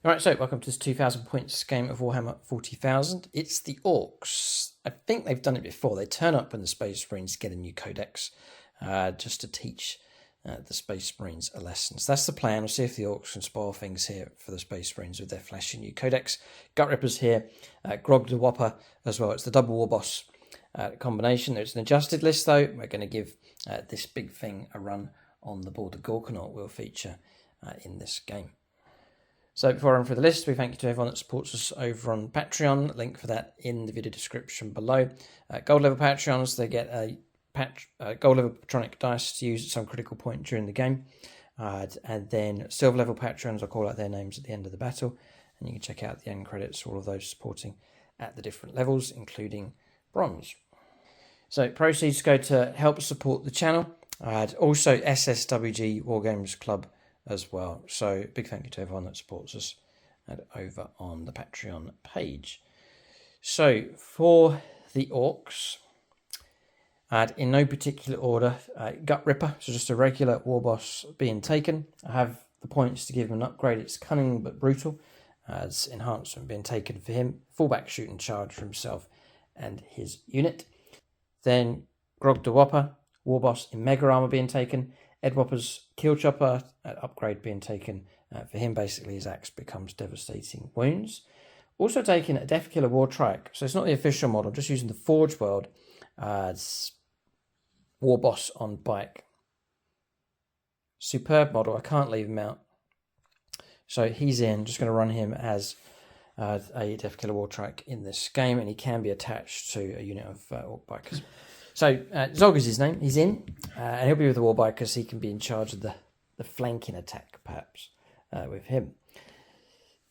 Alright, so welcome to this 2000 points game of Warhammer 40,000. It's the Orcs. I think they've done it before. They turn up when the Space Marines get a new codex, just to teach the Space Marines a lesson. So that's the plan. We'll see if the Orcs can spoil things here for the Space Marines with their flashy new codex. Gutrippa's here, Gutrippa as well. It's the double war boss combination. There's an adjusted list though. We're going to give this big thing a run on the board. The Gorkanaut will feature in this game. So before I run through the list, we thank you to everyone that supports us over on Patreon. Link for that in the video description below. Gold level Patreons, they get a gold level patronic dice to use at some critical point during the game. And then silver level Patreons, I'll call out their names at the end of the battle. And you can check out the end credits for all of those supporting at the different levels, including bronze. So proceeds go to help support the channel. Also SSWG War Games Club as well. So big thank you to everyone that supports us over on the Patreon page. So for the Orcs, in no particular order, Gutrippa, so just a regular war boss being taken. I have the points to give him an upgrade. It's cunning but brutal. As enhancement being taken for him. Fullback shoot and charge for himself and his unit. Then Gutrippa, war boss in mega armor being taken. Edwopper's kill chopper upgrade being taken for him. Basically, his axe becomes devastating wounds. Also taking a Death Killer War Trike. So it's not the official model, just using the Forge World as war boss on bike. Superb model. I can't leave him out. So he's in. Just going to run him as a Death Killer War Trike in this game, and he can be attached to a unit of Orc bikers. So Zog is his name. He's in, and he'll be with the war bikers. He can be in charge of the flanking attack, perhaps, with him.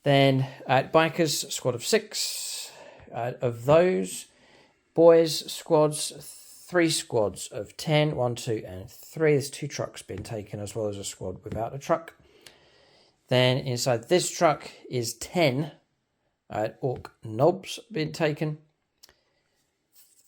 Then bikers, squad of 6. Of those, boys squads, 3 squads of 10, 1, 2, and 3. There's 2 trucks being taken, as well as a squad without a truck. Then inside this truck is 10 Orc knobs being taken.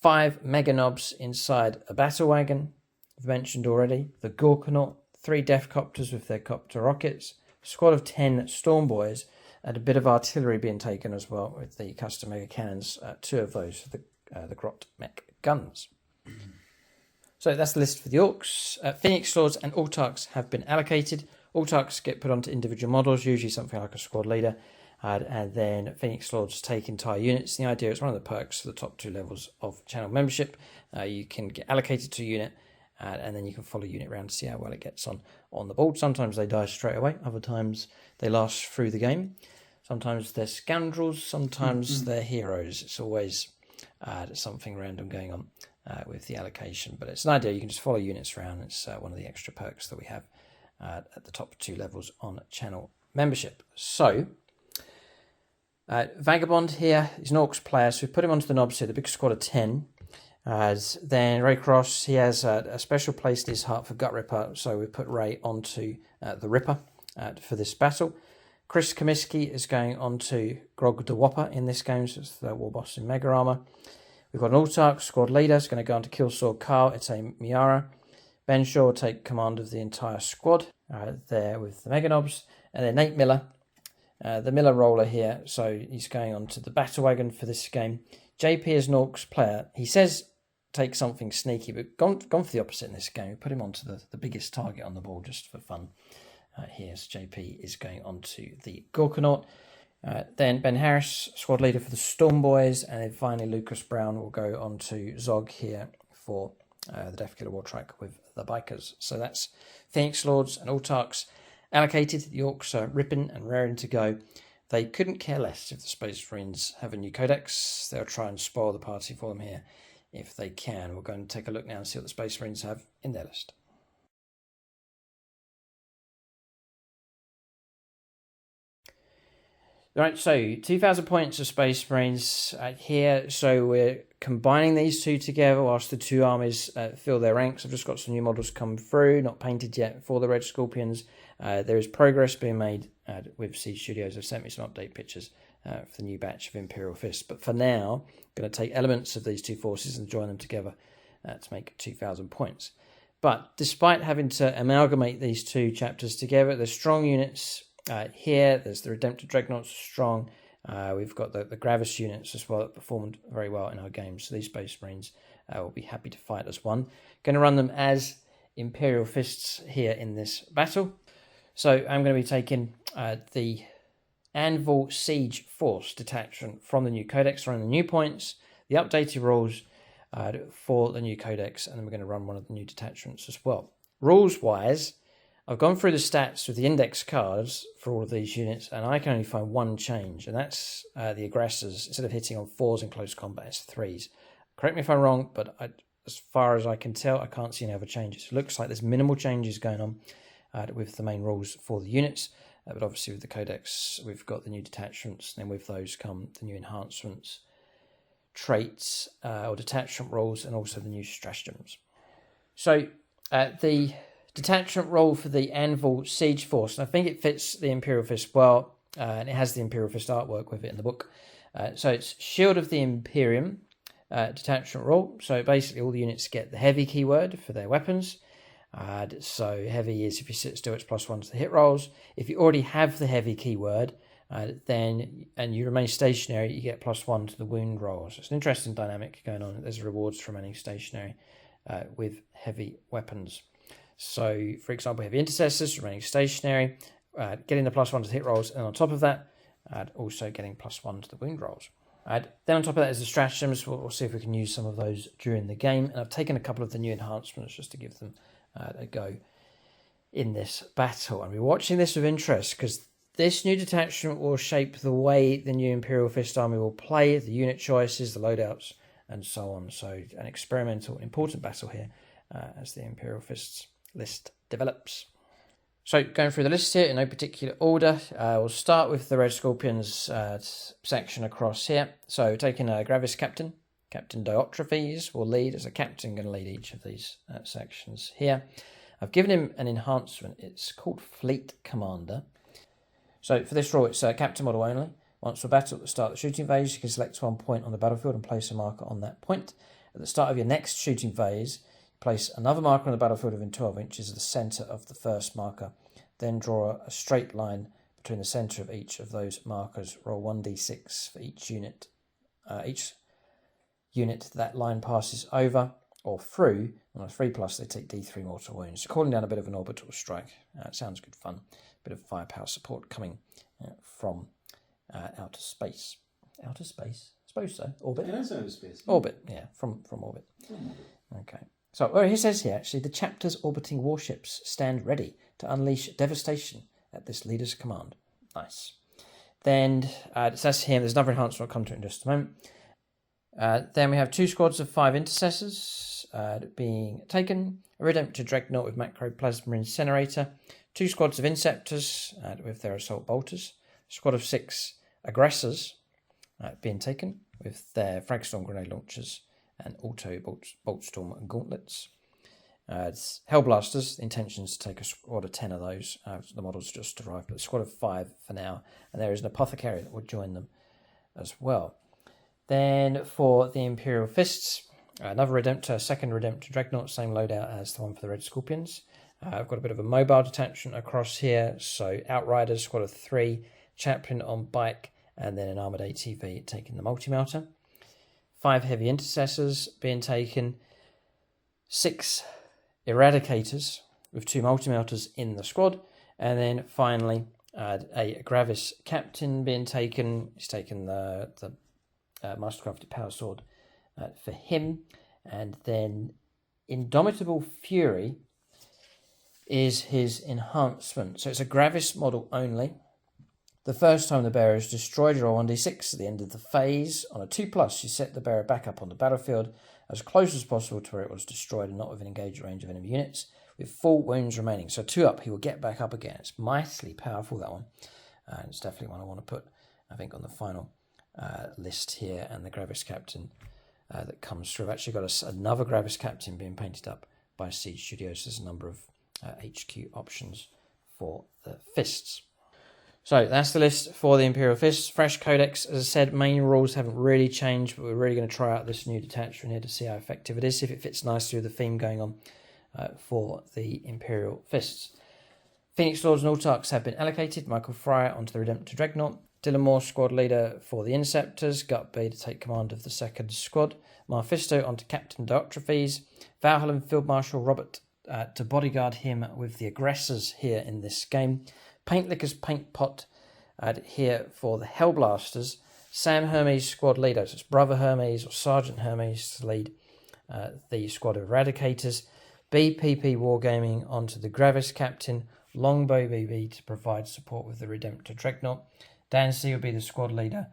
5 mega knobs inside a battle wagon. I've mentioned already the Gorkanaut, 3 Death Copters with their copter rockets, a squad of 10 Storm Boys, and a bit of artillery being taken as well with the custom mega cannons. 2 of those for the Grot mech guns. So that's the list for the Orcs. Phoenix Swords and Autarchs have been allocated. Autarchs get put onto individual models, usually something like a squad leader. And then Phoenix Lords take entire units. The idea is one of the perks for the top 2 levels of channel membership. You can get allocated to a unit, and then you can follow a unit around to see how well it gets on the board. Sometimes they die straight away. Other times they last through the game. Sometimes they're scoundrels. Sometimes they're heroes. It's always something random going on with the allocation. But it's an idea. You can just follow units around. It's one of the extra perks that we have at the top 2 levels on channel membership. So Vagabond here is an Orcs player, so we put him onto the knobs here, the big squad of 10. Then Ray Cross, he has a special place in his heart for Gutrippa, so we put Ray onto the Ripper for this battle. Chris Comiskey is going onto Gutrippa in this game, so it's the war boss in mega armor. We've got an Autarch squad leader, it's going to go onto Killsword Carl, it's a Miara. Ben Shaw will take command of the entire squad there with the mega knobs. And then Nate Miller, the Miller roller here, so he's going on to the battle wagon for this game. JP is an Orcs player. He says take something sneaky, but gone for the opposite in this game. We put him onto the biggest target on the board just for fun. Here, so JP is going on to the Gorkanaut. Then Ben Harris, squad leader for the Storm Boys, and then finally Lucas Brown will go on to Zog here for the Death Killer War Trike with the bikers. So that's Phoenix Lords and Autarchs allocated. The Orcs are ripping and raring to go. They couldn't care less if the Space Marines have a new codex. They'll try and spoil the party for them here if they can. We'll go and take a look now and see what the Space Marines have in their list. Right, so 2,000 points of Space Marines here. So we're combining these 2 together whilst the 2 armies fill their ranks. I've just got some new models come through, not painted yet, for the Red Scorpions. There is progress being made with Siege Studios. They've sent me some update pictures for the new batch of Imperial Fists. But for now, I'm going to take elements of these 2 forces and join them together to make 2,000 points. But despite having to amalgamate these 2 chapters together, the strong units Here, there's the Redemptor Dreadnoughts, strong. We've got the Gravis units as well that performed very well in our game. So these Space Marines will be happy to fight as one. Going to run them as Imperial Fists here in this battle. So I'm going to be taking the Anvil Siege Force detachment from the new Codex, running the new points, the updated rules for the new Codex, and then we're going to run one of the new detachments as well. Rules-wise, I've gone through the stats with the index cards for all of these units, and I can only find one change, and that's the aggressors. Instead of hitting on 4s in close combat, it's 3s. Correct me if I'm wrong, but as far as I can tell, I can't see any other changes. It looks like there's minimal changes going on with the main rules for the units, but obviously with the Codex, we've got the new detachments, and then with those come the new enhancements, traits, or detachment rules, and also the new stratagems. So the detachment role for the Anvil Siege Force, and I think it fits the Imperial Fist well, and it has the Imperial Fist artwork with it in the book. So it's Shield of the Imperium detachment role. So basically all the units get the heavy keyword for their weapons. So heavy is if you sit still, it's +1 to the hit rolls. If you already have the heavy keyword, then and you remain stationary, you get +1 to the wound rolls. It's an interesting dynamic going on. There's rewards for remaining stationary with heavy weapons. So, for example, heavy intercessors remaining stationary, getting the +1 to the hit rolls, and on top of that, also getting +1 to the wound rolls. Then on top of that is the stratagems. We'll see if we can use some of those during the game. And I've taken a couple of the new enhancements just to give them a go in this battle. And we're watching this with interest because this new detachment will shape the way the new Imperial Fist army will play, the unit choices, the loadouts, and so on. So an experimental, important battle here as the Imperial Fists list develops. So going through the list here in no particular order, we'll start with the Red Scorpions section across here. So taking a Gravis Captain, Captain Diotrephes will lead as a captain, going to lead each of these sections here. I've given him an enhancement. It's called Fleet Commander. So for this role, it's captain model only. Once we're battle at the start of the shooting phase, you can select one point on the battlefield and place a marker on that point. At the start of your next shooting phase, place another marker on the battlefield within 12 inches of the centre of the first marker. Then draw a straight line between the centre of each of those markers. Roll 1d6 for each unit. Each unit that line passes over or through, on a 3+, they take d3 mortal wounds. So calling down a bit of an orbital strike. Sounds good fun. Bit of firepower support coming from outer space. Outer space? I suppose so. Orbit? Yeah, that's outer space. Orbit, yeah, from orbit. Okay. So he says here, actually, the chapter's orbiting warships stand ready to unleash devastation at this leader's command. Nice. Then it says here, there's another enhancement, I'll come to it in just a moment. Then we have 2 squads of 5 intercessors being taken, a Redemptor Dreadnought with Macroplasma Incinerator, 2 squads of Inceptors with their Assault Bolters, a squad of 6 Aggressors being taken with their Fragstorm Grenade Launchers and Auto Boltstorm and Gauntlets. It's Hellblasters, the intention is to take a squad of 10 of those. The model's just arrived, but a squad of 5 for now, and there is an Apothecary that will join them as well. Then for the Imperial Fists, another Redemptor, second Redemptor Dreadnought, same loadout as the one for the Red Scorpions. I've got a bit of a mobile detachment across here, so Outriders, squad of 3, Chaplain on bike, and then an Armoured ATV taking the Multi-Melter. 5 Heavy Intercessors being taken, 6 Eradicators with 2 Multi-Melters in the squad, and then finally a Gravis Captain being taken. He's taken the Mastercrafted Power Sword for him, and then Indomitable Fury is his enhancement. So it's a Gravis model only. The first time the bearer is destroyed, you roll 1d6 at the end of the phase. On a 2+, you set the bearer back up on the battlefield as close as possible to where it was destroyed and not within engaged range of enemy units, with 4 wounds remaining. So 2 up, he will get back up again. It's mightily powerful, that one. And it's definitely one I want to put, I think, on the final list here. And the Gravis Captain that comes through. I've actually got another Gravis Captain being painted up by Siege Studios. There's a number of HQ options for the fists. So that's the list for the Imperial Fists. Fresh Codex, as I said, main rules haven't really changed, but we're really going to try out this new detachment here to see how effective it is, if it fits nicely with the theme going on for the Imperial Fists. Phoenix Lords and Autarchs have been allocated. Michael Fryer onto the Redemptor Dreadnought. Dylan Moore, squad leader for the Interceptors. Gutby to take command of the 2nd Squad. Mephisto onto Captain Diotrephes. Valhalla Field Marshal Robert to bodyguard him with the aggressors here in this game. Paint Licker's Paint Pot here for the Hellblasters. Sam Hermes, squad leader. So it's Brother Hermes or Sergeant Hermes to lead the squad of Eradicators. BPP Wargaming onto the Gravis Captain. Longbow BB to provide support with the Redemptor Dreadnought. Dan C will be the squad leader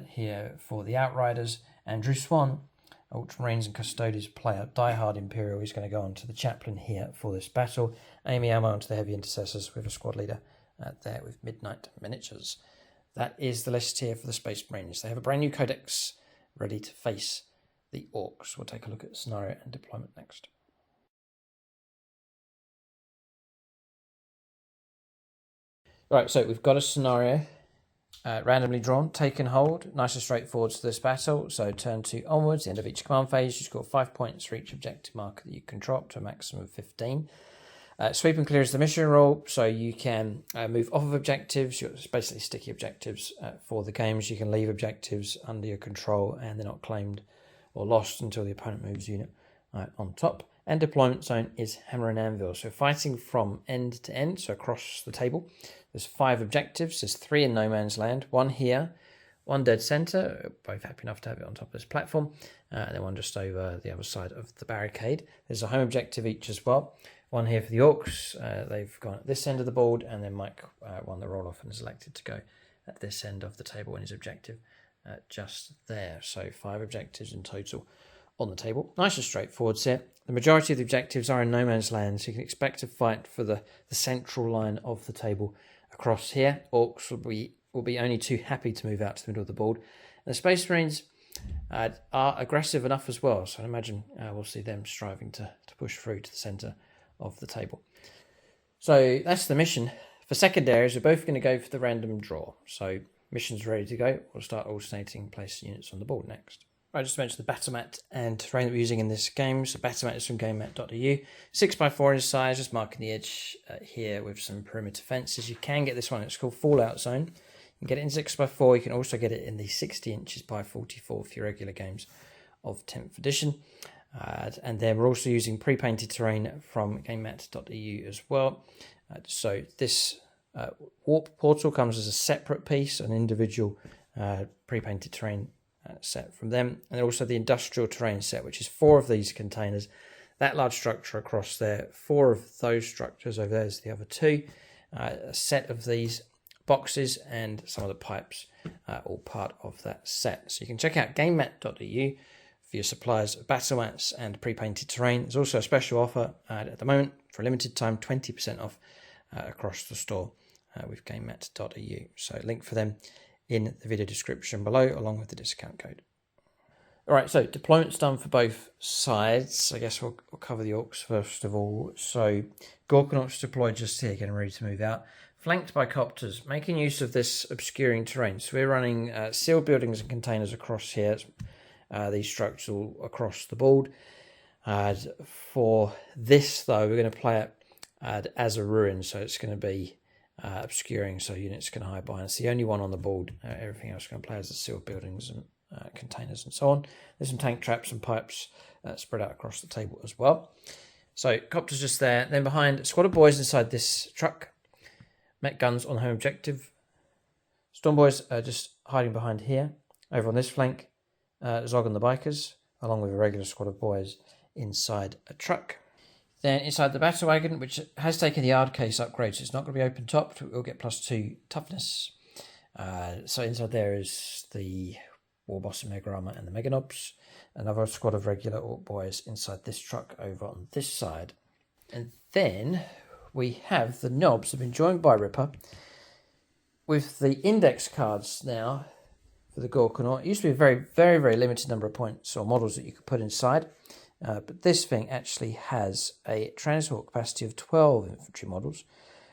here for the Outriders. Andrew Swan, Ultramarines and Custodes player, diehard Imperial. He's going to go on to the Chaplain here for this battle. Amy Almo onto the Heavy Intercessors with a squad leader there with Midnight Miniatures. That is the list here for the Space Marines. They have a brand new Codex ready to face the Orcs. We'll take a look at scenario and deployment next. Right, so we've got a scenario randomly drawn, taken hold, nice and straightforward to this battle. So turn 2 onwards, the end of each command phase, you score 5 points for each objective marker that you can drop to a maximum of 15. Sweep and clear is the mission rule, so you can move off of objectives. It's basically sticky objectives for the games. You can leave objectives under your control and they're not claimed or lost until the opponent moves unit on top. And deployment zone is hammer and anvil, so fighting from end to end, so across the table. There's 5 objectives. There's 3 in no man's land, 1 here, 1 dead center, both happy enough to have it on top of this platform, and then 1 just over the other side of the barricade. There's a home objective each as well. 1 here for the Orcs. They've gone at this end of the board, and then Mike won the roll-off and is elected to go at this end of the table in his objective just there. So 5 objectives in total on the table. Nice and straightforward here. The majority of the objectives are in no man's land, so you can expect to fight for the central line of the table across here. Orcs will be only too happy to move out to the middle of the board. And the Space Marines are aggressive enough as well, so I imagine we'll see them striving to push through to the centre of the table. So that's the mission. For secondaries, we're both going to go for the random draw. So mission's ready to go. We'll start alternating place units on the board next. I just mentioned the battle mat and terrain that we're using in this game. So battle mat is from gamemat.eu. 6x4 in size, just marking the edge here with some perimeter fences. You can get this one, it's called Fallout Zone. You can get it in 6x4. You can also get it in the 60 inches by 44 for your regular games of 10th edition. And then we're also using pre-painted terrain from gamemat.eu as well. So this warp portal comes as a separate piece, an individual pre-painted terrain set from them, and also the industrial terrain set, which is 4 of these containers. That large structure across there, 4 of those structures over there is the other 2. A set of these boxes and some of the pipes, all part of that set. So you can check out gamemat.eu for your suppliers of battle mats and pre-painted terrain. There's also a special offer at the moment for a limited time, 20% off across the store with gamemat.eu. So link for them in the video description below, along with the discount code. All right, so deployment's done for both sides. I guess we'll cover the Orcs first of all. So Gorkanauts deployed just here, getting ready to move out. Flanked by copters, making use of this obscuring terrain. So we're running sealed buildings and containers across here. These structures all across the board. For this, though, we're going to play it as a ruin, so it's going to be obscuring, so units can hide behind. It's the only one on the board. Everything else is going to play as the sealed buildings and containers and so on. There's some tank traps and pipes spread out across the table as well. So copters just there. Then behind, a squad of boys inside this truck. Met guns on home objective. Storm boys are just hiding behind here. Over on this flank, Zog and the bikers, along with a regular squad of boys inside a truck. Then inside the battle wagon, which has taken the hard case upgrade, so it's not going to be open topped. We'll get +2 toughness. So inside there is the Warboss and Mega Armor and the Mega Knobs. Another squad of regular Orc boys inside this truck over on this side. And then we have the Knobs have been joined by Ripper with the index cards now for the Gorkanaut. It used to be a very, very, very limited number of points or models that you could put inside. But this thing actually has a transport capacity of 12 infantry models.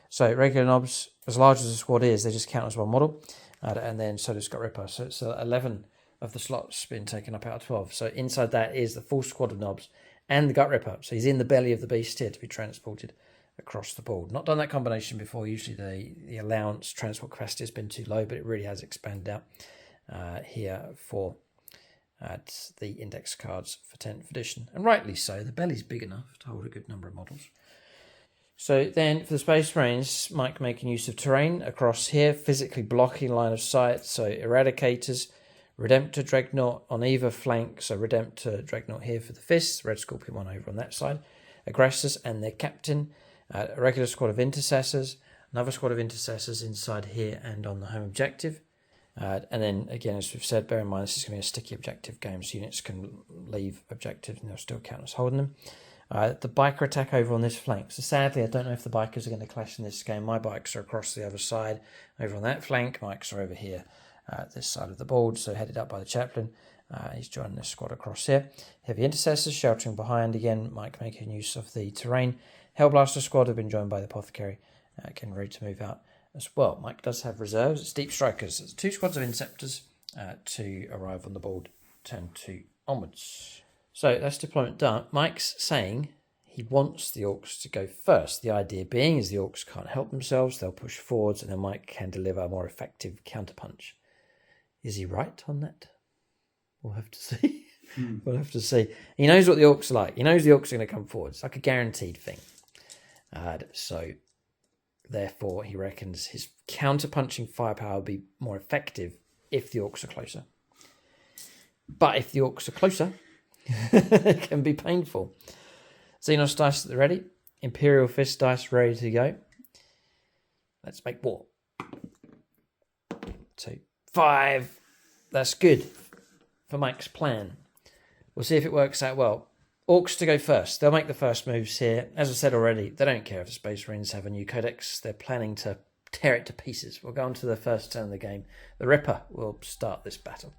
So regular Knobs, as large as the squad is, they just count as one model. And then so does Gutrippa. So it's 11 of the slots been taken up out of 12. So inside that is the full squad of Knobs and the Gutrippa. So he's in the belly of the beast here to be transported across the board. Not done that combination before. Usually the allowance transport capacity has been too low, but it really has expanded out here for the index cards for 10th edition. And rightly so, the belly's big enough to hold a good number of models. So then for the Space Marines, Mike making use of terrain across here, physically blocking line of sight. So Eradicators, Redemptor Dreadnought on either flank. So Redemptor Dreadnought here for the fists, Red Scorpion one over on that side. Aggressors and their captain, a regular squad of intercessors, another squad of intercessors inside here and on the home objective. And then again, as we've said, bear in mind this is going to be a sticky objective game, so units can leave objectives and they'll still count as holding them. The biker attack over on this flank. So sadly, I don't know if the bikers are going to clash in this game. My bikes are across the other side over on that flank. Mike's are over here this side of the board, so headed up by the chaplain. He's joining this squad across here. Heavy intercessors sheltering behind. Again, Mike making use of the terrain. Hellblaster squad have been joined by the apothecary. Getting ready to move out as well. Mike does have reserves. It's deep strikers. It's 2 squads of inceptors to arrive on the board turn 2 onwards. So that's deployment done. Mike's saying he wants the Orcs to go first. The idea being is the Orcs can't help themselves. They'll push forwards and then Mike can deliver a more effective counterpunch. Is he right on that? We'll have to see. We'll have to see. He knows what the Orcs are like. He knows the Orcs are going to come forward. It's like a guaranteed thing. So therefore, he reckons his counter-punching firepower will be more effective if the Orcs are closer. But if the Orcs are closer, it can be painful. Xenos dice at the ready. Imperial Fist dice ready to go. Let's make war. 2, 5. That's good for Mike's plan. We'll see if it works out well. Orcs to go first. They'll make the first moves here. As I said already, they don't care if the Space Marines have a new codex. They're planning to tear it to pieces. We'll go on to the first turn of the game. The Ripper will start this battle.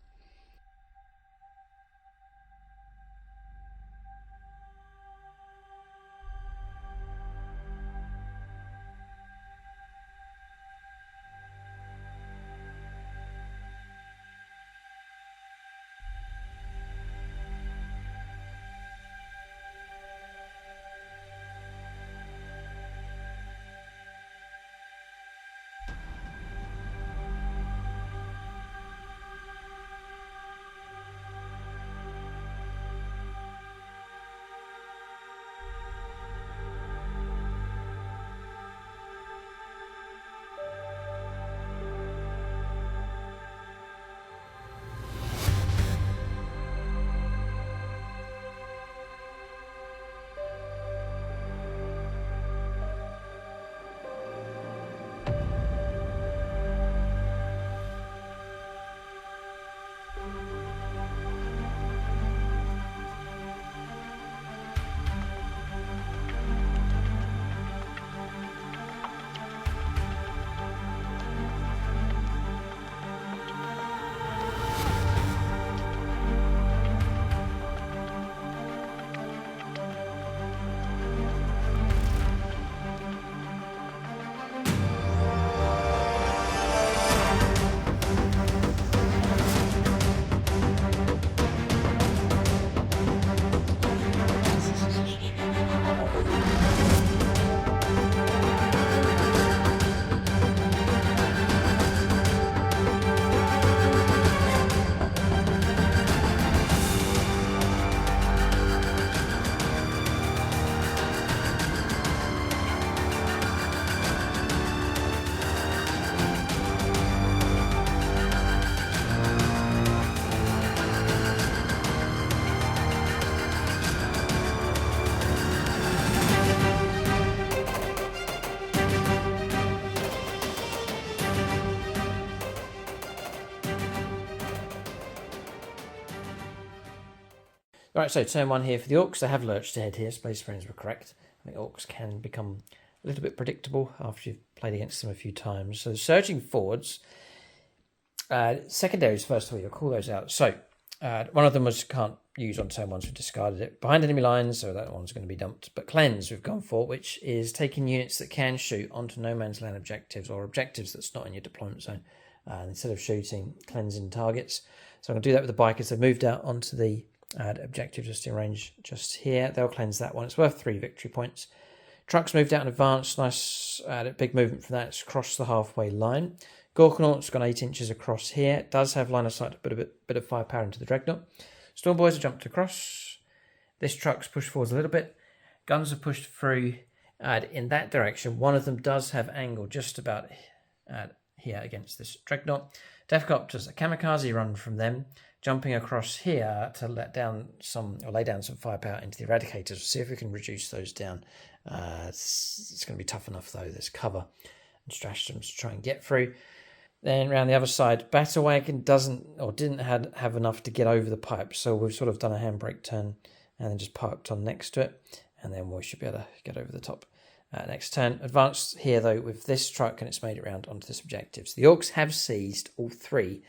Right, so turn 1 here for the Orcs. They have lurched ahead here. Space Marines were correct. I think Orcs can become a little bit predictable after you've played against them a few times. So surging forwards. Secondaries, first of all, you'll call those out. So one of them was can't use on turn 1, so we discarded it. Behind enemy lines, so that one's going to be dumped. But cleanse we've gone for, which is taking units that can shoot onto no man's land objectives or objectives that's not in your deployment zone. Instead of shooting, cleansing targets. So I'm going to do that with the bikers. They've moved out onto the objective just in range just here. They'll cleanse that one. It's worth 3 victory points. Trucks moved out in advance. Nice big movement from that. It's across the halfway line. Gorkanaut's gone 8 inches across here. It does have line of sight to put a bit of firepower into the Dreadnought. Storm Boys have jumped across. This truck's pushed forwards a little bit. Guns are pushed through in that direction. One of them does have angle just about here against this Dreadnought. Defcopters, a kamikaze run from them, jumping across here to lay down some firepower into the Eradicators. See if we can reduce those down. It's going to be tough enough though. There's cover and stratagems to try and get through. Then around the other side, WAAAGH didn't have enough to get over the pipe, so we've sort of done a handbrake turn and then just parked on next to it, and then we should be able to get over the top. Next turn, advanced here though with this truck, and it's made it round onto this objectives. The Orcs have seized all 3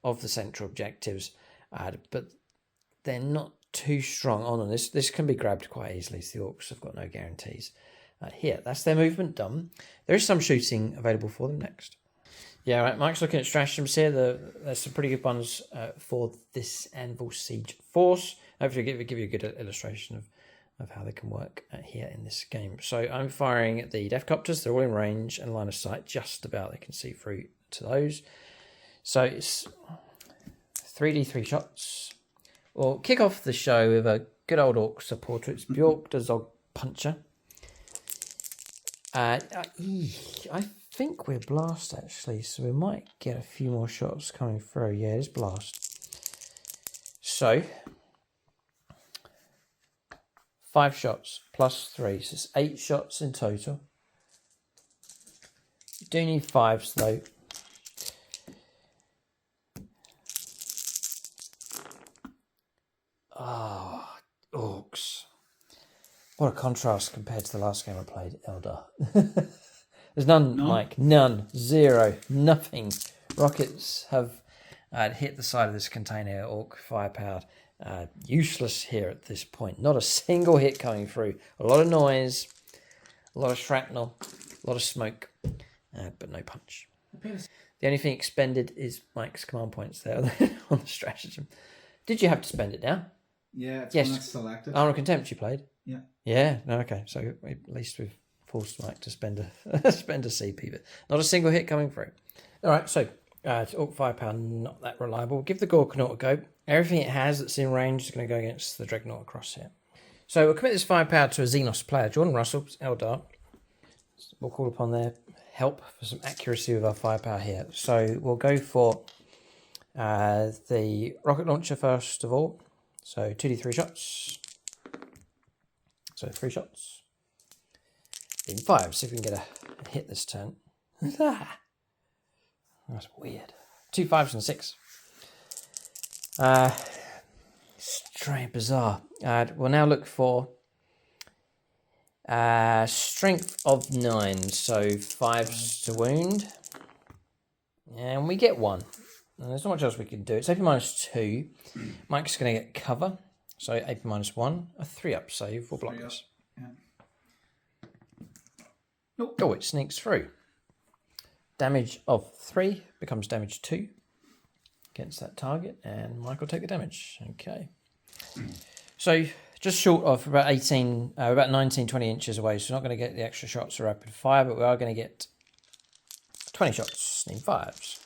of the central objectives, but they're not too strong on them. This can be grabbed quite easily, so the Orcs have got no guarantees. Here, that's their movement done. There is some shooting available for them next. Yeah, right, Mike's looking at stratagems here. There's some pretty good ones for this Anvil Siege Force. Hopefully give you a good illustration of how they can work here in this game. So I'm firing at the Defcopters. They're all in range and line of sight just about. They can see through to those. So it's 3d3 shots. We'll kick off the show with a good old Orc supporter. It's Bjork the Zog Puncher. I think we're blast actually, so we might get a few more shots coming through. Yeah, it's blast. So 5 shots plus 3, so it's 8 shots in total. You do need 5s though. Ah, Orcs. What a contrast compared to the last game I played, Eldar. There's none, Mike. None. 0. Nothing. Rockets have hit the side of this container. Orc firepower. Useless here at this point. Not a single hit coming through. A lot of noise. A lot of shrapnel. A lot of smoke. But no punch. The only thing expended is Mike's command points there on the stratagem. Did you have to spend it now? Yeah, it's yes. one that's selected. Armor Contempt you played? Yeah. Yeah? No, okay. So at least we've forced Mike to spend a spend a CP, but not a single hit coming through. All right, so Orc firepower, not that reliable. We'll give the Gorkanaut a go. Everything it has that's in range is going to go against the Dreadnought across here. So we'll commit this firepower to a Xenos player, Jordan Russell, Eldar. We'll call upon their help for some accuracy with our firepower here. So we'll go for the rocket launcher first of all. So 2d3 shots. So 3 shots. In 5, see if we can get a hit this turn. That's weird. 2 5s and a 6. Strange, bizarre. We'll now look for strength of 9, so 5s to wound. And we get 1. And there's not much else we can do. It's AP -2. Mike's going to get cover. So AP -1. A 3-up save will block us. Yeah. Nope. Oh, it sneaks through. Damage of 3 becomes damage 2 against that target. And Mike will take the damage. Okay. So just short of about 19, 20 inches away. So we're not going to get the extra shots of rapid fire, but we are going to get 20 shots in 5s.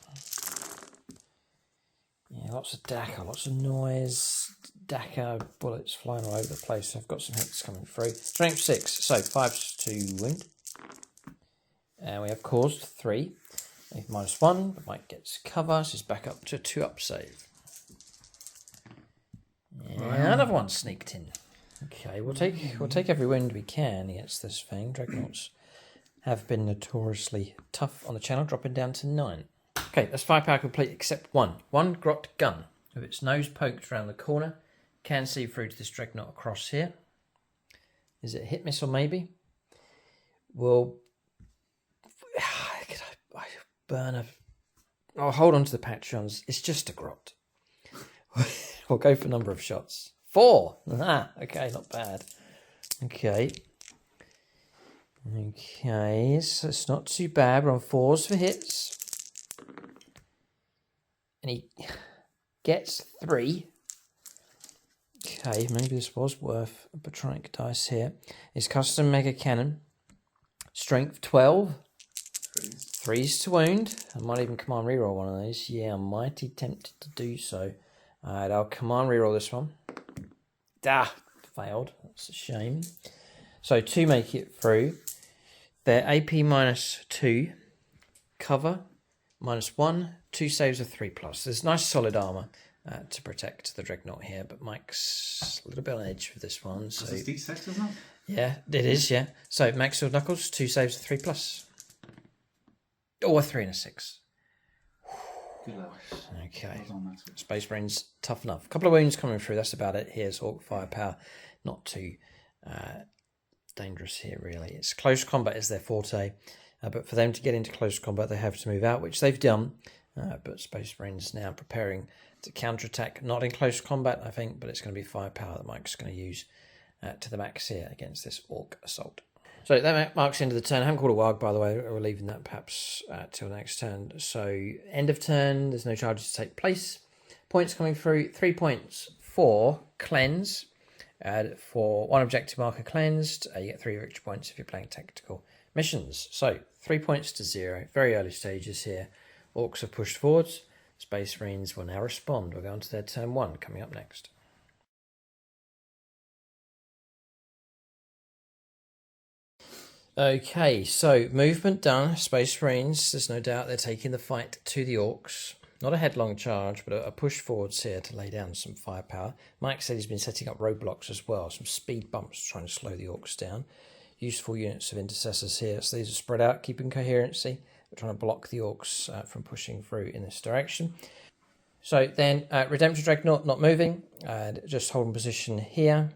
Yeah, lots of Dakar, lots of noise. Dakar bullets flying all over the place. I've got some hits coming through. Strength 6, so 5s to wound. And we have caused 3. -1, but Mike gets cover, so he's back up to a 2-up save. And another one sneaked in. Okay, we'll take every wound we can against this thing. Dreadnoughts have been notoriously tough on the channel, dropping down to 9. Okay, that's firepower complete except 1. 1 grot gun with its nose poked around the corner. Can see through to this Dreadnought across here. Is it a hit missile maybe? Well, I burn a... I'll hold on to the Patreons. It's just a grot. We'll go for number of shots. 4! Okay, not bad. Okay, so it's not too bad. We're on 4s for hits. And he gets 3. Okay, maybe this was worth a Patronic dice here. His custom mega cannon Strength 12. Threes to wound. I might even command reroll one of these. Yeah, I'm mighty tempted to do so. Alright, I'll command reroll this one. Failed. That's a shame. So to make it through, they're AP -2, cover -1, 2 saves of 3+. There's nice solid armor to protect the Dreadnought here, but Mike's a little bit on edge with this one. So it's D6, isn't it? Yeah, it is. Yeah. So Max Sword Knuckles, 2 saves of 3+. Or a 3 and a 6. Good luck. Okay. Well done, Space Marines, tough enough. A couple of wounds coming through. That's about it. Here's Orc firepower. Not too dangerous here, really. It's close combat is their forte. But for them to get into close combat, they have to move out, which they've done. But Space Marines now preparing to counterattack. Not in close combat, I think, but it's going to be firepower that Mike's going to use to the max here against this Orc assault. So that marks the end of the turn. I haven't called a WAAAGH, by the way. We're leaving that perhaps till next turn. So end of turn, there's no charges to take place. Points coming through, 3 points for cleanse. For 1 objective marker cleansed, you get 3 victory points if you're playing tactical missions. So 3 points to 0. Very early stages here. Orcs have pushed forwards. Space Marines will now respond. We'll go on to their turn 1 coming up next. Okay, so movement done. Space Marines, there's no doubt they're taking the fight to the Orcs. Not a headlong charge, but a push forwards here to lay down some firepower. Mike said he's been setting up roadblocks as well, some speed bumps trying to slow the Orcs down. Useful units of intercessors here, so these are spread out, keeping coherency. We're trying to block the Orcs from pushing through in this direction. So then, Redemption Dreadnought not moving, just holding position here.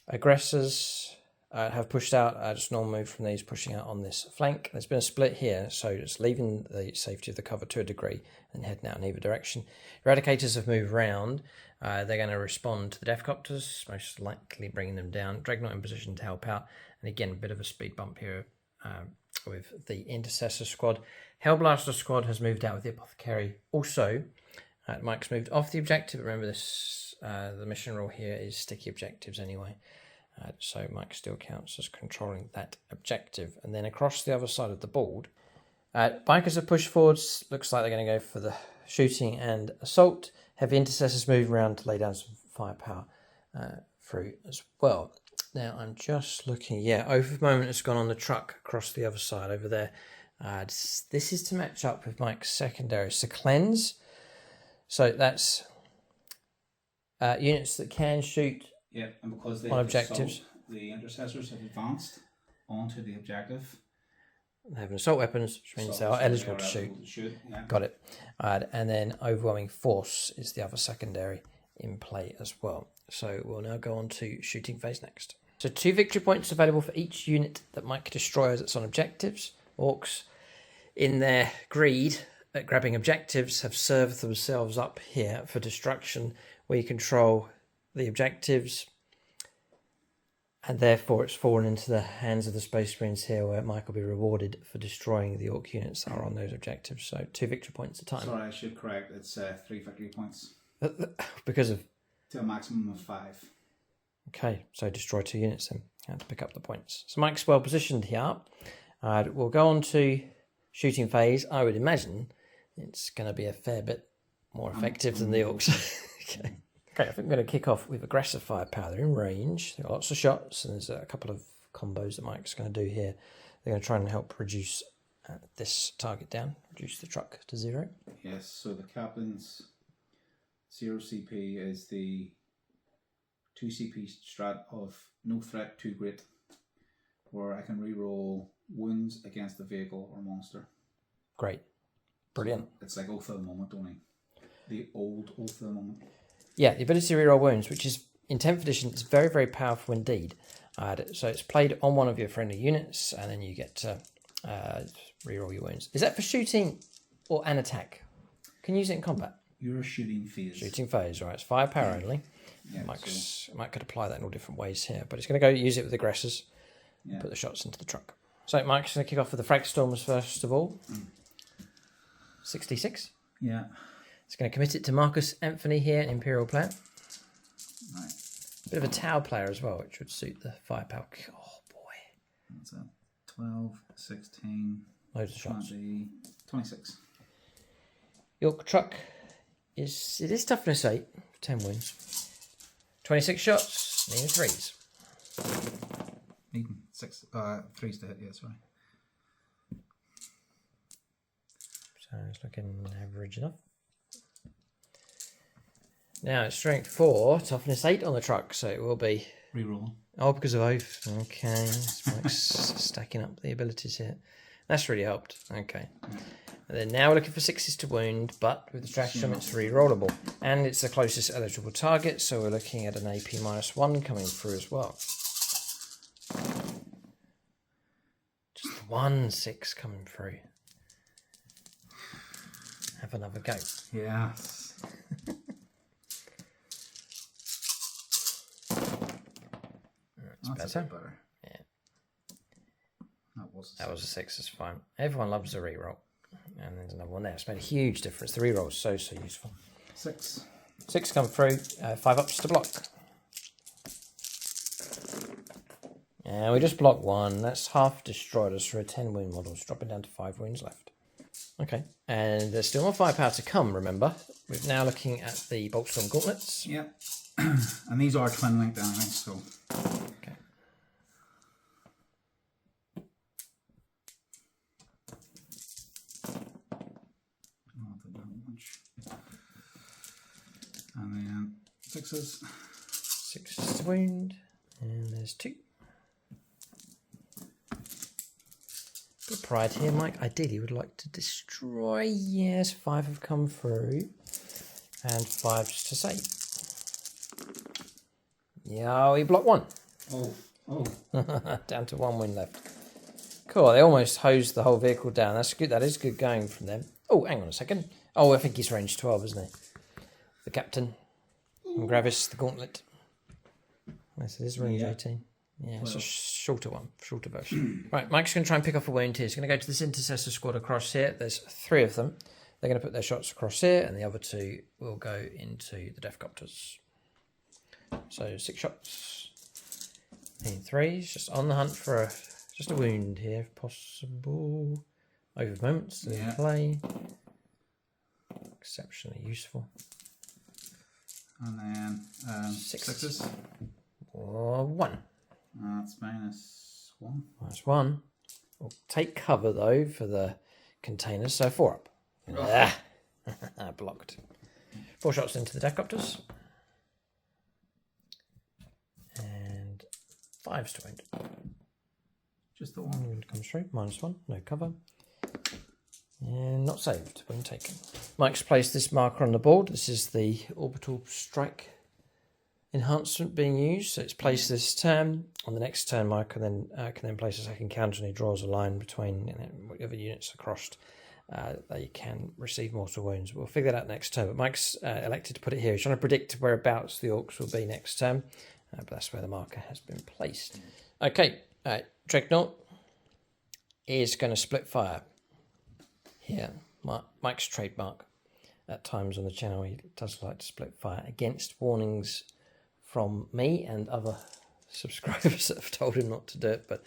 Aggressors have pushed out, just normal move from these, pushing out on this flank. There's been a split here, so just leaving the safety of the cover to a degree and heading out in either direction. Eradicators have moved round. They're going to respond to the Deathcopters, most likely bringing them down. Dreadnought in position to help out. And again, a bit of a speed bump here with the Intercessor squad. Hellblaster squad has moved out with the Apothecary. Also, Mike's moved off the objective. Remember this, the mission rule here is sticky objectives anyway. So Mike still counts as controlling that objective. And then across the other side of the board, bikers have pushed forwards. Looks like they're going to go for the shooting and assault. Heavy intercessors move around to lay down some firepower through as well. Now I'm just looking. Yeah, Oath of Moment has gone on the truck across the other side over there. This is to match up with Mike's secondary. So cleanse. So that's units that can shoot. Yeah, and because they on objectives, the intercessors have advanced onto the objective. They have assault weapons, which means they are eligible to shoot. Yeah. Got it. And then overwhelming force is the other secondary in play as well. So we'll now go on to shooting phase next. So 2 victory points available for each unit that Mike destroys that's on objectives. Orcs, in their greed at grabbing objectives, have served themselves up here for destruction, where you control the objectives, and therefore it's fallen into the hands of the Space Marines here, where Mike will be rewarded for destroying the Orc units that are on those objectives. So 2 victory points a time. Sorry, I should correct. It's 3 victory points. Because of... To a maximum of 5. Okay, so destroy 2 units then. You have to pick up the points. So Mike's well positioned here. We'll go on to shooting phase. I would imagine it's going to be a fair bit more effective than the Orcs. Okay. Okay, I think we're going to kick off with aggressive firepower. They're in range. They've got lots of shots, and there's a couple of combos that Mike's going to do here. They're going to try and help reduce this target down, reduce the truck to 0. Yes, so the captain's 0 CP is the 2 CP strat of no threat too great, where I can reroll wounds against the vehicle or monster. Great. Brilliant. So it's like Oath of the Moment only. The old Oath of the Moment. Yeah, the ability to reroll wounds, which is in 10th edition, it's very, very powerful indeed. So it's played on one of your friendly units, and then you get to reroll your wounds. Is that for shooting or an attack? Can you use it in combat? You're a shooting phase. Shooting phase, right. It's firepower only. Yeah, Mike could apply that in all different ways here, but it's going to go use it with aggressors, put the shots into the truck. So Mike's going to kick off with the Frag Storms first of all. 66. Yeah. It's going to commit it to Marcus Anthony here, an Imperial player. Right. Bit of a Tau player as well, which would suit the firepower. Oh boy. That's a 12, 16, Loads of shots. 20, 26. York truck is toughness 8, 10 wins. 26 shots, needing 3s. Needing 3s to hit, yeah, sorry. So it's looking average enough. Now it's strength 4, toughness 8 on the truck, so it will be... Reroll. Oh, because of oath. Okay, Mike's stacking up the abilities here. That's really helped. Okay. And then now we're looking for 6s to wound, but with the stratagem it's re-rollable. And it's the closest eligible target, so we're looking at an AP -1 coming through as well. Just 1 6 coming through. Have another go. Yes. That's better. Yeah. That was a 6, that's fine. Everyone loves a reroll. And there's another one there. It's made a huge difference. The reroll is so useful. 6. 6 come through, 5 ups to block. And we just blocked 1. That's half destroyed us for a 10 wound model. It's dropping down to 5 wounds left. Okay, and there's still more firepower to come, remember. We're now looking at the Boltstorm gauntlets. Yep. And these are twin linked anyway, so... Okay. And then 6s. 6 to wound, and there's 2. Bit of pride here, Mike. Ideally, would like to destroy. Yes, 5 have come through, and 5s to save. Yeah, we blocked 1. Oh. Down to 1 win left. Cool, they almost hosed the whole vehicle down. That's good. That is good going from them. Oh, hang on a second. Oh, I think he's range 12, isn't he? The captain. And Gravis, the gauntlet. Yes, it is range 18. Yeah, it's a shorter one, shorter version. Right, Mike's going to try and pick off a wound here. He's going to go to this intercessor squad across here. There's 3 of them. They're going to put their shots across here, and the other 2 will go into the Deathcopters. So 6 shots. Need 3s. Just on the hunt for just a wound here, if possible. Over moments to play. Exceptionally useful. And then 6s. Or 1. That's -1. -1. We'll take cover though for the containers, so 4 up. Ah, blocked. 4 shots into the Deathcopters. And 5s to wound. Just the 1 wound comes through. -1, no cover. And not saved, wound taken. Mike's placed this marker on the board. This is the orbital strike enhancement being used. So it's placed this turn. On the next turn, Mike can then place a second counter, and he draws a line between whatever units are crossed. They can receive mortal wounds. We'll figure that out next turn. But Mike's elected to put it here. He's trying to predict whereabouts the Orcs will be next turn. But that's where the marker has been placed. Okay, Dreadnought is going to split fire. Here, Mike's trademark. At times on the channel, he does like to split fire against warnings from me and other subscribers that have told him not to do it. But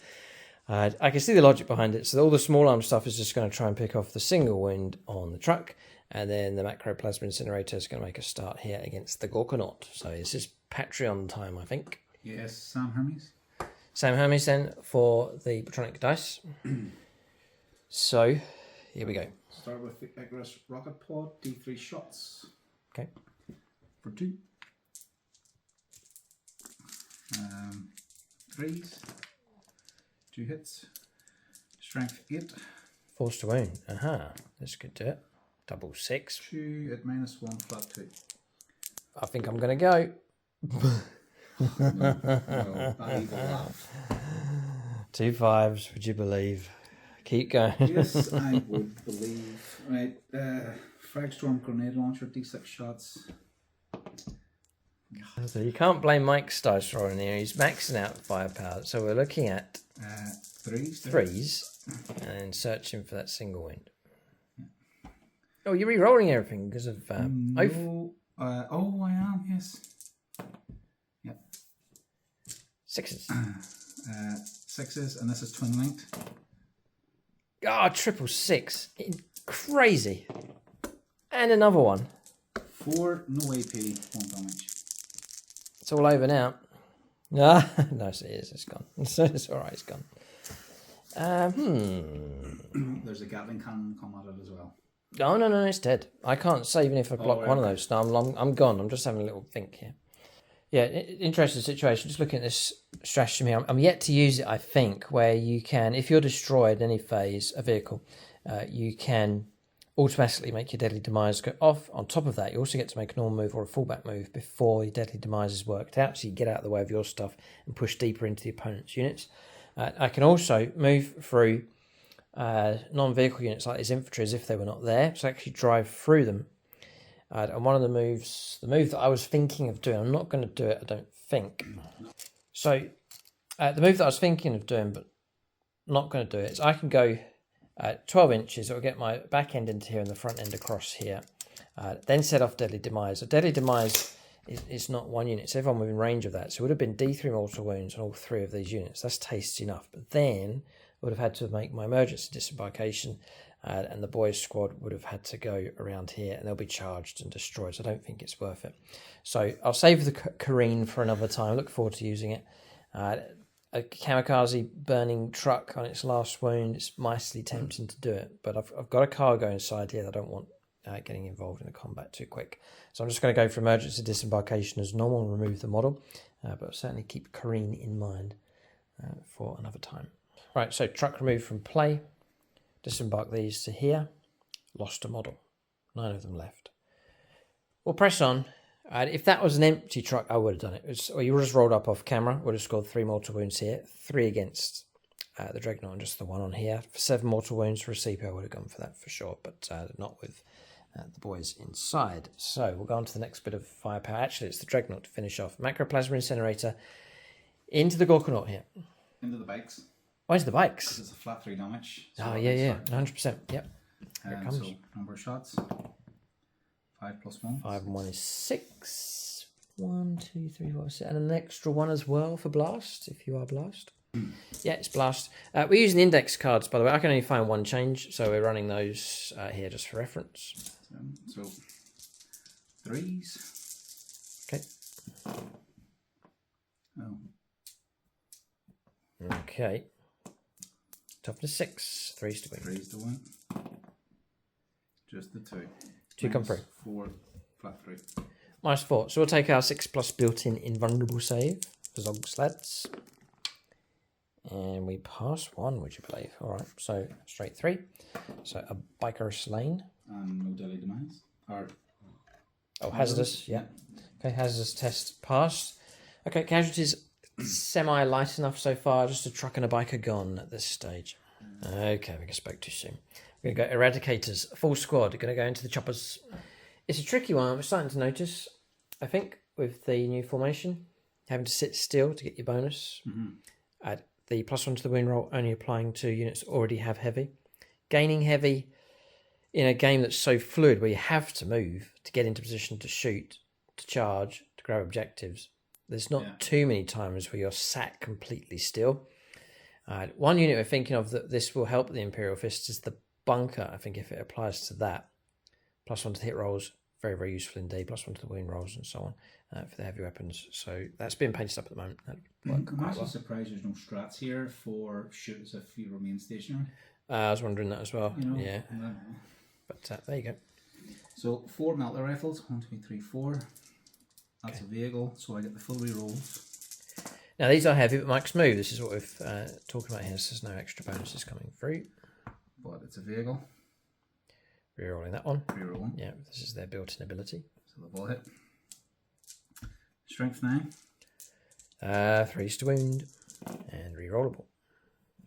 I can see the logic behind it. So all the small arm stuff is just going to try and pick off the single wound on the truck. And then the Macroplasma Incinerator is going to make a start here against the Gorkanaut. So this is Patreon time, I think. Yes, Sam Hermes. Sam Hermes then for the Patronic dice. So... here we go. Start with the Icarus rocket pod, D3 shots. Okay. For 2. 3s. 2 hits. Strength 8. Force to wound. Aha. This could do it. Double 6. 2 at -1, flat 2. I think I'm going to go. No, I will laugh. 2 5s, would you believe? Keep going. Yes, I would believe. Right, Fragstorm grenade launcher, D6 shots. So you can't blame Mike's dice rolling here. He's maxing out firepower. So we're looking at 3s and searching for that single wound. Oh, you're re-rolling everything because of Oath. No, I am, yes. Yep. 6s. 6s, and this is twin linked. Oh, 666. Crazy. And another one. 4, no AP, 1 damage. It's all over now. No, no, it is. It's gone. It's all right. It's gone. There's a Gatling cannon come at it as well. Oh, no, it's dead. I can't say even if I block one of those. No, I'm gone. I'm just having a little think here. Yeah, interesting situation. Just looking at this stratagem here. I'm yet to use it, I think, where you can, if you're destroyed in any phase, a vehicle, you can automatically make your deadly demise go off. On top of that, you also get to make a normal move or a fallback move before your deadly demise is worked out, so you get out of the way of your stuff and push deeper into the opponent's units. I can also move through non-vehicle units like these infantry as if they were not there, so actually drive through them. And one of the moves, the move that I was thinking of doing, I'm not going to do it, I don't think. So the move that I was thinking of doing, but not going to do it, is I can go 12 inches, it will get my back end into here and the front end across here. Then set off Deadly Demise. So Deadly Demise is not one unit, it's everyone within range of that. So it would have been D3 mortal wounds on all 3 of these units. That's tasty enough. But then I would have had to make my emergency disembarkation, and the boys' squad would have had to go around here and they'll be charged and destroyed. So I don't think it's worth it. So I'll save the Kareen for another time. Look forward to using it. A kamikaze burning truck on its last wound. It's mightily tempting to do it, but I've got a cargo inside here that I don't want getting involved in the combat too quick. So I'm just going to go for emergency disembarkation as normal and remove the model, but I'll certainly keep Kareen in mind for another time. Right, so truck removed from play. Disembark these to here. Lost a model. 9 of them left. We'll press on. If that was an empty truck, I would have done it. Or you just rolled up off camera. Would have scored 3 mortal wounds here. 3 against the Dreadnought and just the 1 on here. For 7 mortal wounds for a CP, I would have gone for that for sure, but not with the boys inside. So we'll go on to the next bit of firepower. Actually, it's the Dreadnought to finish off. Macroplasma Incinerator into the Gorkanaut here. Into the bikes. Oh, into the bikes. Because it's a flat 3 damage. So yeah, 100%. Yep. Here it comes. So number of shots. 5 plus 1. 5 and 1 is 6. 1, 2, 3, 4, 6. And an extra 1 as well for blast, if you are blast. Yeah, it's blast. We're using index cards, by the way. I can only find 1 change, so we're running those here just for reference. So 3s. Okay. Oh. Okay. Toughness 6. 3s to win. 3s to win. Just the 2. 2 come through. 4, flat 3. -4. So we'll take our 6+ built-in invulnerable save for Zogs lads. And we pass 1, would you believe? Alright, so straight 3. So a biker slain. And no deadly demise. Oh, hazardous, yeah. Okay, hazardous test passed. Okay, casualties semi-light enough so far. Just a truck and a biker gone at this stage. Okay, we can spoke too soon. We're going to go Eradicators, full squad. We're going to go into the choppers. It's a tricky one. We're starting to notice, I think, with the new formation, having to sit still to get your bonus. The +1 to the wound roll only applying to units that already have heavy. Gaining heavy in a game that's so fluid where you have to move to get into position to shoot, to charge, to grab objectives. There's not too many times where you're sat completely still. One unit we're thinking of that this will help the Imperial Fist is the bunker. I think if it applies to that, +1 to the hit rolls, very, very useful indeed. +1 to the wound rolls and so on for the heavy weapons. So that's being painted up at the moment. I'm actually surprised there's no strats here for shoot as if you remain stationary. I was wondering that as well. You know, yeah. But there you go. So 4 melter rifles. 1, 2, 3, 4. That's a vehicle, so I get the full rerolls. Now these are heavy, but Mike's move. This is what we're talking about here. So there's no extra bonuses coming through. But it's a vehicle. Rerolling that one. Rerolling. Yeah, this is their built-in ability. So the ball hit. Strength 9. 3s to wound. And rerollable.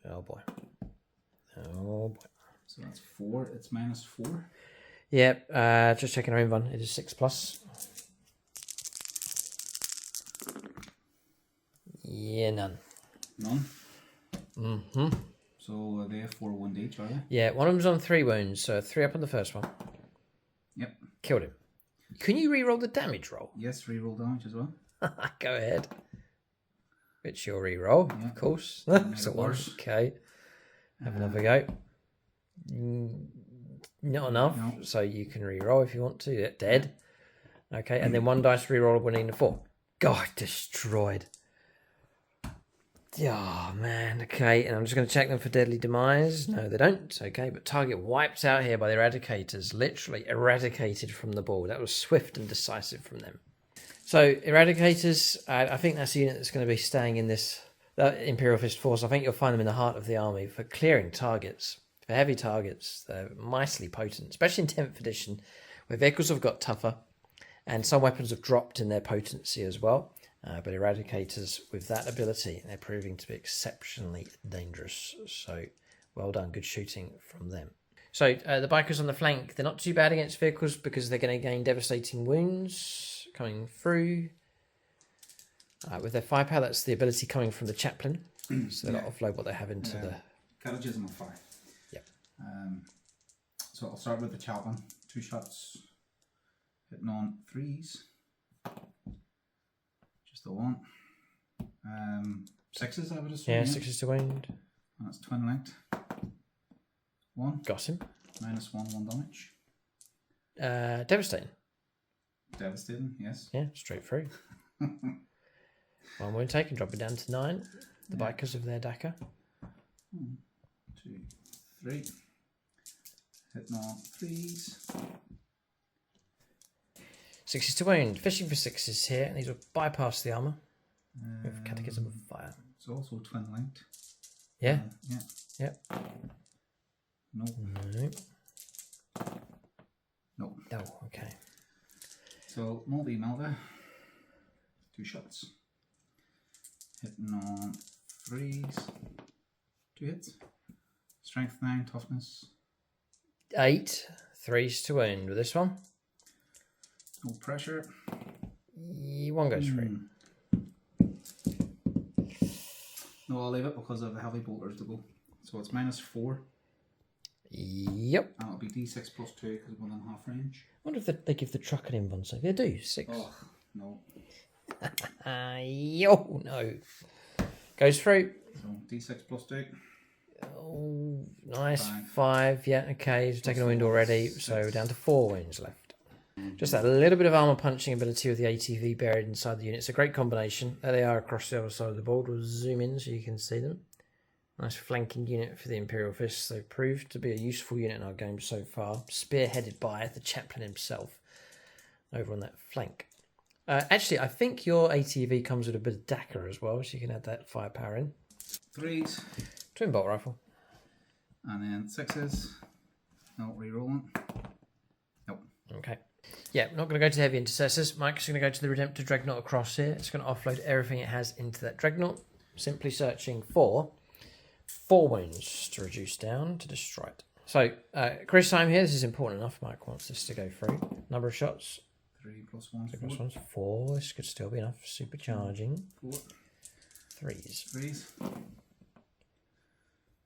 Oh boy. Oh boy. So that's 4. It's -4. Yep. Just checking our own one. It is 6+. Yeah, none. None? Mm-hmm. So they have 4 wound each, are they? Yeah, one of them's on 3 wounds, so 3 up on the first one. Yep. Killed him. Can you re-roll the damage roll? Yes, reroll damage as well. Go ahead. It's your re-roll, of course. That's a 1. Okay. Have another go. Not enough, No. so you can re-roll if you want to. Dead. Okay, and then 1 dice re-roll when needing a 4. God, destroyed. Oh, man. Okay, and I'm just going to check them for deadly demise. No, they don't. Okay, but target wiped out here by the eradicators. Literally eradicated from the board. That was swift and decisive from them. So, eradicators, I think that's the unit that's going to be staying in this Imperial Fist force. I think you'll find them in the heart of the army for clearing targets. For heavy targets, they're mightily potent, especially in 10th edition, where vehicles have got tougher, and some weapons have dropped in their potency as well. But eradicators with that ability, they're proving to be exceptionally dangerous. So well done, good shooting from them. So the bikers on the flank, they're not too bad against vehicles because they're going to gain devastating wounds coming through. With their firepower, that's the ability coming from the chaplain. So they'll offload what they have into the... Catechism of 5. Yep. So I'll start with the chaplain. 2 shots. Hitting on 3s. Just the 1. 6s, I would assume. Yeah, 6s to wound. And that's twin linked. 1. Got him. -1, 1 damage. Devastating. Devastating, yes. Yeah, straight through. 1 wound taken, drop it down to 9. The bikers of their Dakar. 1, 2, 3. Hitting on 3s. 6s to wound. Fishing for 6s here. And these will bypass the armour with Catechism of Fire. It's also twin linked. Yeah? Yeah. Yep. No. No. No. Oh, okay. So multi melter. 2 shots. Hitting on 3s. 2 hits. Strength 9, toughness. 8. 3s to wound with this one. No pressure. 1 goes through. No, I'll leave it because of the heavy bolters to go. So it's -4. Yep. And it'll be d6 plus 2 because it's 1.5 range. I wonder if they give the truck an invuln save. They do. 6. Oh, no. Yo, no. Goes through. So d6 plus 2. Oh, nice. 5. 5. Yeah, okay. He's taken a wound already. 6. So we're down to 4 wounds left. Just that little bit of armour punching ability with the ATV buried inside the unit. It's a great combination. There they are across the other side of the board. We'll zoom in so you can see them. Nice flanking unit for the Imperial Fists. They've proved to be a useful unit in our game so far. Spearheaded by the chaplain himself over on that flank. Actually, I think your ATV comes with a bit of Dakar as well, so you can add that firepower in. 3s. Twin bolt rifle. And then 6s. No, re-rolling. Nope. Okay. Yeah, not going to go to the heavy intercessors. Mike's going to go to the Redemptor Dreadnought across here. It's going to offload everything it has into that Dreadnought. Simply searching for 4 wounds to reduce down to destroy it. So, Chris time here. This is important enough. Mike wants this to go through. Number of shots. 3 plus 1. 3 plus 1's 4. This could still be enough. Supercharging. 4. 3s. 3s.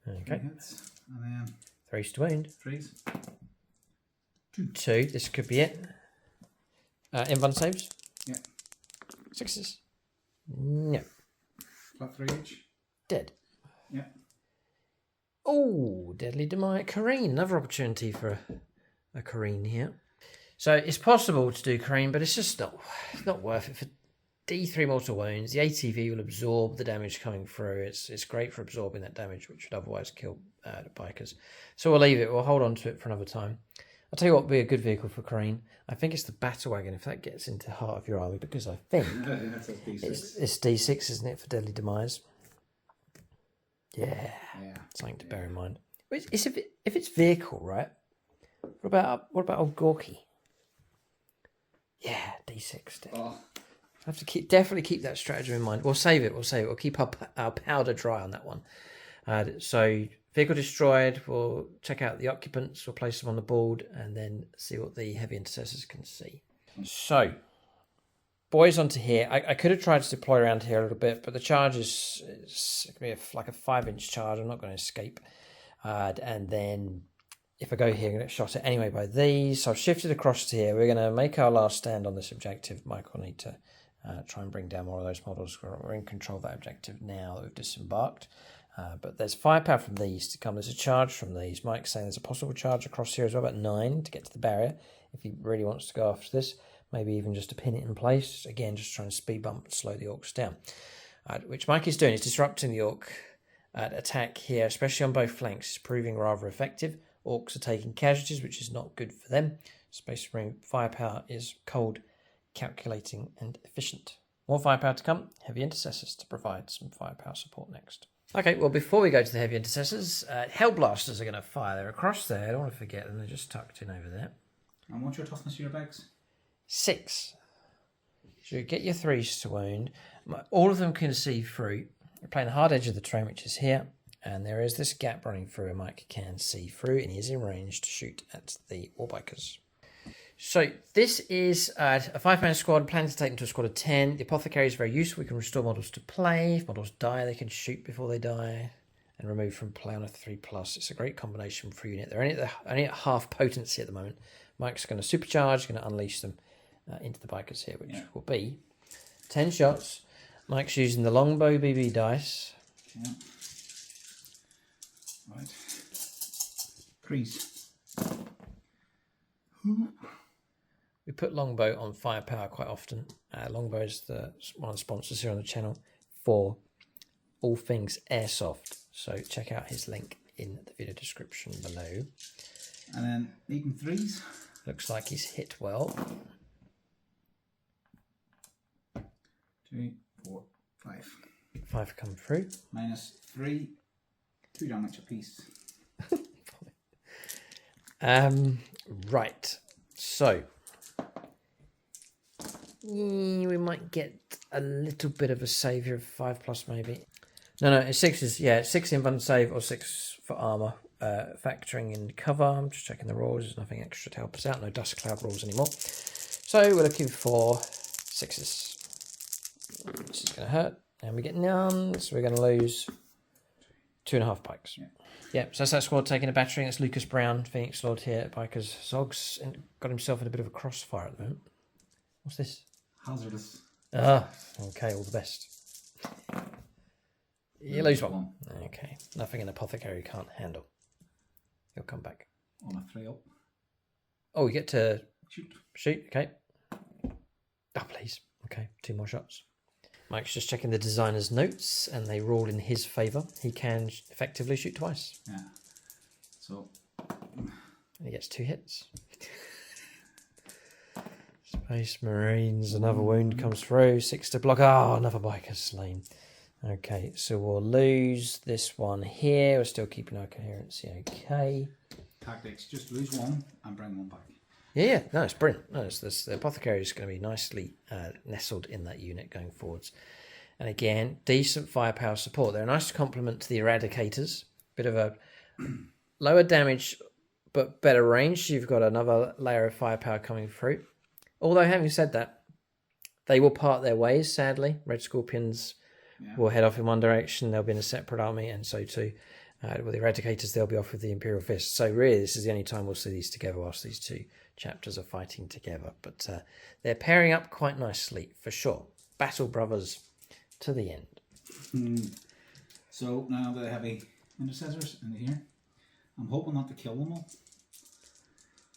Okay. 3 hits. And then 3s to wound. 3s. 2. This could be it. Invuln saves. Yeah. 6s. No. Flat 3 each. Dead. Yeah. Oh, deadly demise. Kareen. Another opportunity for a Kareen here. So it's possible to do Kareen, but it's just not worth it. For D3 mortal wounds, the ATV will absorb the damage coming through. It's great for absorbing that damage, which would otherwise kill the bikers. So we'll leave it. We'll hold on to it for another time. I'll tell you what would be a good vehicle for Kareen. I think it's the battle wagon, if that gets into the heart of your army, because I think it's D6, isn't it, for deadly demise? Yeah. Something to bear in mind. If it's vehicle, right? What about old Gorky? Yeah, D6. Oh. I have to definitely keep that strategy in mind. We'll save it. We'll keep our powder dry on that one. So vehicle destroyed. We'll check out the occupants. We'll place them on the board and then see what the heavy intercessors can see. So, boys, onto here. I could have tried to deploy around here a little bit, but the charge is going to be like a 5-inch charge. I'm not going to escape. And then if I go here, I'm going to get shot at anyway by these. So I've shifted across to here. We're going to make our last stand on this objective. Mike will need to try and bring down more of those models. We're in control of that objective now that we've disembarked. But there's firepower from these to come. There's a charge from these. Mike's saying there's a possible charge across here as well, about 9 to get to the barrier. If he really wants to go after this, maybe even just to pin it in place. Again, just trying to speed bump and slow the Orcs down. Which Mike is doing is disrupting the Orc attack here, especially on both flanks. It's proving rather effective. Orcs are taking casualties, which is not good for them. Space Marine firepower is cold, calculating and efficient. More firepower to come. Heavy Intercessors to provide some firepower support next. Okay, well, before we go to the Heavy Intercessors, Hellblasters are going to fire. They're across there. I don't want to forget them. They're just tucked in over there. And what's your toughness of your bags? 6. So you get your 3s to wound. All of them can see through. We're playing the hard edge of the terrain, which is here. And there is this gap running through, and Mike can see through, and he is in range to shoot at the Warbikers. So this is a 5-man squad, planning to take them to a squad of 10. The Apothecary is very useful. We can restore models to play. If models die, they can shoot before they die and remove from play on a 3+. It's a great combination for a unit. They're only at half potency at the moment. Mike's going to supercharge, going to unleash them into the Bikers here, which will be 10 shots. Mike's using the longbow BB dice. Yeah. Right. Crease. We put longbow on firepower quite often. Longbow is one of the sponsors here on the channel for all things airsoft. So check out his link in the video description below. And then needing 3s. Looks like he's hit well. 2, 4, 5. 5 come through. -3. 2 damage apiece. Right. So we might get a little bit of a save here of 5+ maybe. No, it's 6s. Yeah, 6 in invuln save or 6 for armor. Factoring in cover. I'm just checking the rules. There's nothing extra to help us out. No dust cloud rules anymore. So we're looking for 6s. This is going to hurt. And we get none. So we're going to lose 2.5 pikes. Yeah, so that's that squad taking a battering. That's Lucas Brown, Phoenix Lord here at Bikers. Zogs got himself in a bit of a crossfire at the moment. What's this? Hazardous. Okay, all the best. You lose one. Okay, nothing an apothecary can't handle. He'll come back. On a 3 up. Oh, you get to shoot. Okay. Oh, please. Okay, 2 more shots. Mike's just checking the designer's notes, and they rule in his favour. He can effectively shoot twice. Yeah. So. And he gets 2 hits. Space Marines, another wound comes through. 6 to block. Oh, another biker slain. Okay, so we'll lose this one here. We're still keeping our coherency okay. Tactics, just lose 1 and bring 1 back. Yeah, no, it's brilliant. No, the Apothecary is going to be nicely nestled in that unit going forwards. And again, decent firepower support. They're a nice complement to the Eradicators. Bit of a lower damage, but better range. You've got another layer of firepower coming through. Although, having said that, they will part their ways, sadly. Red Scorpions will head off in one direction. They'll be in a separate army, and so too. With the Eradicators, they'll be off with the Imperial Fist. So really, this is the only time we'll see these together whilst these 2 chapters are fighting together. But they're pairing up quite nicely, for sure. Battle brothers to the end. So now the Heavy Intercessors in here. I'm hoping not to kill them all.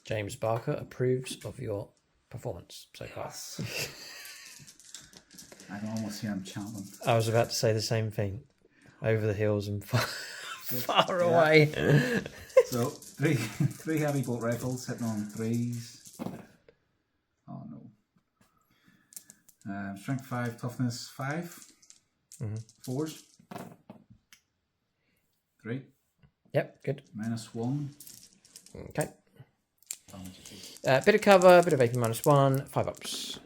James Barker approves of your performance so far. I can almost hear him chanting. I was about to say the same thing. Over the hills and far away. So three heavy bolt rifles hitting on 3s. Oh no. Strength 5, toughness 5. 4s. 3. Yep, good. -1. Okay. Bit of cover, bit of AP -1, 5 ups.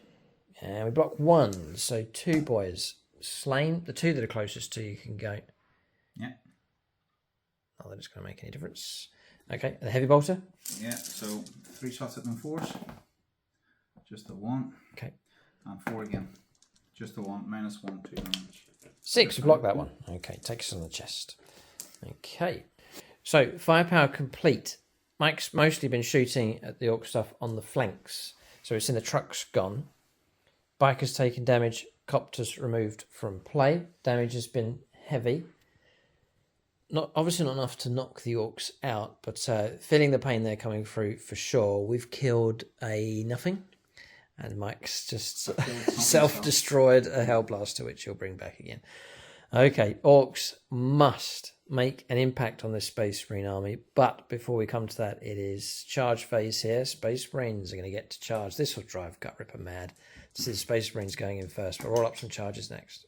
And we block 1, so 2 boys slain. The 2 that are closest to you can go. Yeah. Not that it's going to make any difference. Okay, the heavy bolter. Yeah, so 3 shots at them 4s. Just a 1. Okay. And 4 again. Just a 1, -1, 2 damage. 6, we block that one. Okay, takes us on the chest. Okay. So, firepower complete. Mike's mostly been shooting at the Orc stuff on the flanks. So it's in the trucks gone. Bikers taking damage. Copters removed from play. Damage has been heavy. obviously not enough to knock the Orcs out, but feeling the pain they're coming through for sure. We've killed a nothing, and Mike's just self-destroyed a Hellblaster, which he'll bring back again. Okay, Orcs must make an impact on this Space Marine army, but before we come to that, it is charge phase here. Space Marines are going to get to charge. This will drive Gutrippa mad. This is Space Marines going in first, but roll up some charges next.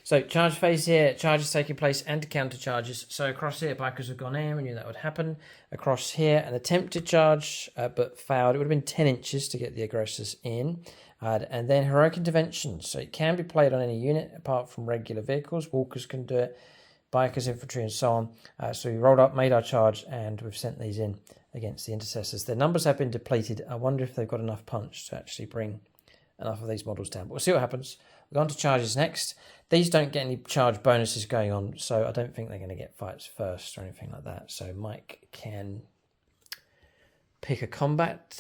So charge phase here, charges taking place and counter charges. So across here, bikers have gone in. We knew that would happen. Across here, an attempted charge, but failed. It would have been 10 inches to get the aggressors in. And then heroic intervention. So it can be played on any unit apart from regular vehicles. Walkers can do it, bikers, infantry, and so on. So we rolled up, made our charge, and we've sent these in against the intercessors. Their numbers have been depleted. I wonder if they've got enough punch to actually bring enough of these models down. But we'll see what happens. We'll go on to charges next. These don't get any charge bonuses going on, so I don't think they're going to get fights first or anything like that. So Mike can pick a combat.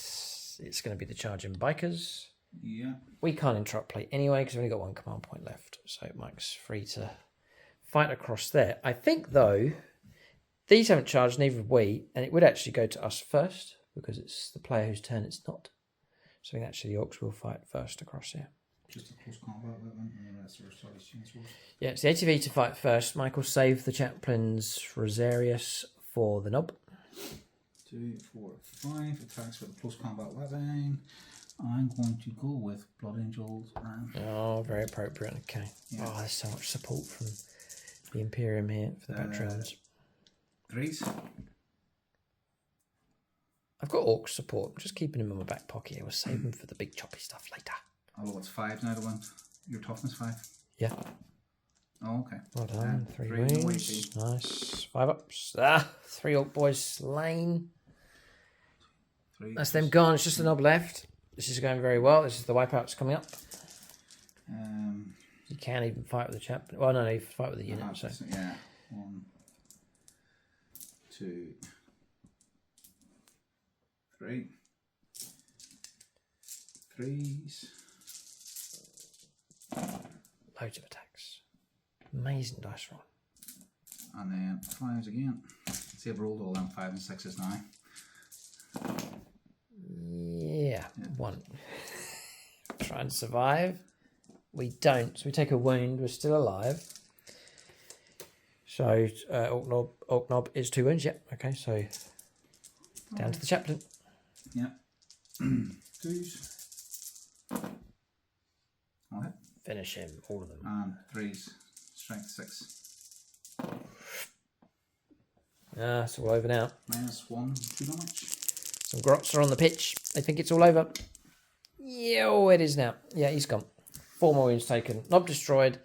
It's going to be the charging bikers. Yeah. We can't interrupt play anyway because we've only got one command point left. So Mike's free to fight across there. I think, though, these haven't charged, neither have we, and it would actually go to us first because it's the player whose turn it's not. So I think actually the Orcs will fight first across here. Just a close combat weapon. Yeah, it's the ATV to fight first. Michael saved the chaplain's Rosarius for the knob. 2, 4, 5 attacks with a close combat weapon. I'm going to go with Blood Angels. Oh, very appropriate. Okay. Yeah. Oh, there's so much support from the Imperium here for the Patreons. 3s. I've got Orc support. I'm just keeping him in my back pocket. We'll save him for the big choppy stuff later. Oh, it's 5 now to win. Your toughness 5? Yeah. Oh, okay. Well done. 3 wins. Nice. 5 ups. 3 Orc boys slain. 3. That's them gone. It's just the knob left. This is going very well. This is the wipeouts coming up. You can't even fight with the chaplain. Well, no, you fight with the unit. So. Yeah. 1, 2, 3. 3s. Loads of attacks. Amazing dice roll. And then 5s again. See, I've rolled all them 5s and 6s now. Yeah. 1. Try and survive. We don't. So we take a wound. We're still alive. So Orc knob is 2 wounds. Yeah. Okay. So down to the chaplain. Yeah. 2s. Okay. Finish him. All of them. And 3s. Strength 6. It's all over now. -1, 2 damage. Some grots are on the pitch. They think it's all over. Yeah, oh, it is now. Yeah, he's gone. 4 more wounds taken. Knob destroyed.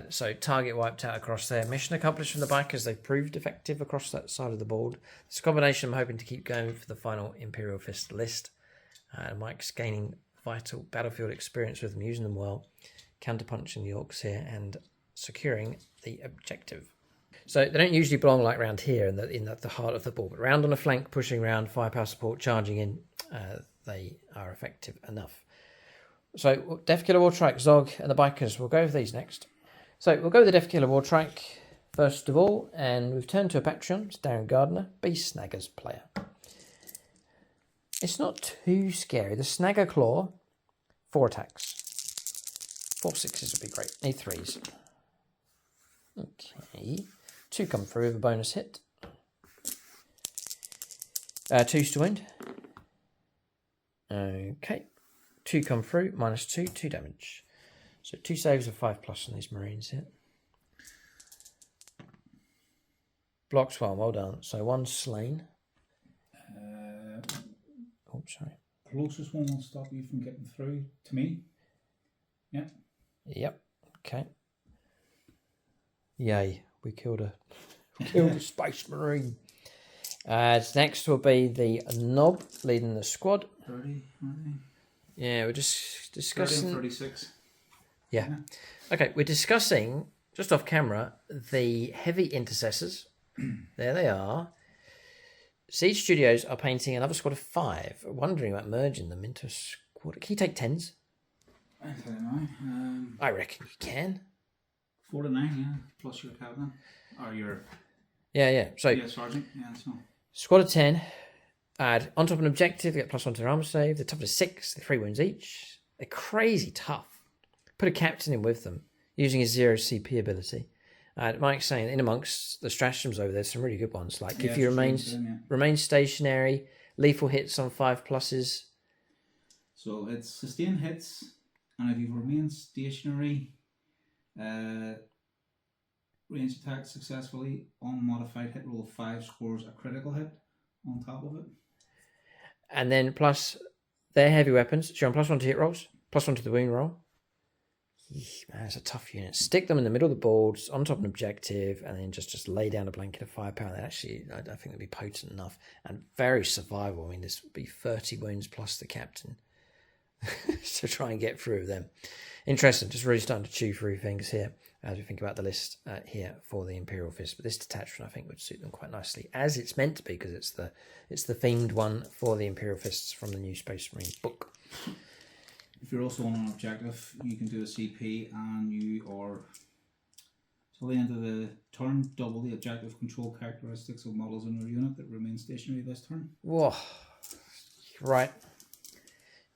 So target wiped out across there. Mission accomplished from the bikers. They proved effective across that side of the board. This combination I'm hoping to keep going for the final Imperial Fist list. Mike's gaining vital battlefield experience with them, using them well. Counterpunching the Orcs here and securing the objective. So they don't usually belong like round here in the heart of the ball, but round on a flank, pushing round, firepower support, charging in, they are effective enough. So Death Killer War Trike, Zog, and the bikers. We'll go with these next. So we'll go with the Death Killer War Trike first of all, and we've turned to a Patreon. It's Darren Gardner, Beast Snaggers player. It's not too scary. The Snagger Claw, 4 attacks. 4 6s would be great. Need 3s. Okay. 2 come through with a bonus hit. 2's to wound. Okay. 2 come through, -2, 2 damage. So 2 saves of 5+ on these Marines here. Blocks 1, well done. So 1 slain. Oh, sorry. Closest one will stop you from getting through to me. Yeah. Yep. Okay. Yay. We killed a Space Marine. Next will be the Knob leading the squad. 30, aren't they? Yeah, we're just discussing... 36. Yeah. Okay, we're discussing, just off camera, the heavy intercessors. There they are. Siege Studios are painting another squad of 5. Wondering about merging them into a squad. Can you take 10s? I don't know. I reckon you can. 4 to 9, yeah. Plus your Cadian. Or your Yeah. So Yeah, Sergeant. Yeah, so. squad of 10. Add on top of an objective, they get +1 to their armor save. They're tough to 6, they're 3 wounds each. They're crazy tough. Put a captain in with them, using his 0 CP ability. Mike's saying in amongst the stratagems over there, some really good ones. Like if you remain stationary, lethal hits on 5+. So it's sustain hits, and if you remain stationary, range attack successfully, unmodified hit roll of 5 scores a critical hit on top of it. And then plus their heavy weapons, so you're on +1 to hit rolls, +1 to the wound roll. Man, it's a tough unit. Stick them in the middle of the boards, on top of an objective, and then just lay down a blanket of firepower. That actually, I think that'd be potent enough and very survivable. I mean, this would be 30 wounds plus the captain to try and get through them. Interesting. Just really starting to chew through things here as we think about the list here for the Imperial Fist. But this detachment, I think, would suit them quite nicely, as it's meant to be, because it's the themed one for the Imperial Fists from the new Space Marine book. If you're also on an objective, you can do a CP, and you are, till the end of the turn, double the objective control characteristics of models in your unit that remain stationary this turn. Whoa. Right.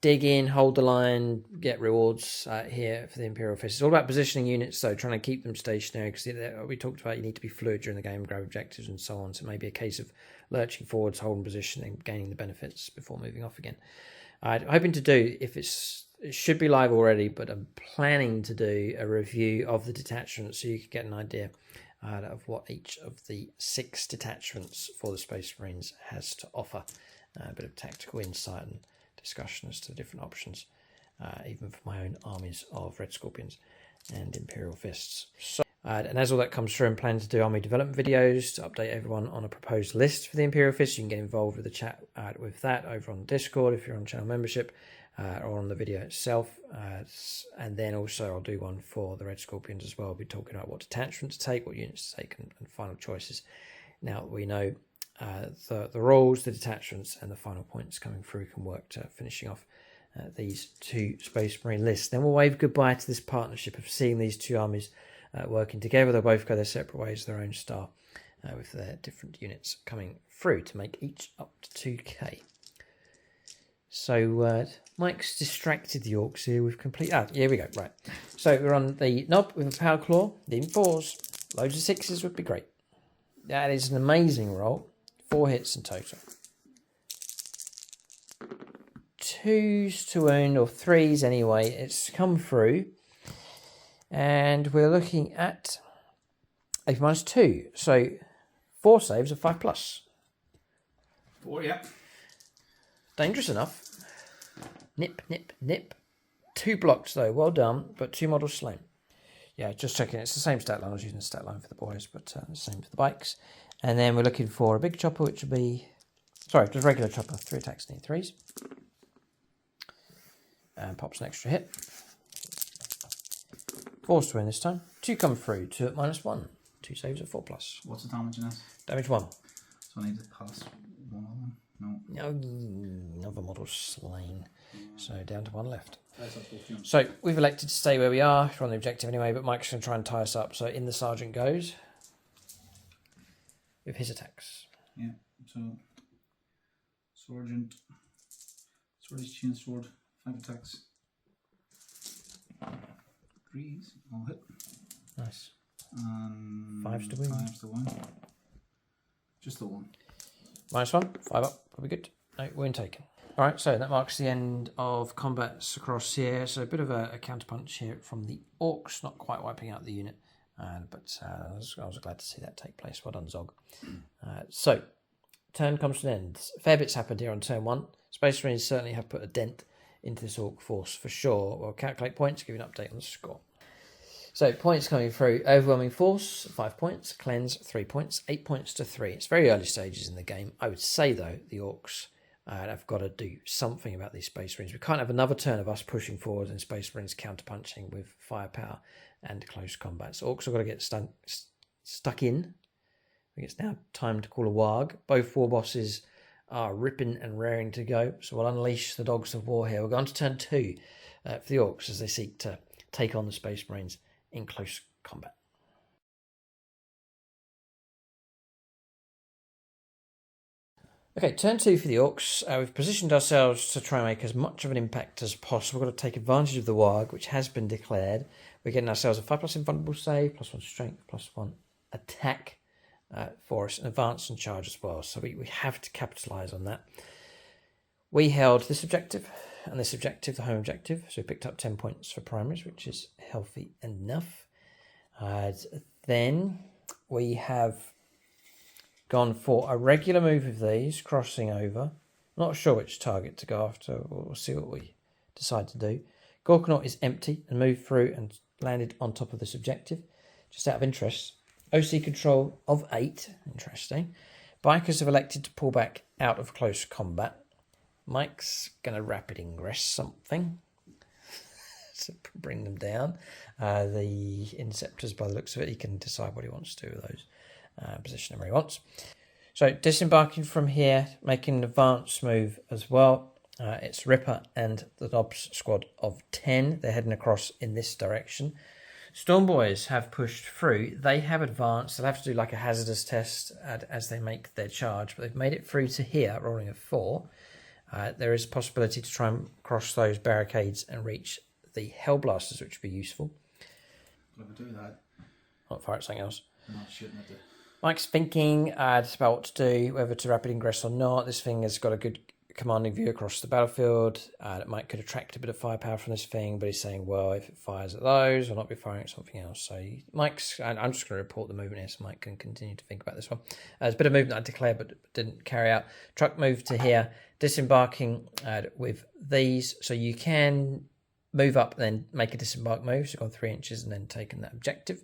Dig in, hold the line, get rewards here for the Imperial Fist. It's all about positioning units, though, trying to keep them stationary, because we talked about you need to be fluid during the game, grab objectives and so on. So it may be a case of lurching forwards, holding position, and gaining the benefits before moving off again. I'm hoping to do, it should be live already, but I'm planning to do a review of the detachments so you can get an idea of what each of the 6 detachments for the Space Marines has to offer. A bit of tactical insight and discussion as to the different options, even for my own armies of Red Scorpions and Imperial Fists. So, and as all that comes through, I'm planning to do army development videos to update everyone on a proposed list for the Imperial Fist. You can get involved with the chat with that over on Discord if you're on channel membership, or on the video itself. And then also I'll do one for the Red Scorpions as well. I'll be talking about what detachment to take, what units to take, and final choices. Now we know the rules, the detachments, and the final points coming through can work to finishing off these 2 Space Marine lists. Then we'll wave goodbye to this partnership of seeing these 2 armies working together. They'll both go their separate ways, their own style, with their different units coming through to make each up to 2k. So Mike's distracted the Orcs here with complete... here we go, right. So we're on the knob with a power claw, leading 4s. Loads of 6s would be great. That is an amazing roll. 4 hits in total. 2s to wound, or 3s anyway. It's come through. And we're looking at a -2. So 4 saves of 5+. 4, yeah. Dangerous enough. Nip, nip, nip. 2 blocked though. Well done. But 2 models slain. Yeah, just checking. It's the same stat line. I was using the stat line for the boys, but the same for the bikes. And then we're looking for a big chopper, which will be... Sorry, just regular chopper. 3 attacks, need 3s. And pops an extra hit. 4s to win this time. 2 come through. 2 at -1. 2 saves at 4+. What's the damage in this? Damage 1. So I need to pass one of them. No. Another model slain. So down to 1 left. So we've elected to stay where we are. We're on the objective anyway, but Mike's going to try and tie us up. So in the sergeant goes with his attacks. Yeah, so sergeant, sword chain sword, 5 attacks. 3s, all hit. Nice. 5s to win. 5s to win. Just the 1. -1, 5 up, probably good. No, wound taken. All right, so that marks the end of combats across here. So a bit of a counterpunch here from the Orcs, not quite wiping out the unit, but I was glad to see that take place. Well done, Zog. So, turn comes to an end. Fair bits happened here on turn 1. Space Marines certainly have put a dent into this Orc force for sure. We'll calculate points, give you an update on the score. So points coming through: overwhelming force 5 points, cleanse 3 points, 8 points to 3. It's very early stages in the game. I would say though the Orcs have got to do something about these Space Marines. We can't have another turn of us pushing forward and Space Marines counterpunching with firepower and close combat. So Orcs have got to get stuck in. I think it's now time to call a WAAAGH. Both war bosses are ripping and raring to go. So we'll unleash the dogs of war here. We're going to turn 2 for the Orcs as they seek to take on the Space Marines in close combat. Okay, turn 2 for the Orcs. We've positioned ourselves to try and make as much of an impact as possible. We've got to take advantage of the WAAAGH, which has been declared. We're getting ourselves a 5+ invulnerable save, +1 strength, +1 attack for us, and advance and charge as well. So we have to capitalise on that. We held this objective and this objective, the home objective. So we picked up 10 points for primaries, which is healthy enough. Then we have gone for a regular move of these, crossing over. Not sure which target to go after. We'll see what we decide to do. Gorkanaut is empty and moved through and landed on top of this objective. Just out of interest, OC control of 8. Interesting. Bikers have elected to pull back out of close combat. Mike's going to rapid ingress something to bring them down. The Inceptors, by the looks of it, he can decide what he wants to do with those. Position them where he wants. So disembarking from here, making an advance move as well. It's Ripper and the Knobs squad of 10. They're heading across in this direction. Storm Boys have pushed through. They have advanced. They'll have to do like a hazardous test as they make their charge, but they've made it through to here, rolling a 4. There is a possibility to try and cross those barricades and reach the Hellblasters, which would be useful. I'll never do that. Not fire at something else. I'm not shooting at it. Mike's thinking about what to do, whether to rapid ingress or not. This thing has got a good commanding view across the battlefield. Mike could attract a bit of firepower from this thing, but he's saying, well, if it fires at those, I'll not be firing at something else. So Mike's, I'm just going to report the movement here so Mike can continue to think about this one. There's a bit of movement I declared but didn't carry out. Truck moved to here, disembarking with these. So you can move up and then make a disembark move. So gone 3 inches and then taken that objective.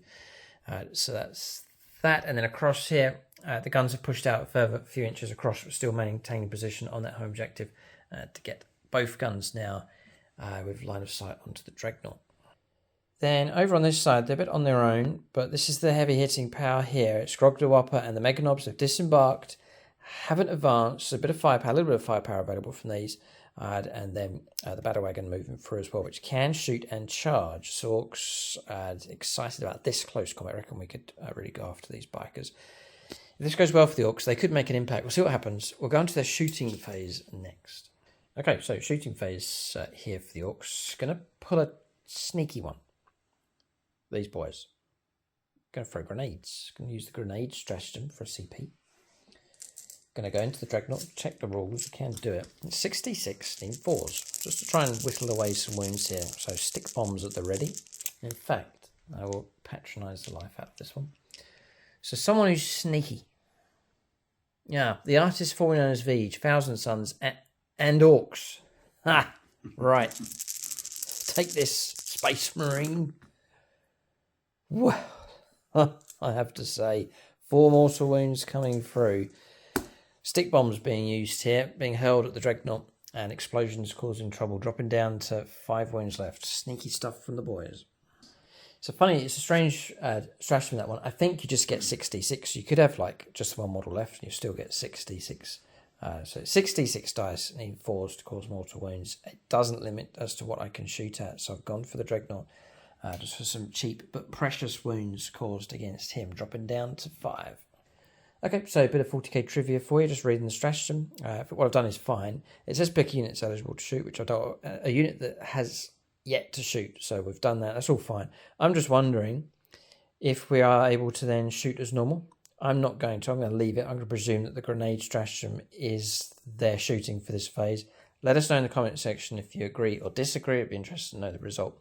So that's that, and then across here, the guns have pushed out a further few inches across, but still maintaining position on that home objective to get both guns now with line of sight onto the Dreadnought. Then over on this side, they're a bit on their own, but this is the heavy hitting power here. It's Grogdawappa and the Mega Knobs have disembarked, haven't advanced, a bit of firepower, a little bit of firepower available from these, and then the battle wagon moving through as well, which can shoot and charge. So Orcs excited about this close combat. I reckon we could really go after these bikers. If this goes well for the Orcs, they could make an impact. We'll see what happens. We'll go into their shooting phase next. Okay, so shooting phase here for the Orcs. Going to pull a sneaky one. These boys. Going to throw grenades. Going to use the grenade stratagem for a CP. Going to go into the Dreadnought, check the rules, you can do it. It's 66 in 4s, just to try and whittle away some wounds here. So stick bombs at the ready. In fact, I will patronise the life out of this one. So someone who's sneaky. Yeah, the artist formerly known as VoAAGH, Thousand Sons, and Orcs. Ah, right. Take this, Space Marine. Well, I have to say, 4 mortal wounds coming through. Stick bombs being used here, being hurled at the Dreadnought, and explosions causing trouble, dropping down to 5 wounds left. Sneaky stuff from the boys. So funny, it's a strange stratagem, that one. I think you just get 66. You could have like just 1 model left and you still get 66. So 66 dice need 4s to cause mortal wounds. It doesn't limit as to what I can shoot at, so I've gone for the Dreadnought just for some cheap but precious wounds caused against him, dropping down to 5. Okay, so a bit of 40k trivia for you, just reading the stratagem. What I've done is fine. It says pick a unit that's eligible to shoot, which I don't, a unit that has yet to shoot, so we've done that. That's all fine. I'm just wondering if we are able to then shoot as normal. I'm not going to. I'm going to leave it. I'm going to presume that the grenade stratagem is their shooting for this phase. Let us know in the comment section if you agree or disagree. I'd be interested to know the result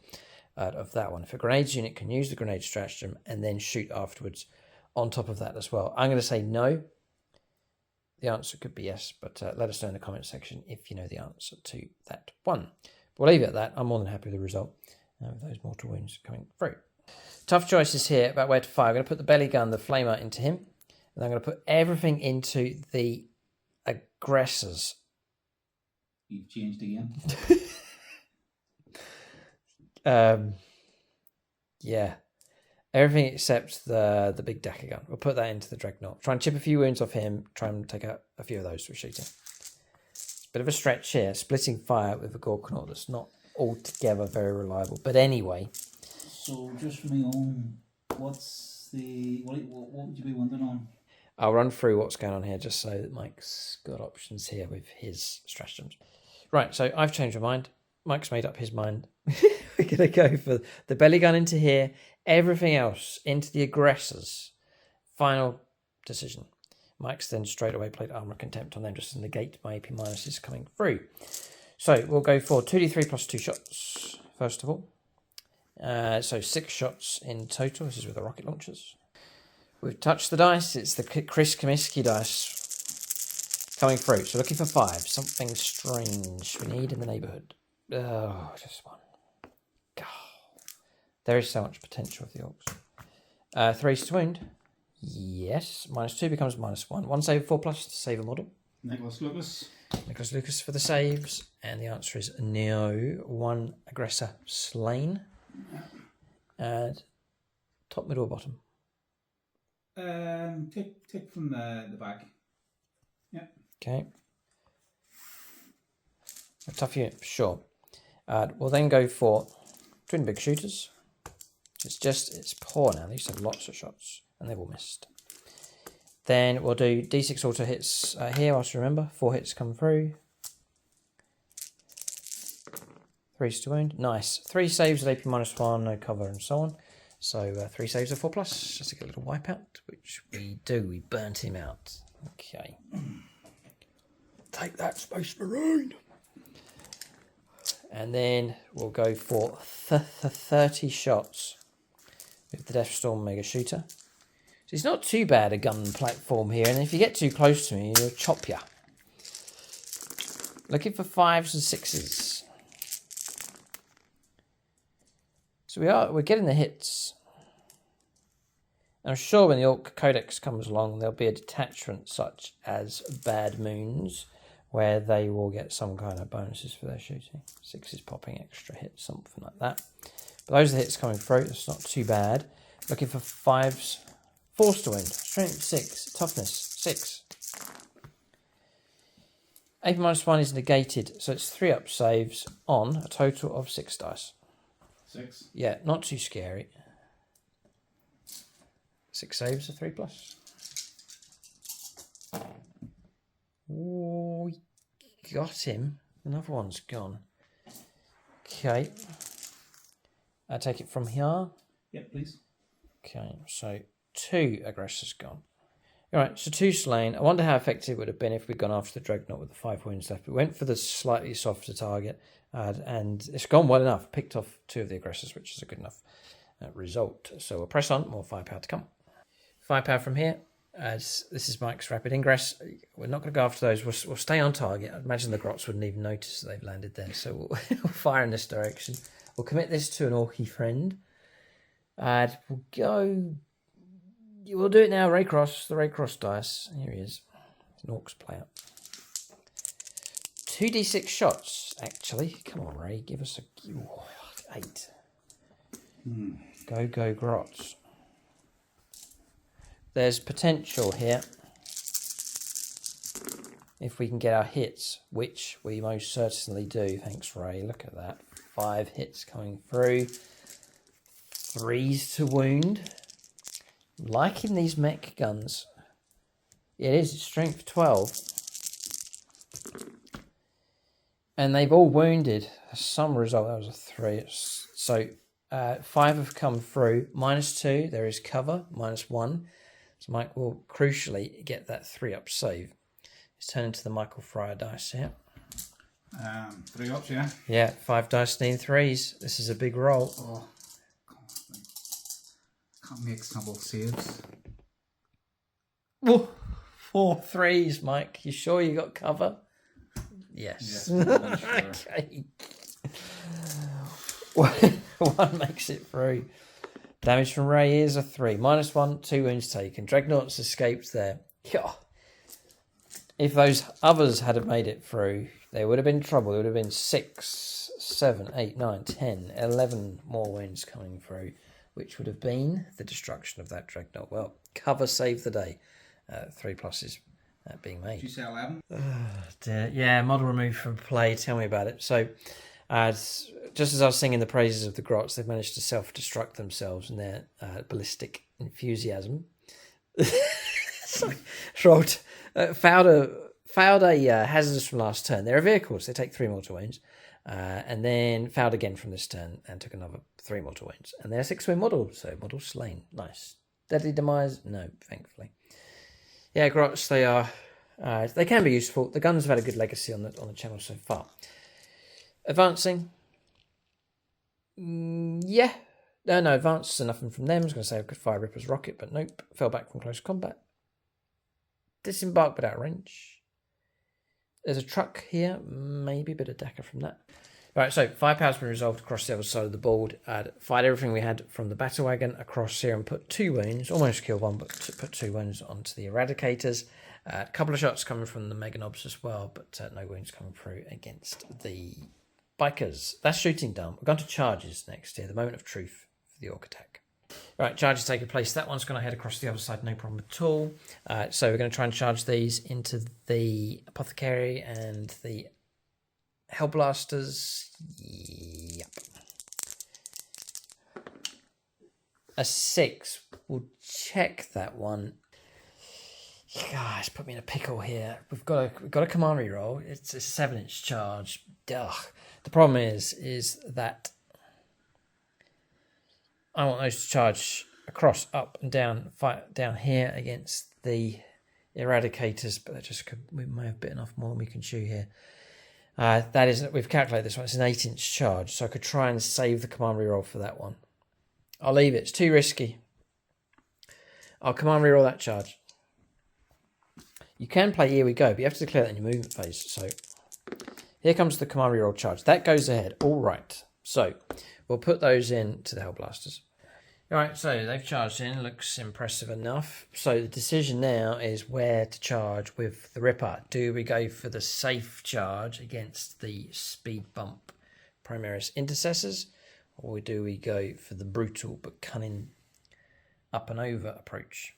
of that one. If a grenades unit can use the grenade stratagem and then shoot afterwards on top of that as well. I'm going to say no. The answer could be yes, but let us know in the comment section if you know the answer to that one. We'll leave it at that. I'm more than happy with the result with those mortal wounds coming through. Tough choices here about where to fire. I'm going to put the belly gun, the flamer, into him. And I'm going to put everything into the aggressors. You've changed again? Yeah. Everything except the big Decker gun. We'll put that into the Dreadnought. Try and chip a few wounds off him. Try and take out a few of those for shooting. It's a bit of a stretch here. Splitting fire with a Gorkanaut that's not altogether very reliable. But anyway. So just for me own, what would you be wondering on? I'll run through what's going on here just so that Mike's got options here with his stratagems. Right, so I've changed my mind. Mike's made up his mind. We're going to go for the belly gun into here, everything else into the aggressors. Final decision. Mike's then straight away played Armour Contempt on them just to negate my AP minuses coming through. So we'll go for 2d3 plus 2 shots, first of all. So 6 shots in total. This is with the rocket launchers. We've touched the dice. It's the Chris Comiskey dice coming through. So looking for 5. Something strange we need in the neighbourhood. Oh, just one. God. There is so much potential with the Orcs. 3 to wound. Yes. -2 becomes -1. 1 save 4+ to save a model. Nicholas Lucas. Nicholas Lucas for the saves. And the answer is no. 1 aggressor slain. And top, middle, or bottom? Take from the back. Yeah. Okay. A tough unit, for sure. We'll then go for twin big shooters. It's poor now. They used to have lots of shots, and they've all missed. Then we'll do D6 auto hits here, whilst you remember. 4 hits come through. 3 to wound. Nice. 3 saves with AP -1, no cover, and so on. So 3 saves of 4+, just to get a little wipeout, which we do. We burnt him out. Okay. Take that, Space Marine. And then we'll go for 30 shots with the Deathstorm Mega Shooter. So it's not too bad a gun platform here, and if you get too close to me, he'll chop ya. Looking for 5s and 6s. So we're getting the hits. I'm sure when the Orc Codex comes along, there'll be a detachment such as Bad Moons, where they will get some kind of bonuses for their shooting. 6s popping extra hits, something like that. But those are the hits coming through. It's not too bad. Looking for 5s. 4s to win. Strength 6. Toughness 6. AP -1 is negated, so it's 3 up saves on a total of 6 dice. 6. Yeah, not too scary. 6 saves of 3+. Oh, we got him. Another one's gone. Okay. I take it from here. Yep, please. Okay, so 2 aggressors gone. Alright, so 2 slain. I wonder how effective it would have been if we'd gone after the Dreadnought with the 5 wounds left. We went for the slightly softer target, and it's gone well enough. Picked off 2 of the aggressors, which is a good enough result. So we'll press on. More firepower to come. Firepower from here. As this is Mike's rapid ingress, we're not going to go after those. We'll stay on target. I imagine the Grots wouldn't even notice that they've landed there, so we'll fire in this direction. We'll commit this to an Orky friend. We'll go. We'll do it now. Raycross, the Raycross dice. Here he is. It's an Orcs player. 2d6 shots, actually. Come on, Ray. Give us a 8. Go, Grots. There's potential here if we can get our hits, which we most certainly do. Thanks, Ray. Look at that. 5 hits coming through. 3s to wound. Liking these mech guns. It is strength 12. And they've all wounded. Some result. That was a 3. So 5 have come through. -2. There is cover. -1. So Mike will crucially get that 3 up save. He's turning to the Michael Fryer dice here. 3 ups, yeah. Yeah, 5 dice need 3s. This is a big roll. Oh, can't make double saves. Oh, 4 3s, Mike. You sure you got cover? Yes. Okay. 1 makes it through. Damage from Ray is a 3. -1, 2 wounds taken. Dreadnoughts escaped there. Yeah. If those others had made it through, they would have been in trouble. There would have been 6, 7, 8, 9, 10, 11 more wounds coming through, which would have been the destruction of that Dreadnought. Well, cover saved the day. 3 pluses being made. Did you say 11? Oh, dear. Yeah, model removed from play. Tell me about it. So, just as I was singing the praises of the Grots, they've managed to self-destruct themselves in their ballistic enthusiasm. Rolled, failed a hazardous from last turn. They're vehicles. They take 3 mortal wounds. And then failed again from this turn and took another 3 mortal wounds. And they're 6-win model, so model slain. Nice. Deadly demise? No, thankfully. Yeah, Grots, they are. They can be useful. The guns have had a good legacy on the channel so far. Advancing. Yeah. No, advance is nothing from them. I was going to say I could fire Ripper's rocket, but nope. Fell back from close combat. Disembark but out of range. There's a truck here. Maybe a bit of Dakar from that. Right, so firepower's been resolved across the other side of the board. Fired everything we had from the battle wagon across here and put 2 wounds. Almost killed one, but put 2 wounds onto the eradicators. A couple of shots coming from the Meganobs as well, but no wounds coming through against the bikers. That's shooting done. We're going to charges next here. The moment of truth for the Orc attack. Right, charges taking place. That one's going to head across the other side, no problem at all. So we're going to try and charge these into the Apothecary and the Hellblasters. Yep. A 6. We'll check that one. Guys, put me in a pickle here. We've got a command reroll. It's a 7-inch charge. Ugh. The problem is that I want those to charge across, up and down, fight down here against the eradicators, but we may have bitten off more than we can chew here. We've calculated this one. It's an 8-inch charge, so I could try and save the command reroll for that one. I'll leave it. It's too risky. I'll command reroll that charge. You can play Here We Go, but you have to declare that in your movement phase. So here comes the command reroll charge. That goes ahead. All right. So we'll put those in to the Hellblasters. All right, so they've charged in. Looks impressive enough. So the decision now is where to charge with the Ripper. Do we go for the safe charge against the speed bump Primaris Intercessors, or do we go for the brutal but cunning up and over approach?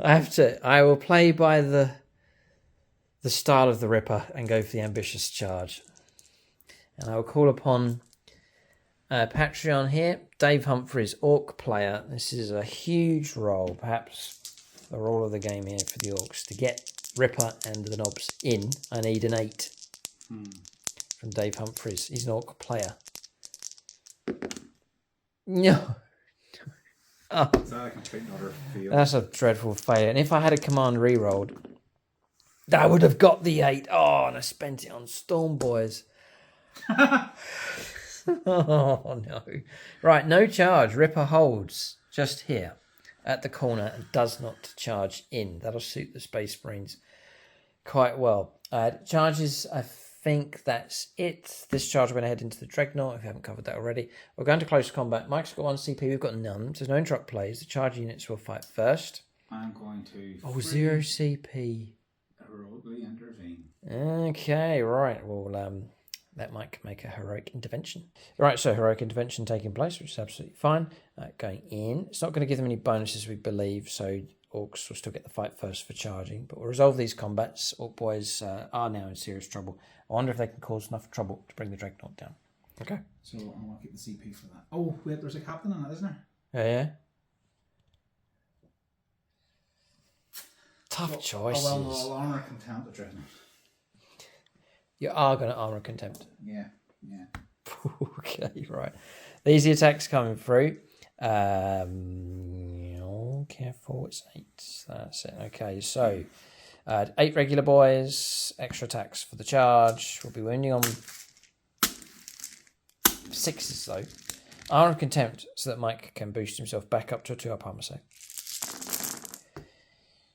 I will play by the style of the Ripper and go for the ambitious charge. And I will call upon Patreon here, Dave Humphreys, Orc player. This is a huge role, perhaps the role of the game here for the Orcs. To get Ripper and the Knobs in, I need an 8 from Dave Humphreys. He's an Orc player. No. Oh, is that a complete utter fail? That's a dreadful failure. And if I had a command rerolled, I would have got the 8. Oh, and I spent it on Storm Boys. Oh, no. Right, no charge. Ripper holds just here at the corner and does not charge in. That'll suit the Space Marines quite well. Charges, I think that's it. This charge went ahead into the Dreadnought, if we haven't covered that already. We're going to close combat. Mike's got 1 CP, we've got none. There's no interrupt plays. The charge units will fight first. I'm going to... 0 CP. Heroically intervene. Okay, right. Well, that might make a heroic intervention. Right, so heroic intervention taking place, which is absolutely fine. Going in. It's not going to give them any bonuses, we believe, so Orcs will still get the fight first for charging. But we'll resolve these combats. Orc boys are now in serious trouble. I wonder if they can cause enough trouble to bring the Dreadnought down. Okay. So I want to get the CP for that. Oh, wait, there's a captain in it, isn't there? Yeah. Tough choices. Oh, well, I'll armour contempt the Dreadnought. You are going to armour contempt. Yeah. Okay, right. These are the attacks coming through. Careful, it's 8. That's it. Okay, so 8 regular boys, extra attacks for the charge. We'll be wounding on 6s though. Armour of Contempt, so that Mike can boost himself back up to a 2-up armour save.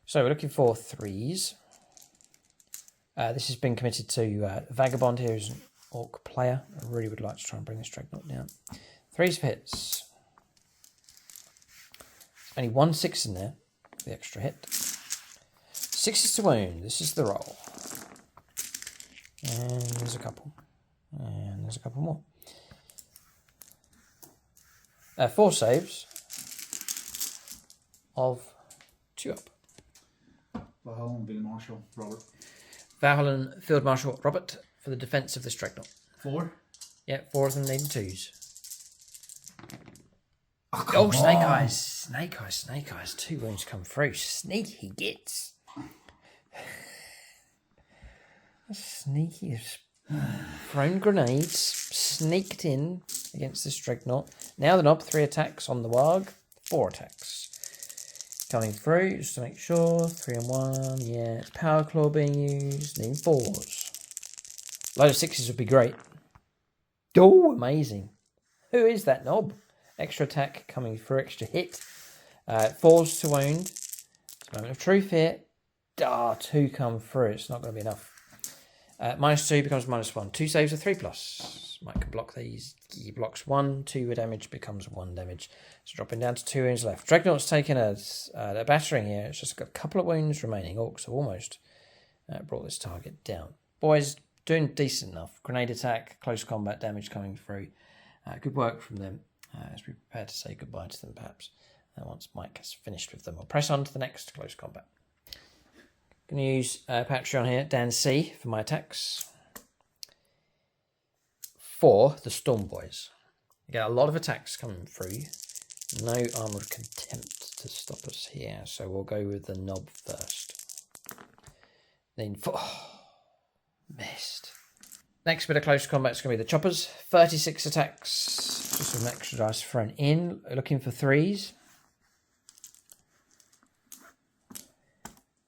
So we're looking for 3s. This has been committed to Vagabond here, who's an Orc player. I really would like to try and bring this Dreadnought down. 3s for hits. Only 1 6 in there, the extra hit. 6s to wound, this is the roll. And there's a couple. And there's a couple more. 4 saves of 2-up. Valhalla Field Marshal Robert. Valhalla Field Marshal Robert for the defence of the Dreadnought. 4? Yeah, 4 of them needing 2s. Oh, Snake Eyes. Snake Eyes, Snake Eyes. 2 wounds come through. Sneaky gets. Sneaky has thrown grenades, sneaked in against this Dreadnought. Now the knob, 3 attacks on the WAAAGH, 4 attacks. Coming through, just to make sure. 3 and 1, yeah. It's Power Claw being used, needing 4s. Load of 6s would be great. Oh, amazing. Who is that knob? Extra attack coming through, extra hit. 4s to wound. It's a moment of truth here. 2 come through. It's not going to be enough. -2 becomes -1. 2 saves are 3+. Mike can block these. He blocks 1. 2 damage becomes 1 damage. So dropping down to 2 wounds left. Dreadnought's taken a battering here. It's just got a couple of wounds remaining. Orcs have almost brought this target down. Boys doing decent enough. Grenade attack, close combat damage coming through. Good work from them. As we prepare to say goodbye to them, perhaps. Once Mike has finished with them, I'll press on to the next close combat. Going to use Patreon here, Dan C, for my attacks. For the Storm Boys. You get a lot of attacks coming through. No Armour of Contempt to stop us here, so we'll go with the knob first. Then for... missed. Next bit of close combat is going to be the choppers. 36 attacks. Just some extra dice thrown in. Looking for 3s.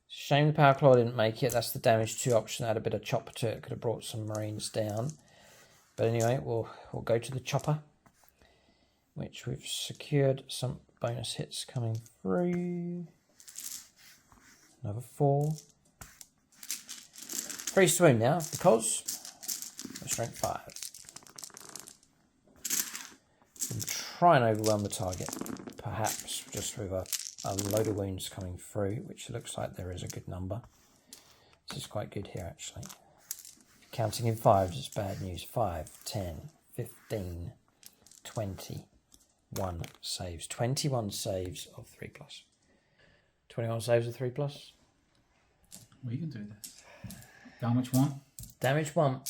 Shame the Power Claw didn't make it. That's the damage 2 option. Add a bit of chopper to it. Could have brought some Marines down. But anyway, we'll go to the chopper, which we've secured some bonus hits coming through. Another 4. 3 to wound now because of strength 5. We'll try and overwhelm the target, perhaps just with a load of wounds coming through, which looks like there is a good number. This is quite good here, actually. Counting in 5s is bad news. 5, 10, 15, 21 saves. 21 saves of 3+. 21 saves of 3+. We can do this. Damage 1. Damage 1.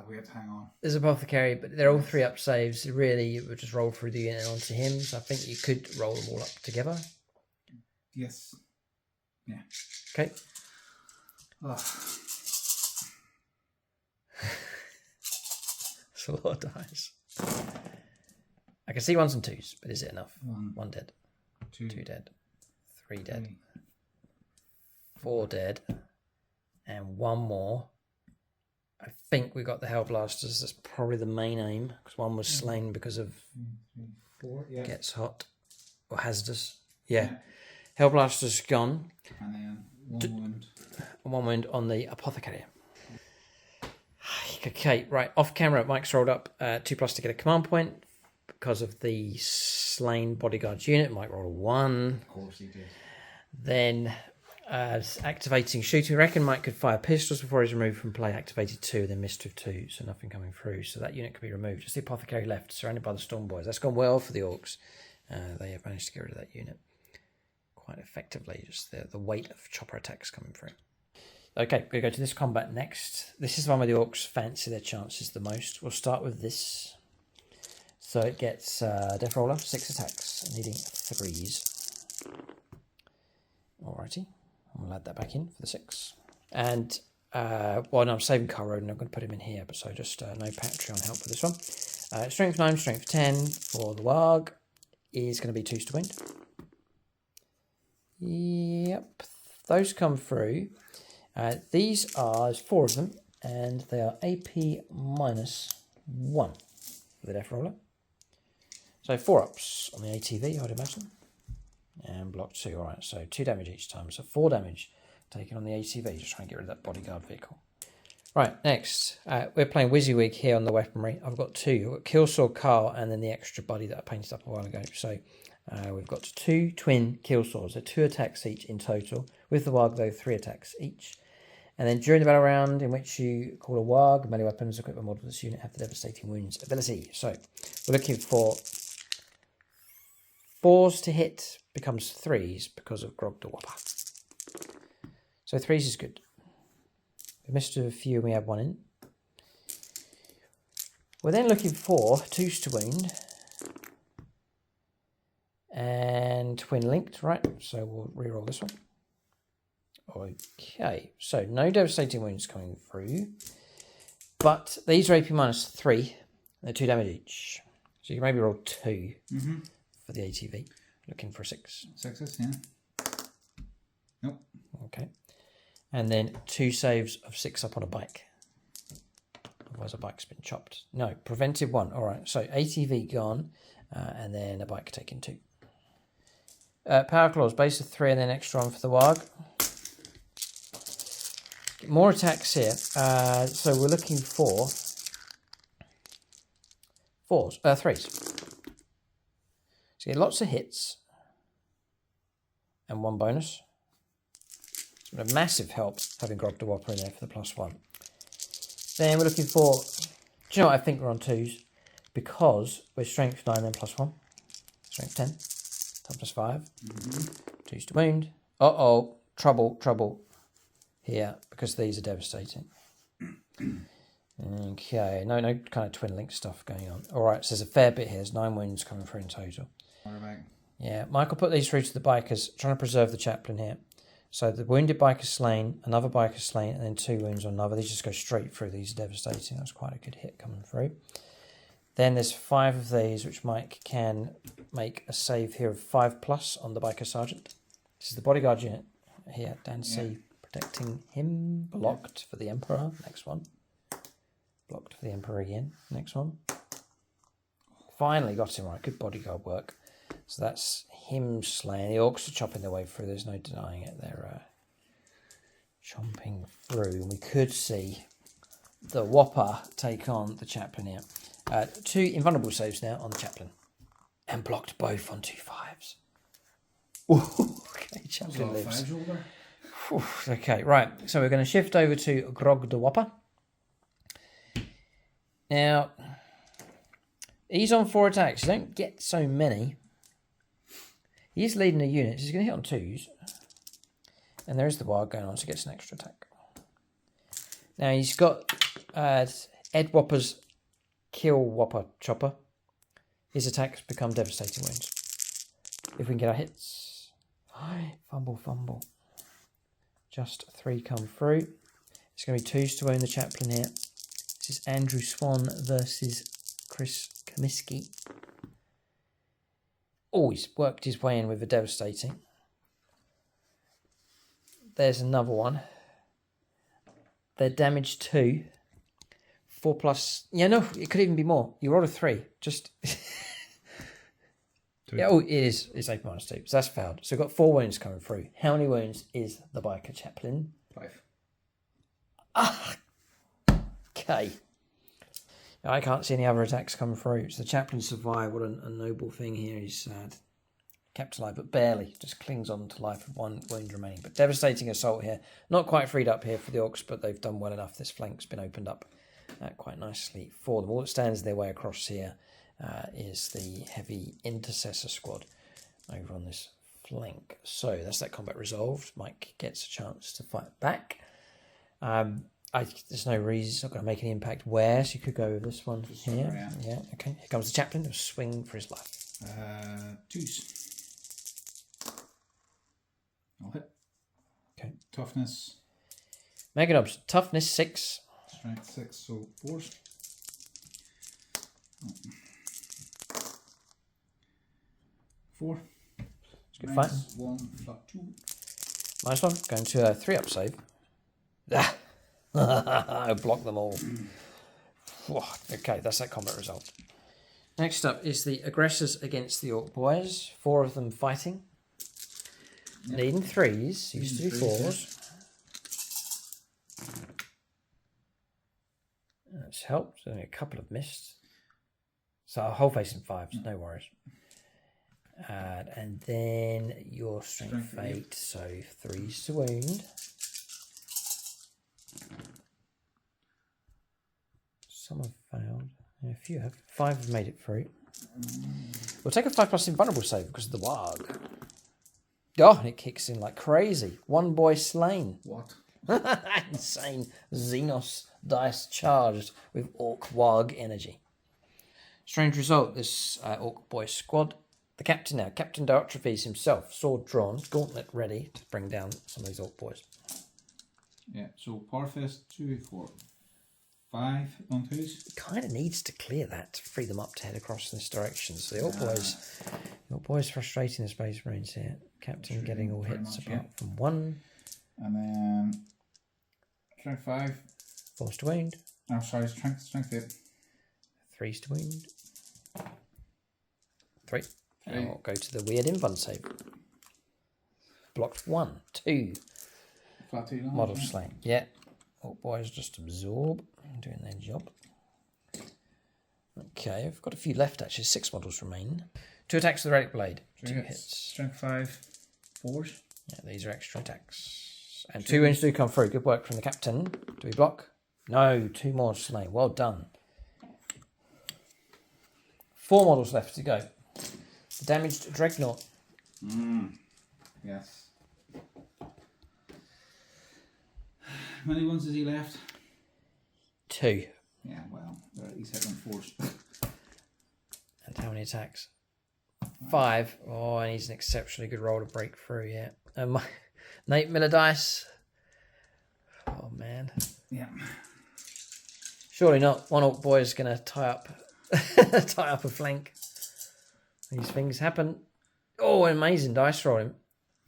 Wait, hang on. There's Apothecary, but they're all 3 up saves. Really, it would just roll through the unit onto him, so I think you could roll them all up together. Yes. Yeah. Okay. It's a lot of dice. I can see 1s and 2s, but is it enough? 1 dead. 2 dead. 3 dead. 4 dead. And 1 more. I think we got the Hellblasters. That's probably the main aim, because 1 was slain because of 4, yeah. Gets hot or hazardous. Yeah. Hellblaster's gone. And then 1 wound. 1 wound on the Apothecary. Okay, right. Off camera, Mike's rolled up 2+ to get a command point. Because of the slain bodyguards unit, Mike rolled a 1. Of course he did. Then activating shooting. I reckon Mike could fire pistols before he's removed from play. Activated 2, then missed with 2, so nothing coming through. So that unit could be removed. Just the Apothecary left, surrounded by the Storm Boys. That's gone well for the Orcs. They have managed to get rid of that unit quite effectively. Just the weight of chopper attacks coming through. Okay, we're going to go to this combat next. This is one where the Orcs fancy their chances the most. We'll start with this. So it gets Death Roller, 6 attacks, needing 3s. Alrighty, we'll add that back in for the 6. And, well, no, I'm saving KOYO and I'm going to put him in here, but so just no Patreon help with this one. Strength 9, Strength 10 for the WAAAGH is going to be 2s to wind. Yep, those come through. These are, there's 4 of them, and they are AP -1 for the Death Roller. So 4 ups on the ATV, I'd imagine. And block 2, alright, so 2 damage each time. So 4 damage taken on the ATV, just trying to get rid of that bodyguard vehicle. Right, next, we're playing WYSIWYG here on the weaponry. I've got 2. I've got Killsaw Carl and then the extra buddy that I painted up a while ago. So we've got 2 twin Killsaws, so 2 attacks each in total. With the WAAAGH, though, 3 attacks each. And then during the battle round in which you call a WAAAGH, melee weapons equipped with model of this unit have the devastating wounds ability. So we're looking for 4s to hit, becomes 3s because of Grog the Whopper. So 3s is good. We missed a few and we had one in. We're then looking for 2s to wound. And twin linked, right? So we'll reroll this one. Okay, so no devastating wounds coming through. But these are AP -3. They're 2 damage each. So you can maybe roll 2 for the ATV. Looking for 6. 6s, yeah. Nope. Okay. And then 2 saves of 6 up on a bike. Otherwise a bike's been chopped. No, prevented 1. All right, so ATV gone. And then a bike taken 2. Power claws, base of 3 and then extra on for the WAAAGH. More attacks here. So we're looking for 3s. So you get lots of hits and 1 bonus. It's been a massive help having Gutrippa in there for the +1. Then we're looking for, do you know what, I think we're on 2s because we're strength 9 then +1. Strength 10. Toughness 5. 2s to wound. Uh-oh. Trouble here because these are devastating. Okay. No kind of twin link stuff going on. All right. So there's a fair bit here. There's 9 wounds coming through in total. Yeah. Michael put these through to the bikers, trying to preserve the chaplain here. So the wounded biker slain, another biker slain, and then 2 wounds on another. These just go straight through. These are devastating. That's quite a good hit coming through. Then there's 5 of these, which Mike can make a save here of 5+ on the biker sergeant. This is the bodyguard unit here. Dan C protecting him. Blocked for the Emperor. Next one. Blocked for the Emperor again. Next one. Finally got him right. Good bodyguard work. So that's him slain. The Orcs are chopping their way through. There's no denying it. They're chomping through. And we could see the Whopper take on the chaplain here. 2 invulnerable saves now on the chaplain. And blocked both on 2 5s. Ooh, okay, chaplain lives. Okay, right. So we're going to shift over to Gutrippa. Now, he's on 4 attacks. You don't get so many. He's leading a unit. So he's going to hit on 2s. And there is the WAAAGH going on, so he gets an extra attack. Now, he's got Ed Whopper's Kill Whopper Chopper. His attacks become devastating wounds. If we can get our hits. Fumble. Just 3 come through. It's going to be 2s to own the chaplain here. This is Andrew Swan versus Chris Comiskey. Always worked his way in with a devastating. There's another one. They're damage 2. 4+. Yeah, no, it could even be more. You rolled a 3. Just. Yeah, oh, it is. It's 8 -2. So that's failed. So we've got 4 wounds coming through. How many wounds is the biker chaplain? 5. Okay. I can't see any other attacks coming through. So the chaplain survived. What a noble thing here. He's kept alive, but barely. Just clings on to life with 1 wound remaining. But devastating assault here. Not quite freed up here for the Orcs, but they've done well enough. This flank's been opened up quite nicely for them. All that stands their way across here is the heavy intercessor squad over on this flank. So that's that combat resolved. Mike gets a chance to fight back. There's no reason, it's not going to make any impact where, so you could go with this one here. Yeah, okay. Here comes the chaplain. He'll swing for his life. 2s. I'll hit. Okay. Toughness. Meganobs, toughness 6. Strength 6, so 4s. 4. It's good fight. -1, flat 2. Nice one. Going to a 3-up save. I blocked them all. Okay, that's that combat result. Next up is the aggressors against the Orc boys. 4 of them fighting. Yep. Needing 3s. Used to be 4s. That's helped. Only a couple have missed. So a whole face in 5s. No worries. And then your strength 8. So 3s to wound. Some have failed. A few have. 5 have made it through. We'll take a 5+ invulnerable save because of the WAAAGH. Oh, and it kicks in like crazy. 1 boy slain. What? Insane Xenos dice charged with Orc WAAAGH energy. Strange result, this Orc boy squad. The captain now, Captain Gutrippa himself, sword drawn, gauntlet ready to bring down some of these Orc boys. Yeah, so Parfest 2, 4, 5 on twos. Kind of needs to clear that to free them up to head across in this direction. So the Orc boys frustrating the Space Marines here. Captain getting all hits apart from one. And then strength 5. Force to wound. Oh, sorry, strength 8. 3's to wound. 3. And we'll go to the weird invuln save. Blocked 1, 2. Flat 2 lines, Model slain. Yeah. Orc boys just absorb. Doing their job. Okay, I've got a few left actually. 6 models remain. 2 attacks with the Relic Blade. 2 hits. Strength 5, 4s. Yeah, these are extra attacks. And 2 wounds do come through. Good work from the captain. Do we block? No, 2 more slain. Well done. 4 models left to go. The damaged Dreadnought. Yes. How many ones has he left? 2. Yeah, well, he's hit on 4s. And how many attacks? 5. Oh, and he's an exceptionally good roll to break through, yeah. And my 8 Miller dice. Oh, man. Yeah. Surely not. One Orc boy is going to tie up a flank. These things happen. Oh, amazing dice rolling.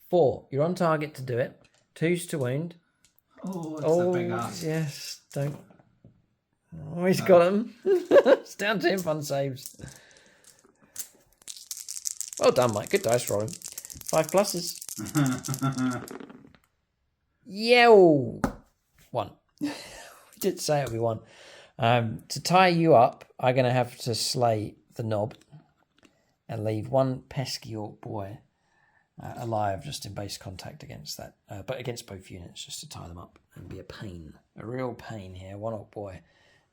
4. You're on target to do it. 2's to wound. Oh, that's a big ass. Yes. Don't. Oh, he's got him. It's down to him, fun saves. Well done, Mike. Good dice rolling. 5 pluses. Yo! 1. We did say it'll be 1. To tie you up, I'm going to have to slay the knob and leave one pesky Orc boy alive just in base contact against that. But against both units, just to tie them up and be a pain. A real pain here. One Orc boy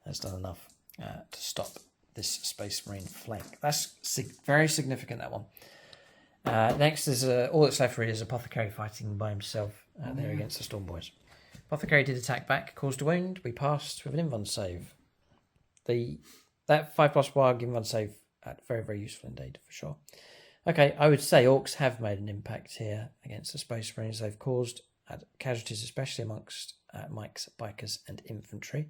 has done enough to stop this Space Marine flank. That's very significant, that one. Next is all that's left really is Apothecary fighting by himself there against the Storm Boys. Apothecary did attack back, caused a wound. We passed with an invuln save. That 5+ WAAAGH invuln save, very, very useful indeed, for sure. Okay, I would say Orcs have made an impact here against the Space Marines. They've caused casualties, especially amongst Mike's bikers and infantry.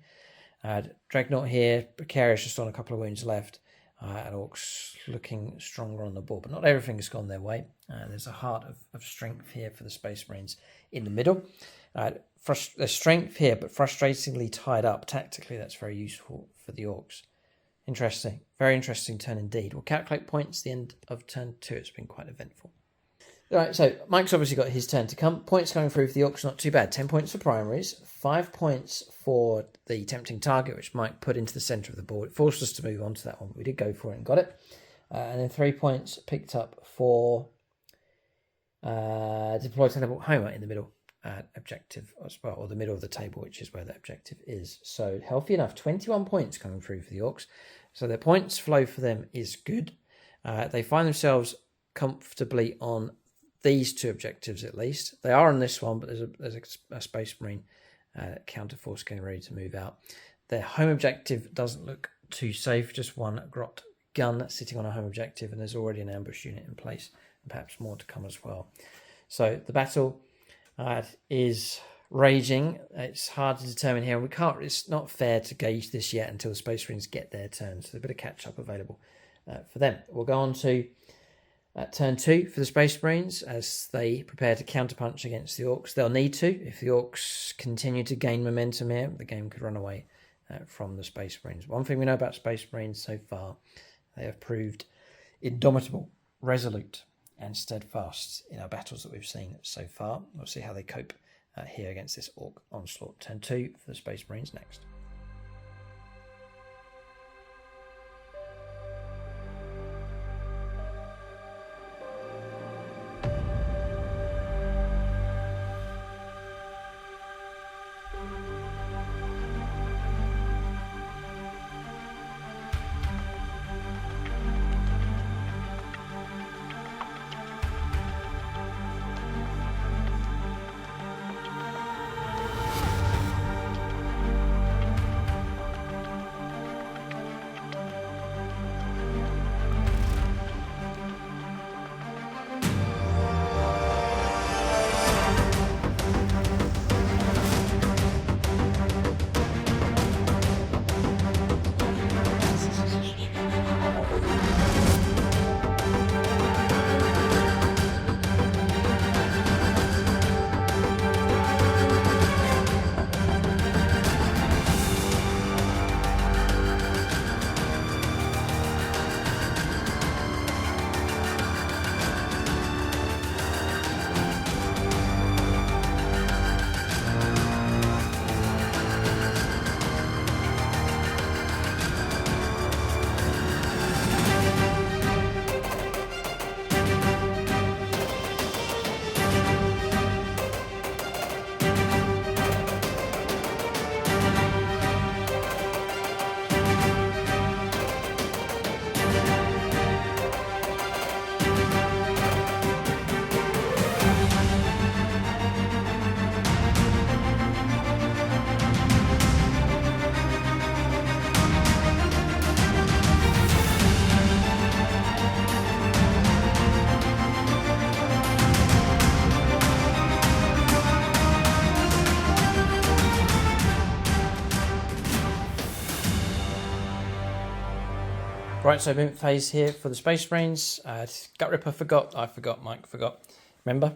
Dreadnought here, precarious, just on a couple of wounds left. And Orcs looking stronger on the board, but not everything has gone their way. There's a heart of strength here for the Space Marines in the middle. There's strength here, but frustratingly tied up. Tactically, that's very useful for the Orcs. Interesting. Very interesting turn indeed. We'll calculate points at the end of turn 2. It's been quite eventful. All right, so Mike's obviously got his turn to come. Points coming through for the Orcs, not too bad. 10 points for primaries, 5 points for the tempting target, which Mike put into the centre of the board. It forced us to move on to that one. We did go for it and got it. And then 3 points picked up for deploy teleport Homer in the middle objective as well, or the middle of the table, which is where the objective is. So healthy enough. 21 points coming through for the Orcs. So their points flow for them is good. They find themselves comfortably on these 2 objectives at least. They are on this one, but there's a Space Marine counterforce getting ready to move out. Their home objective doesn't look too safe. Just one Grot gun sitting on a home objective, and there's already an ambush unit in place, and perhaps more to come as well. So the battle is raging. It's hard to determine here. It's not fair to gauge this yet until the Space Marines get their turn. So there's a bit of catch up available for them. We'll go on to turn 2 for the Space Marines as they prepare to counterpunch against the Orcs. They'll need to. If the Orcs continue to gain momentum here, the game could run away from the Space Marines. One thing we know about Space Marines so far, they have proved indomitable, resolute, and steadfast in our battles that we've seen so far. We'll see how they cope here against this Orc onslaught. Turn 2 for the Space Marines next. Right, so movement phase here for the Space Marines. Gutrippa forgot, I forgot, Mike forgot. Remember?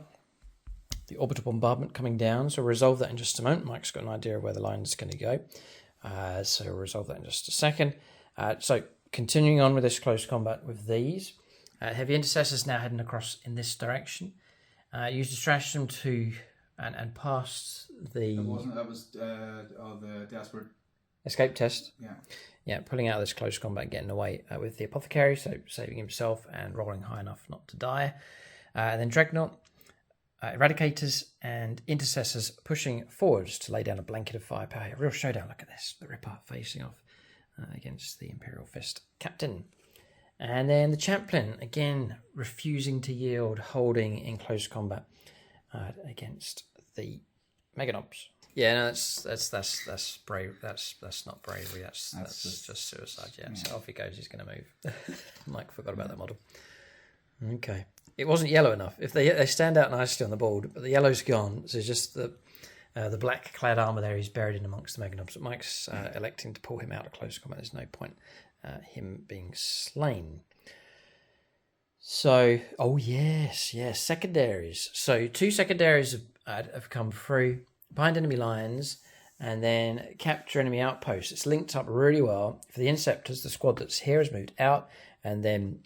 The orbital bombardment coming down, so we'll resolve that in just a moment. Mike's got an idea of where the line is going to go. So we'll resolve that in just a second. So continuing on with this close combat with these. Heavy intercessors now heading across in this direction. Use the stratagem to and past the... That was the desperate... escape test. Yeah. Yeah, pulling out of this close combat, getting away with the apothecary, so saving himself and rolling high enough not to die. And then Dreadnought. Eradicators and intercessors pushing forwards to lay down a blanket of firepower. A real showdown. Look at this. The Ripper facing off against the Imperial Fist Captain. And then the Chaplain, again, refusing to yield, holding in close combat against the Meganobs. Yeah, no, that's brave. That's not bravery. That's just suicide. Yeah. So off he goes. He's going to move. Mike forgot about that model. Okay. It wasn't yellow enough. If they stand out nicely on the board, but the yellow's gone, so just the black clad armour there is buried in amongst the Meganobs. But Mike's electing to pull him out of close combat. There's no point him being slain. So, oh yes, secondaries. So 2 secondaries have come through, bind enemy lines, and then capture enemy outposts. It's linked up really well. For the Inceptors, the squad that's here has moved out, and then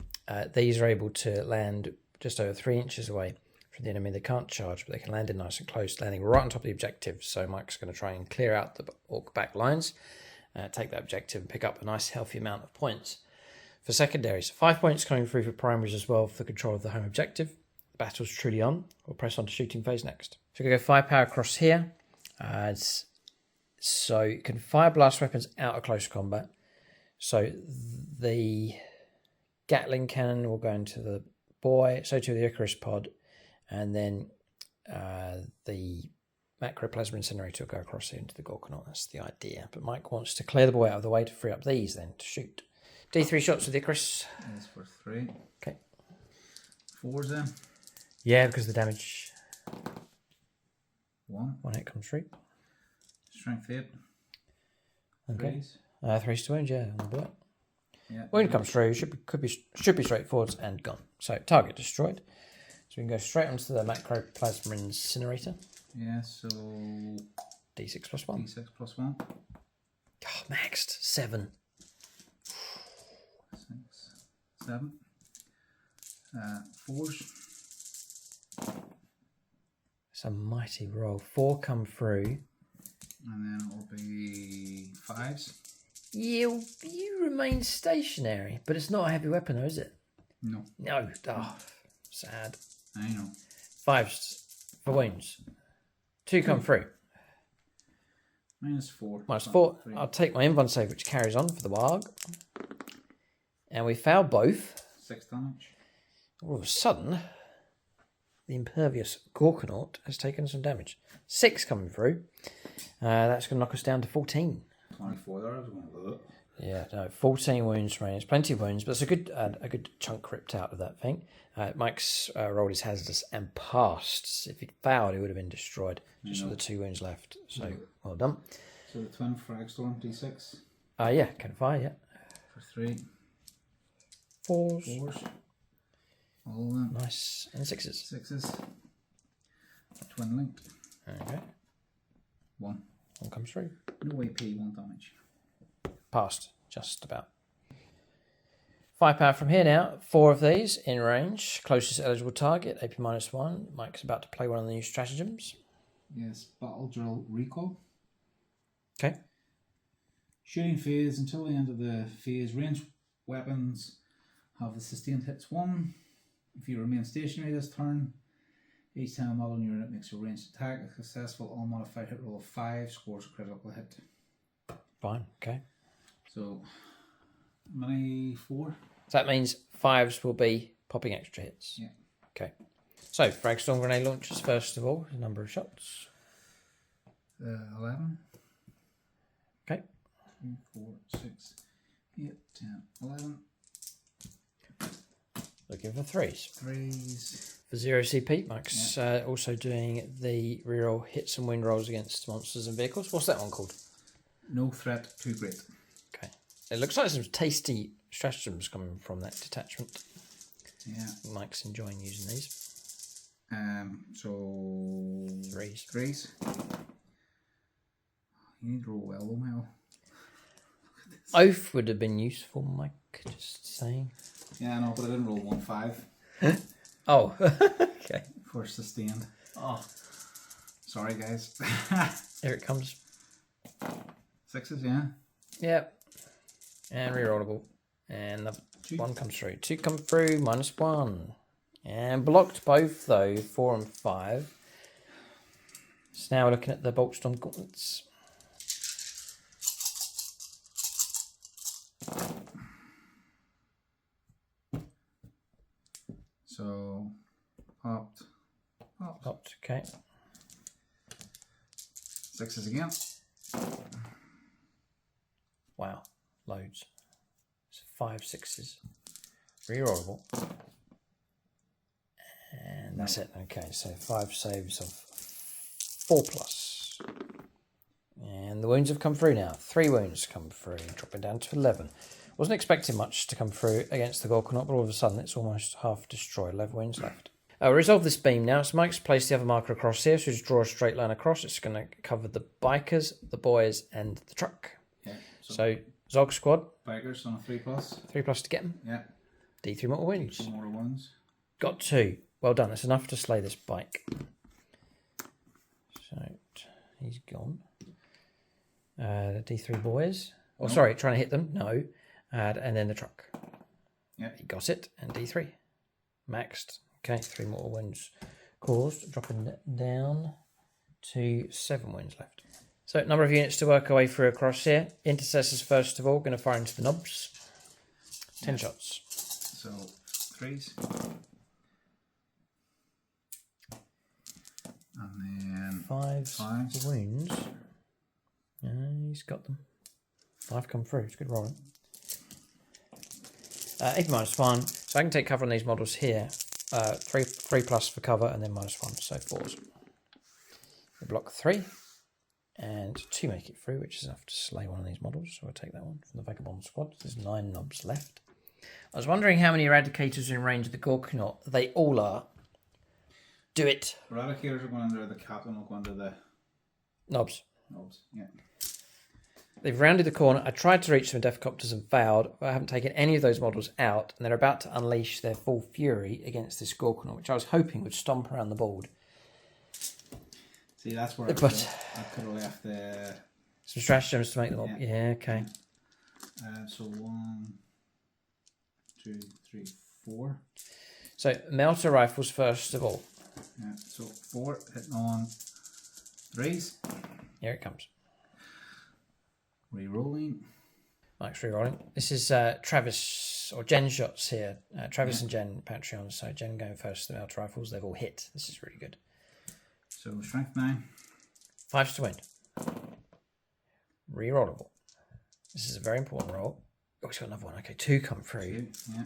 these are able to land just over 3 inches away from the enemy. They can't charge, but they can land in nice and close, landing right on top of the objective. So Mike's going to try and clear out the Orc back lines, take that objective and pick up a nice healthy amount of points. For secondaries, 5 points coming through for primaries as well for the control of the home objective. The battle's truly on. We'll press on to shooting phase next. So we're going to go firepower across here. So you can fire blast weapons out of close combat. So the Gatling cannon will go into the boy, so too the Icarus pod, and then the macroplasma incinerator will go across here into the Gorkanaut. That's the idea. But Mike wants to clear the boy out of the way to free up these then to shoot. D3 shots with the Icarus. That's for 3. Okay. 4s then? Yeah, because the damage. 1 hit comes through. Strength 8. Okay. 3s. 3 to wound, yeah, on the boy. Yeah. Wound comes through, should be straightforward and gone. So target destroyed. So we can go straight onto the macroplasma incinerator. Yeah, so D6 plus 1. D6 plus 1. Oh, maxed 7. 6, 7. 4s. It's a mighty roll. 4 come through. And then it will be 5s. You remain stationary, but it's not a heavy weapon, though, is it? No. No. Oh, sad. I know. 5s for wounds. 2 come through. -4. -4. I'll take my invuln save, which carries on for the WAAAGH. And we fail both. 6 damage. All of a sudden, the impervious Gorkanaut has taken some damage. 6 coming through. That's going to knock us down to 14. 24 there. I was going to look. Yeah, no, 14 wounds remaining. It's plenty of wounds, but it's a good chunk ripped out of that thing. Mike's rolled his hazardous and passed. If he'd failed, he would have been destroyed. Just with the 2 wounds left. So, well done. So the twin frag storm, D6. Yeah, can fire, yeah. For 3. 4s. All of them. Nice. And 6s. 6s. Twin linked. Okay. 1. 1 comes through. No AP, 1 damage. Passed, just about. Firepower from here now. 4 of these in range. Closest eligible target, AP -1. Mike's about to play one of the new stratagems. Yes, battle drill recall. Okay. Shooting phase until the end of the phase. Ranged weapons have the sustained hits 1. If you remain stationary this turn, each time a model unit makes a ranged attack, a successful unmodified hit roll of 5 scores a critical hit. Fine, okay. So, many 4? So that means 5s will be popping extra hits. Yeah. Okay. So, frag storm grenade launchers first of all. A number of shots. 11. Okay. 3, 4, 6, 8, 10, 11. Looking for 3s. 3s. For 0 CP, Mike's also doing the reroll hits and win rolls against monsters and vehicles. What's that one called? No threat too great. Okay. It looks like some tasty stratagems coming from that detachment. Yeah. Mike's enjoying using these. So threes. You need to roll well, though, Mel. Oath would have been useful, Mike. Just saying. Yeah, I know, but I didn't roll 1-5. Oh, okay. For sustained. Oh, sorry, guys. Here it comes. Sixes, yeah. Yep. And rerollable. And the one comes through. 2 come through, -1. And blocked both, though, 4 and 5. So now we're looking at the Bolt Storm Gauntlets. So, opt. Opt, okay. Sixes again. Wow, loads. So 5 6s. Rerollable. And that's it. Okay, so 5 saves of 4+. And the wounds have come through now. 3 wounds come through, dropping down to 11. Wasn't expecting much to come through against the Gorkanaut, but all of a sudden it's almost half destroyed. 11 wounds left. Resolve this beam now. So Mike's placed the other marker across here, so just draw a straight line across. It's going to cover the bikers, the boys, and the truck. Yeah. So Zog squad. Bikers on a 3+. 3+ to get them. Yeah. D3 mortal wounds. 2 mortal wounds. Got 2. Well done. That's enough to slay this bike. So he's gone. The D3 boys. Oh, No. sorry, trying to hit them. No. And then the truck. Yeah. He got it. And D3. Maxed. Okay, 3 mortal wounds caused. Dropping down to 7 wounds left. So number of units to work our way through across here. Intercessors first of all. Going to fire into the knobs. 10 shots. So, threes. And then 5 wounds. He's got them. 5 come through. It's good rolling. AP -1. So I can take cover on these models here. 3+ for cover and then -1. So 4s. We block 3. And 2 make it through, which is enough to slay one of these models. So I'll take that one from the Vagabond squad. There's 9 knobs left. I was wondering how many Eradicators are in range of the Gorkanaut. They all are. Do it. Eradicators are going under the captain, will go under the Knobs. knobs. Yeah. They've rounded the corner. I tried to reach them with Deathcopters and failed. But I haven't taken any of those models out, and they're about to unleash their full fury against this Gorkanaut, which I was hoping would stomp around the board. See, that's where I could have left the... Some stratagems to make them up. Yeah, okay. So 1, 2, 3, 4. So melter rifles first of all. Yeah, so 4 hitting on 3s. Here it comes. Re-rolling. Mike's re-rolling. This is Travis, or Jen shots here. Travis and Jen Patreon. So Jen going first, the melter rifles. They've all hit. This is really good. So strength 9. 5s to win. Re-rollable. This is a very important roll. Oh, he's got another one. Okay, 2 come through. 2, yeah.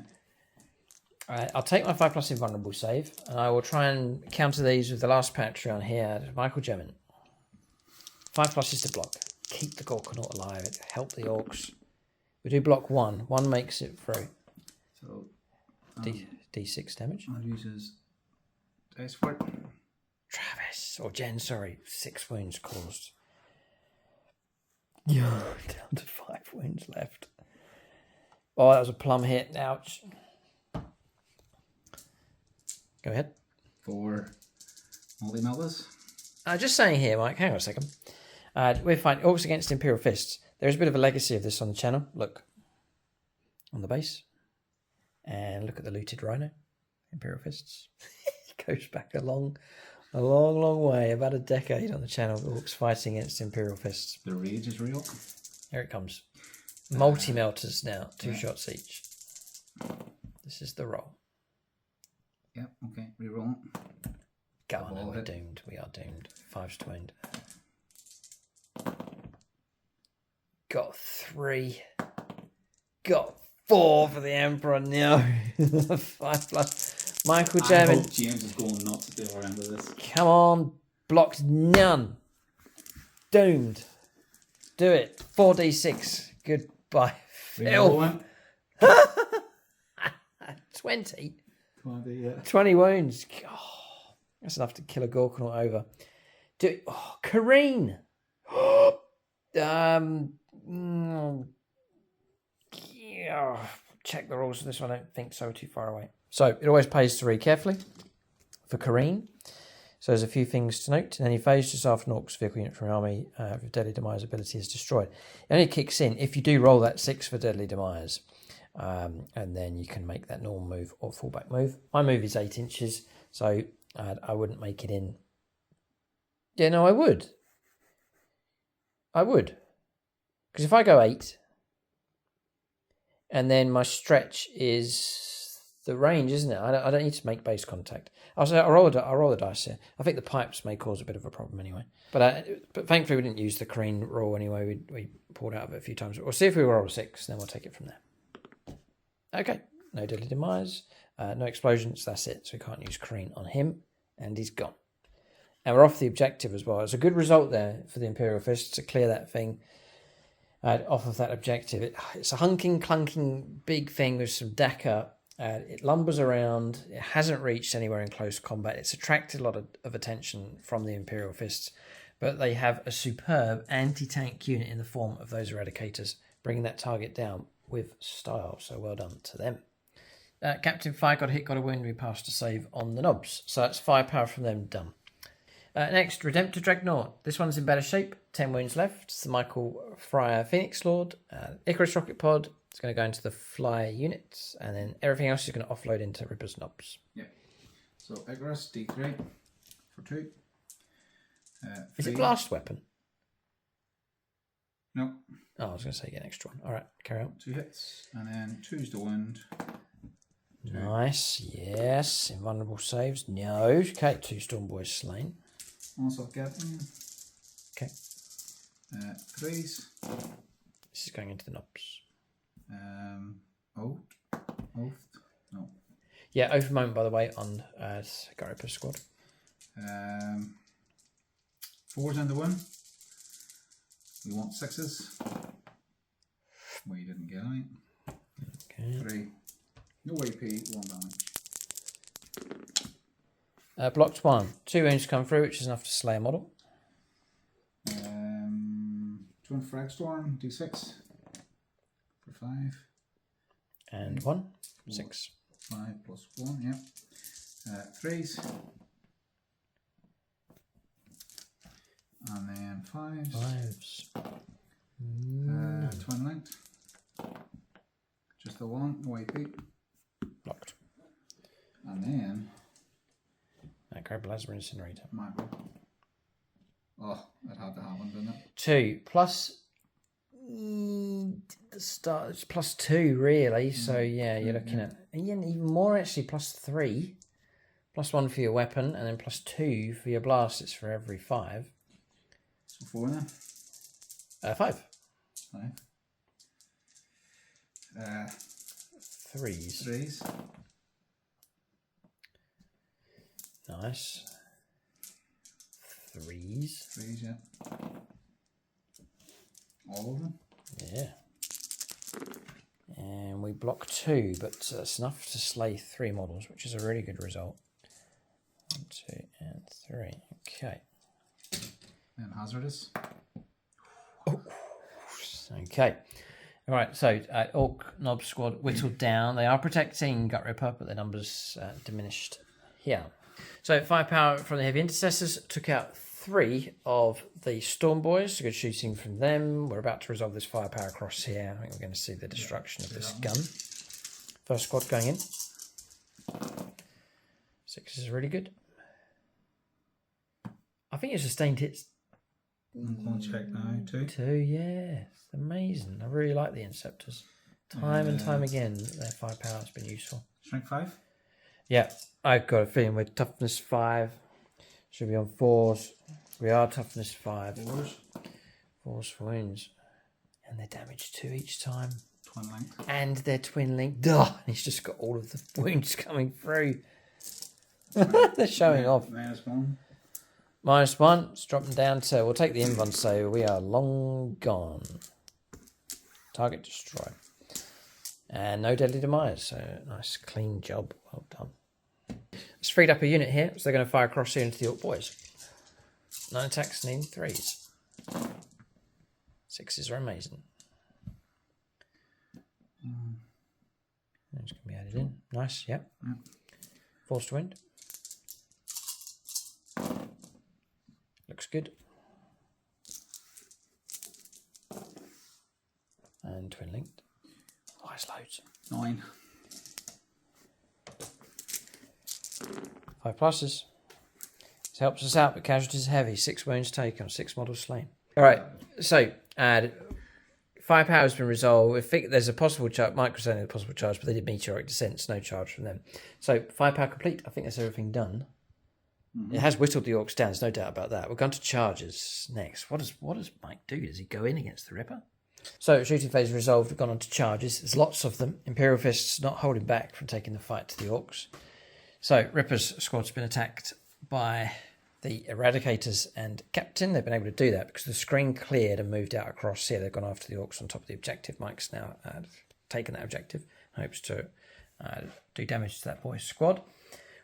Alright, I'll take my 5+ invulnerable save, and I will try and counter these with the last Patreon here, Michael Gemmin. 5+ is to block. Keep the Gorkanaut alive. Help the Orcs. We do block 1. 1 makes it through. So D6 damage. I'll use his dice for it. Travis, or Jen, sorry. 6 wounds caused. Down to 5 wounds left. Oh, that was a plum hit. Ouch. Go ahead. 4 multi-meltas. Just saying here, Mike, hang on a second. We're fighting Orcs against Imperial Fists. There's a bit of a legacy of this on the channel. Look. On the base. And look at the looted rhino. Imperial Fists. It goes back a long way. About a decade on the channel. Orcs fighting against Imperial Fists. The rage is real. Here it comes. Multi-melters now. 2 shots each. This is the roll. Yep, okay, reroll. Go on, we're doomed. We are doomed. 5s to wound. Got 3. Got 4 for the Emperor. No. 5+. Michael I German. hope James is going nuts at the other end of this. Come on. Blocked none. Doomed. Do it. 4d6. Goodbye. Phil. 20? 20, yeah. 20 wounds. Oh, that's enough to kill a Gorkanaut over. Kareen. Check the rules for this one. I don't think so. Too far away. So it always pays to read carefully for Kareen. So there's a few things to note. In any phase, just after an Orcs vehicle unit from your army with Deadly Demise ability is destroyed. It only kicks in if you do roll that 6 for Deadly Demise. And then you can make that normal move or fallback move. My move is 8 inches, so I wouldn't make it in. Yeah, no, I would. Because if I go 8, and then my stretch is the range, isn't it? I don't need to make base contact. I'll roll the dice here. I think the pipes may cause a bit of a problem anyway. But thankfully we didn't use the Kareen roll anyway. We pulled out of it a few times. We'll see if we roll a 6, then we'll take it from there. Okay, no Deadly Demise, no explosions, that's it. So we can't use Kareen on him, and he's gone. And we're off the objective as well. It's a good result there for the Imperial Fist to clear that thing off of that objective. It's a hunking, clunking, big thing with some Dakar. It lumbers around. It hasn't reached anywhere in close combat. It's attracted a lot of attention from the Imperial Fists, but they have a superb anti-tank unit in the form of those Eradicators, bringing that target down with style, so well done to them. Captain Fire got a hit, got a wound, we passed a save on the knobs, so that's firepower from them done. Next, Redemptor Dreadnought. This one's in better shape, 10 wounds left. It's the Michael Fryer Phoenix Lord. Icarus Rocket Pod, it's going to go into the Flyer units, and then everything else is going to offload into Ripper's knobs. Yeah. So Icarus, D3 for 2. Is it blast weapon? No. Oh, I was going to say get an extra one. All right, carry on. 2 hits, and then 2's the wound. 2. Nice, yes. Invulnerable saves. No. Okay, 2 Storm Boys slain. Also getting. Okay. 3's. This is going into the knobs. Oath? No. Yeah, oath moment, by the way, on Gutrippa's squad. 4's in the win. We want 6's. Well, you didn't get any. Okay. 3. No AP, 1 damage. Blocked 1. 2 wounds come through, which is enough to slay a model. Twin Frag Storm, D6. For 5. And 1. 6. 5 plus 1, yeah. 3's. And then 5's. 5s. Twin linked. Just the 1, no AP. Blocked. And then Go Plasma Incinerator. Macro. Oh, that had to happen, didn't it? 2 plus the start. It's plus 2 really. So yeah, you're looking at even more actually. Plus 3, plus 1 for your weapon, and then plus 2 for your blast. It's for every 5. So 4 then. 5. 5. 3s. 3's. Nice. 3s. 3's, yeah. All of them. Yeah. And we block 2, but that's enough to slay 3 models, which is a really good result. 1, 2, and 3. Okay. And hazardous. Okay. All right, so Orc Knob Squad whittled down. They are protecting Gutrippa, but their numbers diminished here. So firepower from the Heavy Intercessors took out 3 of the Storm Boys. Good shooting from them. We're about to resolve this firepower across here. I think we're going to see the destruction of this gun. First squad going in. 6 is really good. I think it's sustained hits. I'm going to check now, 2. 2, yeah. It's amazing. I really like the Inceptors. Time and time again, their firepower has been useful. Strength 5? Yeah, I've got a feeling we're toughness 5. Should be on 4s. We are toughness 5. 4's. 4s for wounds. And they're damaged 2 each time. Twin link. And they're twin linked. Duh! He's just got all of the wounds coming through. They're showing off. -1. -1. Let's drop them down to... We'll take the invuln, so we are long gone. Target destroyed. And no deadly demise, so nice clean job, well done. It's freed up a unit here, so they're going to fire across here into the Orc boys. 9 attacks, needing 3s. 6s are amazing. It's going to be added in. Nice, yep. Force to wind. Looks good. And twin linked. Nice loads. 9. 5 pluses. This helps us out, but casualties are heavy. 6 wounds taken, 6 models slain. Alright, so firepower has been resolved. There's a possible charge. Mike was saying a possible charge, but they did meteoric descents, no charge from them. So firepower complete. I think that's everything done. It has whittled the Orcs down, there's no doubt about that. We're going to charges next. What does Mike do? Does he go in against the Ripper? So shooting phase resolved, we've gone on to charges. There's lots of them. Imperial Fists not holding back from taking the fight to the Orcs. So Ripper's squad's been attacked by the Eradicators and Captain. They've been able to do that because the screen cleared and moved out across here. They've gone after the Orcs on top of the objective. Mike's now taken that objective. Hopes to do damage to that boy's squad.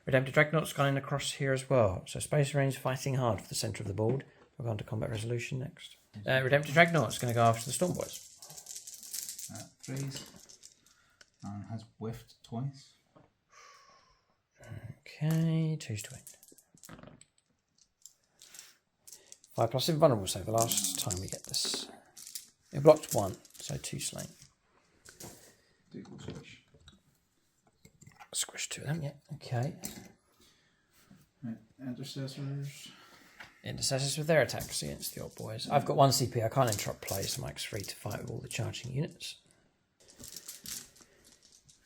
Redemptive Dreadnought's gone in across here as well. So Space Marines fighting hard for the centre of the board. We're going to combat resolution next. Redemptive Dreadnought's going to go after the Storm Boys. 3s. And has whiffed twice. Okay, 2s to win. 5 plus invulnerable save the last time we get this. It blocked 1, so 2 slain. Squish 2 of them, yeah, okay. Right. Intercessors. Intercessors with their attacks against the Orc boys. I've got 1 CP, I can't interrupt play, so Mike's free to fight with all the charging units.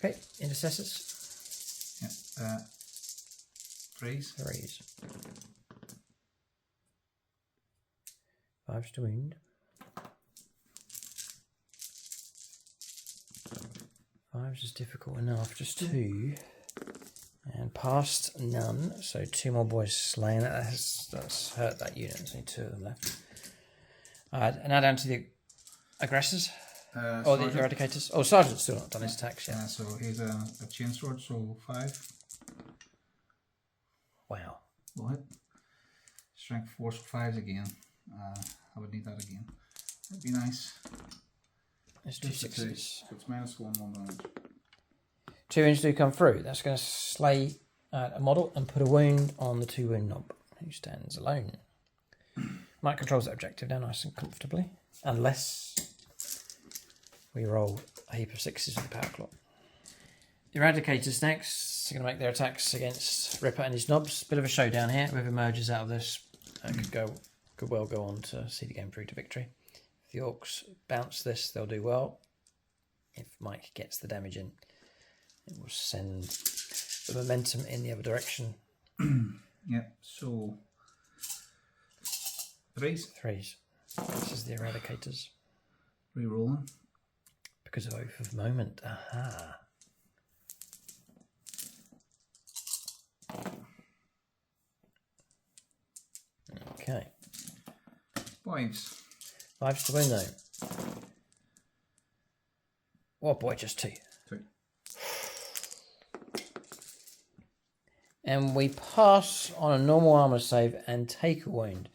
Okay, intercessors. Yeah. 3s. 3s. 5s to wound. 5s is difficult enough, just 2. And past none, so 2 more boys slain. That's hurt that unit, there's only 2 of them left. And now down to the aggressors. Or the eradicators. Oh, Sergeant's still not done his attacks yet. So he's a chainsword, so 5. Wow. What? Strength 4, so 5s again. I would need that again. That'd be nice. There's 2 6s. So it's -1 damage. 2 wounds do come through. That's going to slay a model and put a wound on the 2 wound knob, who stands alone. Mike controls that objective now nice and comfortably. Unless we roll a heap of 6s with the power clock. Eradicators next. They're going to make their attacks against Ripper and his knobs. Bit of a showdown here. Whoever emerges out of this could well go on to see the game through to victory. If the Orcs bounce this, they'll do well. If Mike gets the damage in, it will send the momentum in the other direction. Yeah, so 3s. 3s. This is the Eradicators. Rerolling. Because of Oath of Moment. Aha. Okay. 5s. 5s to win though. Oh boy, just 2. 2. And we pass on a normal armor save and take a wound.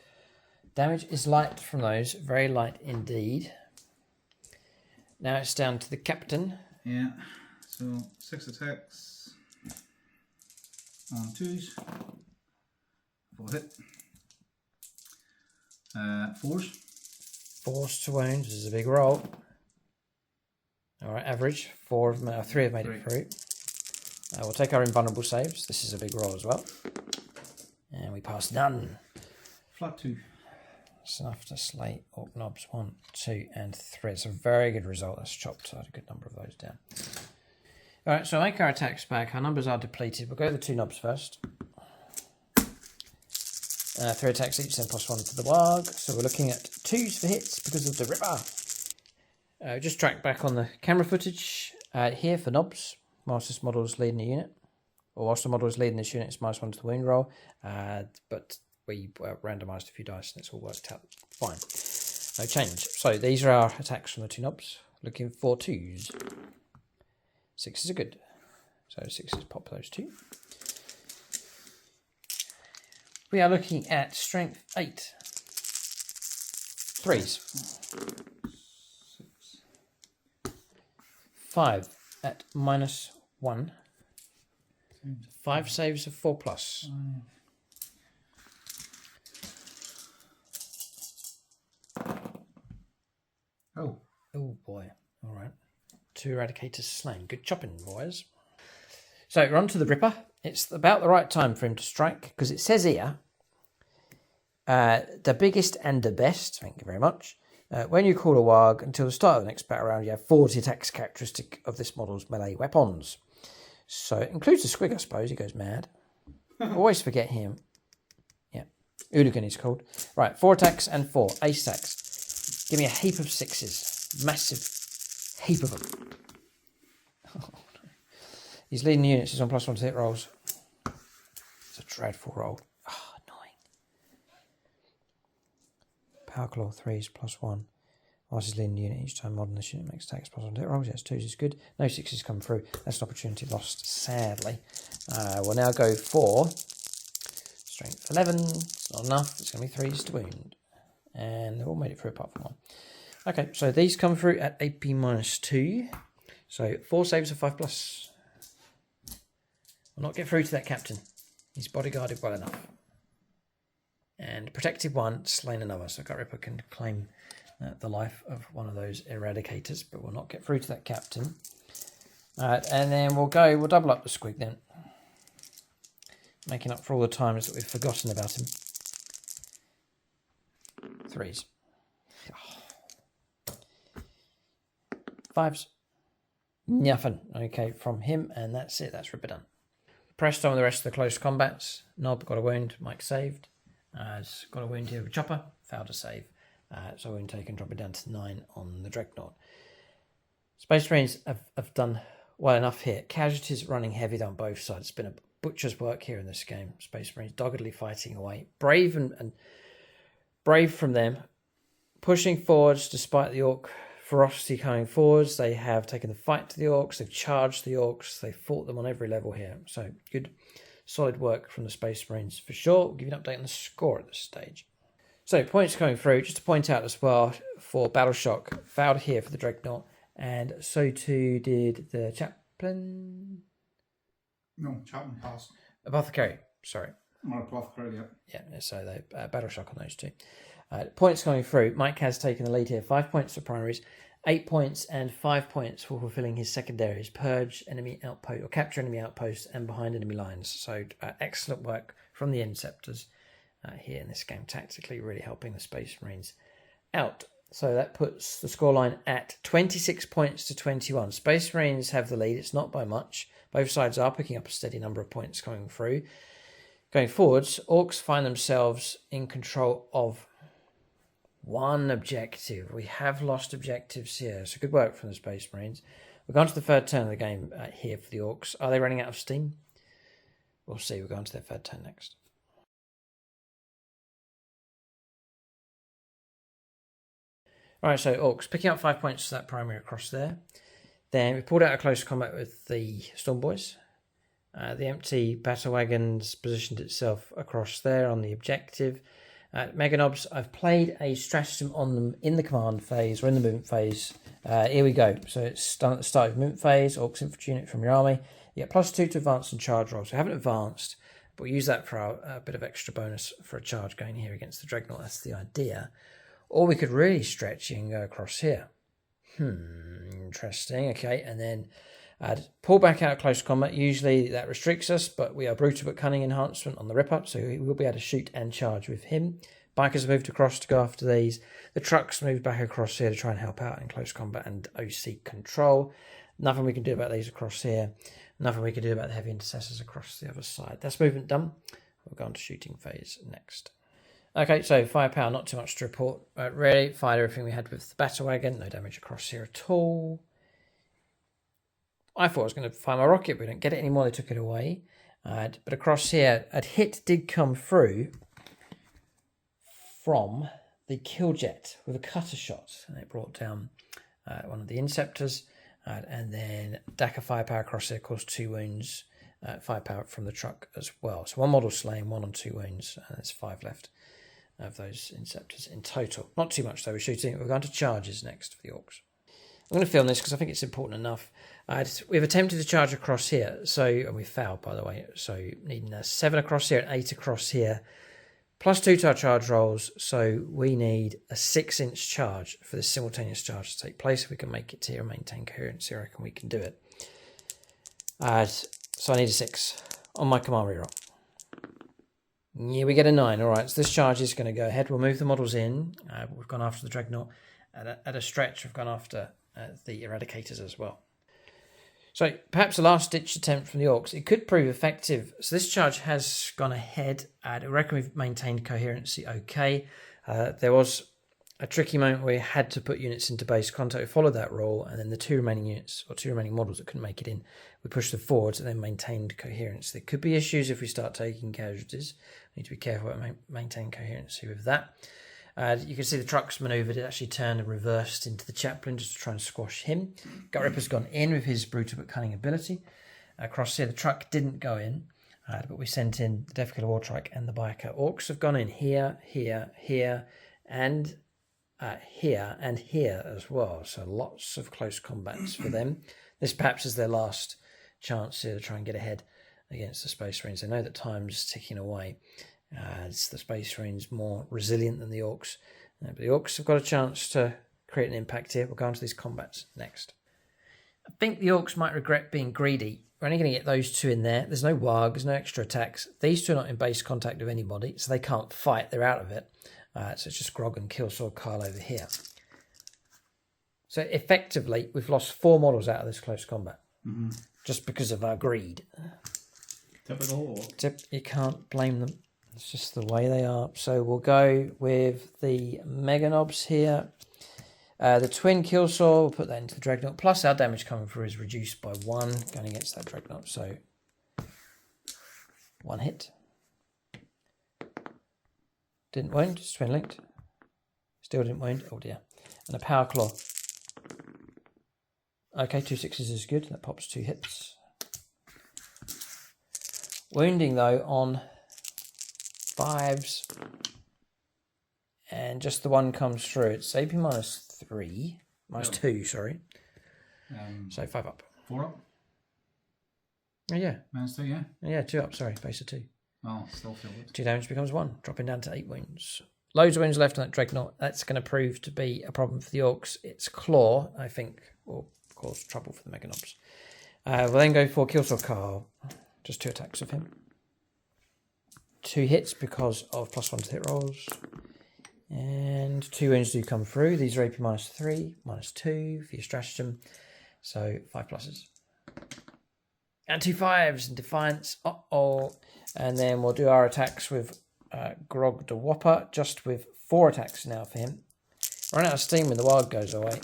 Damage is light from those, very light indeed. Now it's down to the Captain. Yeah, so 6 attacks on 2s. 4 hit. 4s. 4s to wound. This is a big roll. Alright, average. 3 have made it through. We'll take our invulnerable saves. This is a big roll as well. And we pass none. Flat 2. That's enough to slay Orc knobs. 1, 2, and 3. It's a very good result. That's chopped a good number of those down. Alright, so make our attacks back. Our numbers are depleted. We'll go to the 2 knobs first. 3 attacks each, then +1 to the WAAAGH. So we're looking at 2s for hits because of the Ripper. Just track back on the camera footage here for knobs. Whilst this model is leading the unit. Or whilst the model is leading this unit, it's -1 to the wound roll. But we randomised a few dice and it's all worked out fine. No change. So these are our attacks from the 2 knobs. Looking for 2s. 6s are good. So 6s pop those 2. We are looking at strength 8. 3s. 5 at -1. 5 saves of 4+. Oh. Oh boy. All right. 2 eradicators slain. Good chopping, boys. So we're on to the Ripper. It's about the right time for him to strike, because it says here, the biggest and the best, thank you very much. When you call a WAAAGH, until the start of the next battle round, you have 40 attacks characteristic of this model's melee weapons. So it includes the Squig, I suppose. He goes mad. Always forget him. Yeah. Hooligan he's called. Right, 4 attacks and 4 ace attacks. Give me a heap of 6s. Massive heap of them. He's leading the units. He's on +1 to hit rolls. It's a dreadful roll. Oh, annoying. Power Claw 3s +1. Whilst he's leading the unit, each time modern this unit makes attacks +1 to hit rolls. Yes, 2s is good. No 6s come through. That's an opportunity lost, sadly. We'll now go for strength 11. It's not enough. It's going to be 3s to wound. And they've all made it through apart from 1. Okay, so these come through at AP -2. So 4 saves of 5+. Will not get through to that captain. He's bodyguarded well enough. And protected 1, slain another. So Gutrippa can claim the life of one of those eradicators, but will not get through to that captain. And then we'll double up the Squig then. Making up for all the times that we've forgotten about him. 3s. 5s. Nothing. Okay, from him, and that's it. That's Ripper done. Pressed on with the rest of the close combats. Nob got a wound. Mike saved. Has got a wound here with Chopper. Failed to save. So wound taken, drop it down to 9 on the Dreadnought. Space Marines have done well enough here. Casualties running heavy down both sides. It's been a butcher's work here in this game. Space Marines doggedly fighting away. Brave and brave from them. Pushing forwards despite the Orc ferocity coming forwards. They have taken the fight to the Orcs. They've charged the Orcs. They've fought them on every level here. So good, solid work from the Space Marines for sure. We'll give you an update on the score at this stage. So points coming through. Just to point out as well for Battle Shock, failed here for the Dreadnought, and so too did the Chaplain. No, Chaplain passed. Apothecary, sorry. Or Apothecary, yeah. Yeah, so they Battle Shock on those two. Points coming through. Mike has taken the lead here. 5 points for primaries, 8 points and 5 points for fulfilling his secondaries. Purge enemy outpost or capture enemy outposts and behind enemy lines. So excellent work from the Inceptors here in this game. Tactically really helping the Space Marines out. So that puts the scoreline at 26 points to 21. Space Marines have the lead. It's not by much. Both sides are picking up a steady number of points coming through. Going forwards, Orcs find themselves in control of one objective. We have lost objectives here. So good work from the Space Marines. We're going to the third turn of the game here for the Orcs. Are they running out of steam? We'll see. We're going to their third turn next. Alright, so Orcs picking up 5 points for that primary across there. Then we pulled out a close combat with the Storm Boys. The empty battle wagons positioned itself across there on the objective. Meganobs, I've played a stratagem on them in the command phase or in the movement phase. Here we go. So it's done at the start of movement phase. Orcs infantry unit from your army. You get +2 to advance and charge rolls. So I haven't advanced, but we'll use that for a bit of extra bonus for a charge going here against the Dreadnought. That's the idea. Or we could really stretch and go across here. Interesting. Okay, and then pull back out of close combat. Usually that restricts us, but we are brutal but cunning enhancement on the Ripper, so we will be able to shoot and charge with him. Bikers moved across to go after these. The trucks moved back across here to try and help out in close combat and OC control. Nothing we can do about these across here. Nothing we can do about the heavy intercessors across the other side. That's movement done. We'll go on to shooting phase next. Okay, so firepower, not too much to report. Really, fired everything we had with the battle wagon. No damage across here at all. I thought I was going to fire my rocket, but we don't get it anymore. They took it away. But across here, a hit did come through from the Killjet with a cutter shot. And it brought down one of the Inceptors. And then DACA firepower across there caused 2 wounds. Firepower from the truck as well. So 1 model slain, 1 on 2 wounds, and there's 5 left of those Inceptors in total. Not too much though, we're shooting. We're going to charges next for the Orcs. I'm going to film this because I think it's important enough. We've attempted to charge across here, and we failed by the way, so needing a 7 across here and 8 across here, plus 2 to our charge rolls, so we need a 6-inch charge for this simultaneous charge to take place. If we can make it here and maintain coherency, I reckon we can do it. So I need a 6 on my command reroll. Yeah, we get a 9. All right, so this charge is going to go ahead. We'll move the models in. We've gone after the Dreadnought. At a stretch, we've gone after the Eradicators as well. So perhaps a last-ditch attempt from the Orcs. It could prove effective. So this charge has gone ahead. I reckon we've maintained coherency okay. There was a tricky moment where we had to put units into base contact. We followed that rule, and then the 2 remaining units, or 2 remaining models that couldn't make it in, we pushed them forwards and then maintained coherence. There could be issues if we start taking casualties. We need to be careful about maintaining coherency with that. You can see the trucks manoeuvred. It actually turned and reversed into the chaplain just to try and squash him. Gutrippa's gone in with his brutal but cunning ability. Across here, the truck didn't go in, but we sent in the Death Killer Wartrike and the Biker. Orcs have gone in here, here, here, and here and here as well. So lots of close combats for them. This perhaps is their last chance here to try and get ahead against the Space Marines. They know that time's ticking away. It's the Space Marines more resilient than the Orcs. But the Orcs have got a chance to create an impact here. We'll go on to these combats next. I think the Orcs might regret being greedy. We're only going to get those 2 in there. There's no WAAAGH, there's no extra attacks. These 2 are not in base contact with anybody, so they can't fight. They're out of it. So it's just Grog and Killsword Carl over here. So effectively, we've lost 4 models out of this close combat. Just because of our greed. Typical. You can't blame them. It's just the way they are. So we'll go with the Mega Knobs here. The Twin Killsaw, we'll put that into the Dreadnought. Plus our damage coming through is reduced by 1 going against that Dreadnought. So 1 hit. Didn't wound, just twin linked. Still didn't wound, oh dear. And a Power Claw. Okay, 2 6s is good. That pops 2 hits. Wounding though on 5s. And just the 1 comes through. It's AP -3. -2, sorry. So 5 up. 4 up? Oh yeah. -2, yeah. Yeah, 2 up, sorry. Base of 2. Oh, still feel good. 2 damage becomes 1, dropping down to 8 wounds. Loads of wounds left on that Dreadnought. That's going to prove to be a problem for the Orcs. Its Claw, I think, will cause trouble for the Mega Knobs. We'll then go for Killsword Carl. Just 2 attacks of him. 2 hits because of +1 to hit rolls. And 2 wounds do come through. These are AP -3, -2 for your stratagem. So 5 pluses. And 2 5s in Defiance. Uh-oh. And then we'll do our attacks with Grog the Whopper, just with 4 attacks now for him. Run out of steam when the WAAAGH goes away.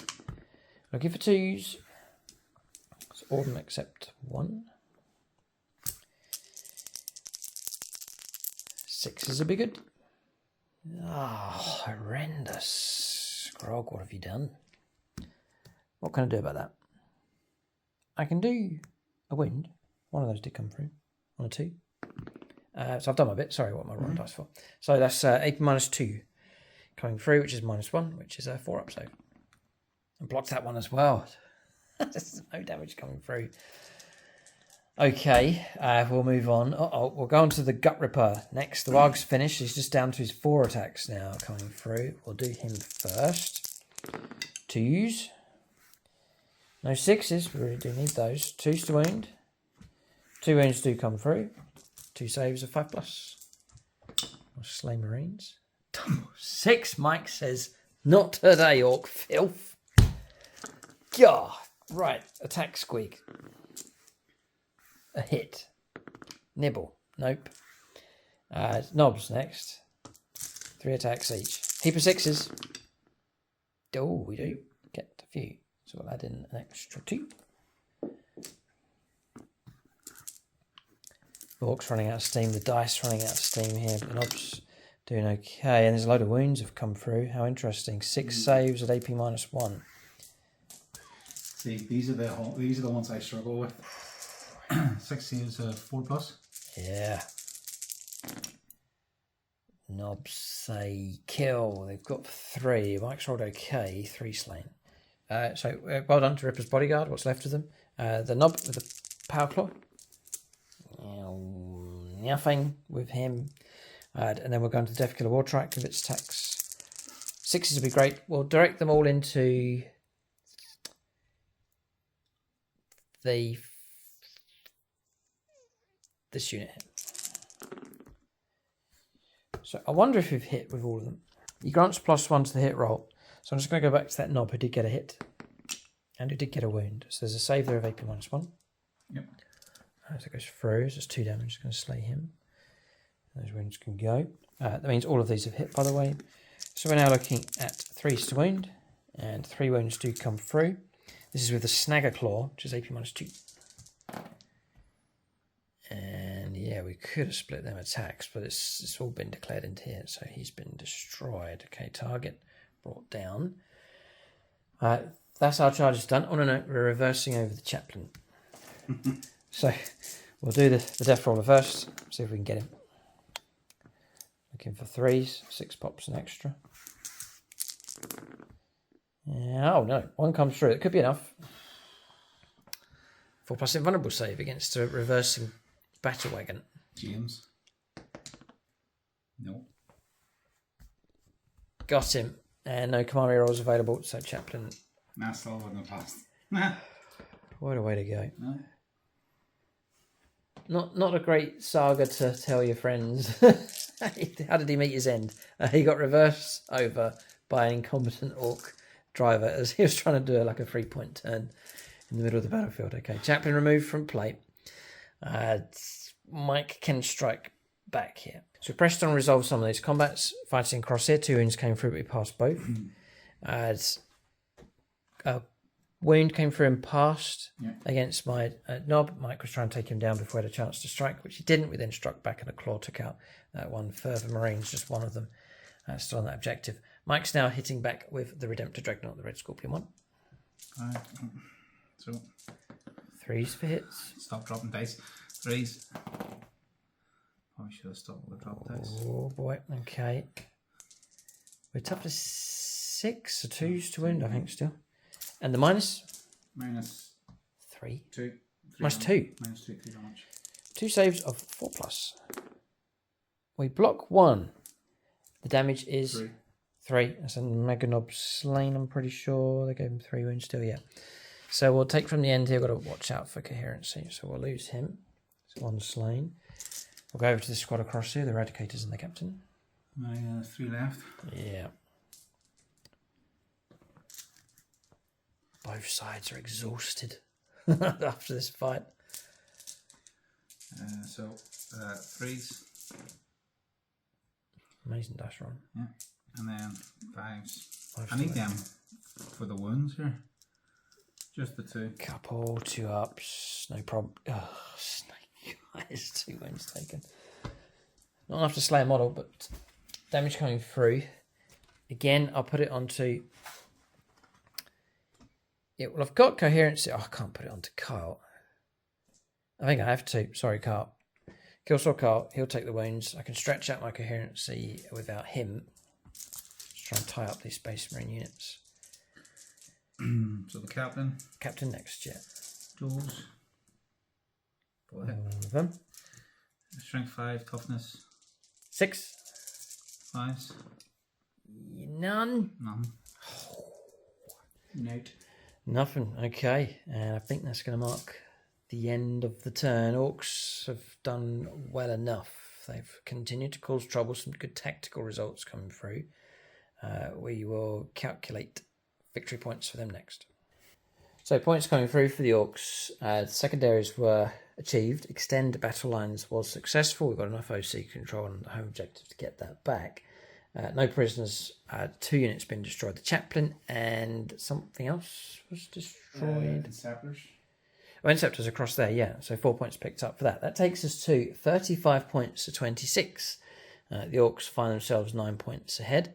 Looking for 2s. So all of them except 1. 6s would be good. Oh, horrendous. Grog, what have you done? What can I do about that? I can do a wound. 1 of those did come through on a 2. So I've done my bit. Sorry, what am I rolling dice for? So that's AP -2 coming through, which is -1, which is a 4 up save. And blocked that one as well. There's no damage coming through. Okay, we'll move on. We'll go on to the Gutrippa next. The WAAAGH's finished. He's just down to his 4 attacks now coming through. We'll do him first. 2s. No 6s. We really do need those. 2s to wound. 2 wounds do come through. 2 saves of 5+. We'll slay Marines. 6, Mike says. Not today, Orc filth. God. Right, attack Squig. A hit. Nibble. Nope. Knobs next. 3 attacks each. Heap of 6s. Oh, we do get a few. So we'll add in an extra 2. The Orcs running out of steam. The dice running out of steam here. But the knobs doing okay. And there's a load of wounds have come through. How interesting. 6 saves at AP -1. See, these are the ones I struggle with. 6 saves, 4+. Yeah. Knobs say kill. They've got 3. Mike's rolled okay. 3 slain. So well done to Ripper's bodyguard. What's left of them? The knob with the power claw. Nothing with him. And then we're going to the Death Killer War Track with its attacks. 6s would be great. We'll direct them all into this unit here. So I wonder if we've hit with all of them. He grants +1 to the hit roll. So I'm just going to go back to that knob who did get a hit. And who did get a wound. So there's a save there of AP -1. Yep. As it goes through, so it's 2 damage. It's going to slay him. Those wounds can go. That means all of these have hit, by the way. So we're now looking at 3s to wound. And 3 wounds do come through. This is with the Snagger Claw, which is AP -2. And yeah, we could have split them attacks, but it's all been declared into here. So he's been destroyed. Okay, target brought down. That's our charges done. On a note, we're reversing over the chaplain. So we'll do the death roller first, see if we can get him. Looking for 3s, 6 pops an extra. Yeah, oh no, 1 comes through. It could be enough. 4+ invulnerable save against a reversing battle wagon. James. No. Got him. And no command rolls available, so chaplain. Nah, still wouldn't have passed. What a way to go. No. Not a great saga to tell your friends. How did he meet his end? He got reversed over by an incompetent orc driver as he was trying to do like a 3-point turn in the middle of the battlefield. Okay, chaplain removed from play. Mike can strike back here. So we pressed on resolve some of these combats. Fighting across here, 2 wounds came through, but we passed both. A wound came through and passed against my knob. Mike was trying to take him down before he had a chance to strike, which he didn't. We then struck back and a claw took out that one. Further Marines, just one of them, still on that objective. Mike's now hitting back with the Redemptor Dreadnought, the Red Scorpion one. So 3s for hits. Stop dropping dice. 3s. Probably should have stopped with the drop dice. Oh boy, okay. We're tough to 6, so 2s to wound, I think, still. And the minus? -3. 2. Minus 2. -2, 3 damage. 2 saves of 4+. We block 1. The damage is 3. That's a Mega Knob slain, I'm pretty sure. They gave him 3 wounds still, yeah. So we'll take from the end here. We've got to watch out for coherency. So we'll lose him. So 1 slain. We'll go over to the squad across here, the Eradicators and the Captain. 3 left. Yeah. Both sides are exhausted after this fight. So 3s. Amazing dash run. Yeah. And then 5s. I need them for the wounds here. Just the 2. Couple, 2 ups, no problem. Oh, snake eyes, 2 wounds taken. Not enough to slay a model, but damage coming through. Again, I'll put it onto... Yeah, well, I've got coherency. Oh, I can't put it onto Kyle. I think I have to. Sorry, Kyle. Killsaw Kyle, he'll take the wounds. I can stretch out my coherency without him. Just try and tie up these Space Marine units. So the Captain. Captain next, yeah. Tools. Go ahead. One of them. Strength 5, toughness 6. 5s. None. None. Note. Nothing. Okay, and I think that's going to mark the end of the turn. Orcs have done well enough. They've continued to cause trouble. Some good tactical results coming through. We will calculate victory points for them next. So points coming through for the Orcs. Secondaries were achieved. Extend battle lines was successful. We've got enough OC control on the home objective to get that back. No prisoners. 2 units been destroyed. The chaplain and something else was destroyed. Interceptors. Oh, interceptors across there, yeah. So 4 points picked up for that. That takes us to 35 points to 26. The Orcs find themselves 9 points ahead.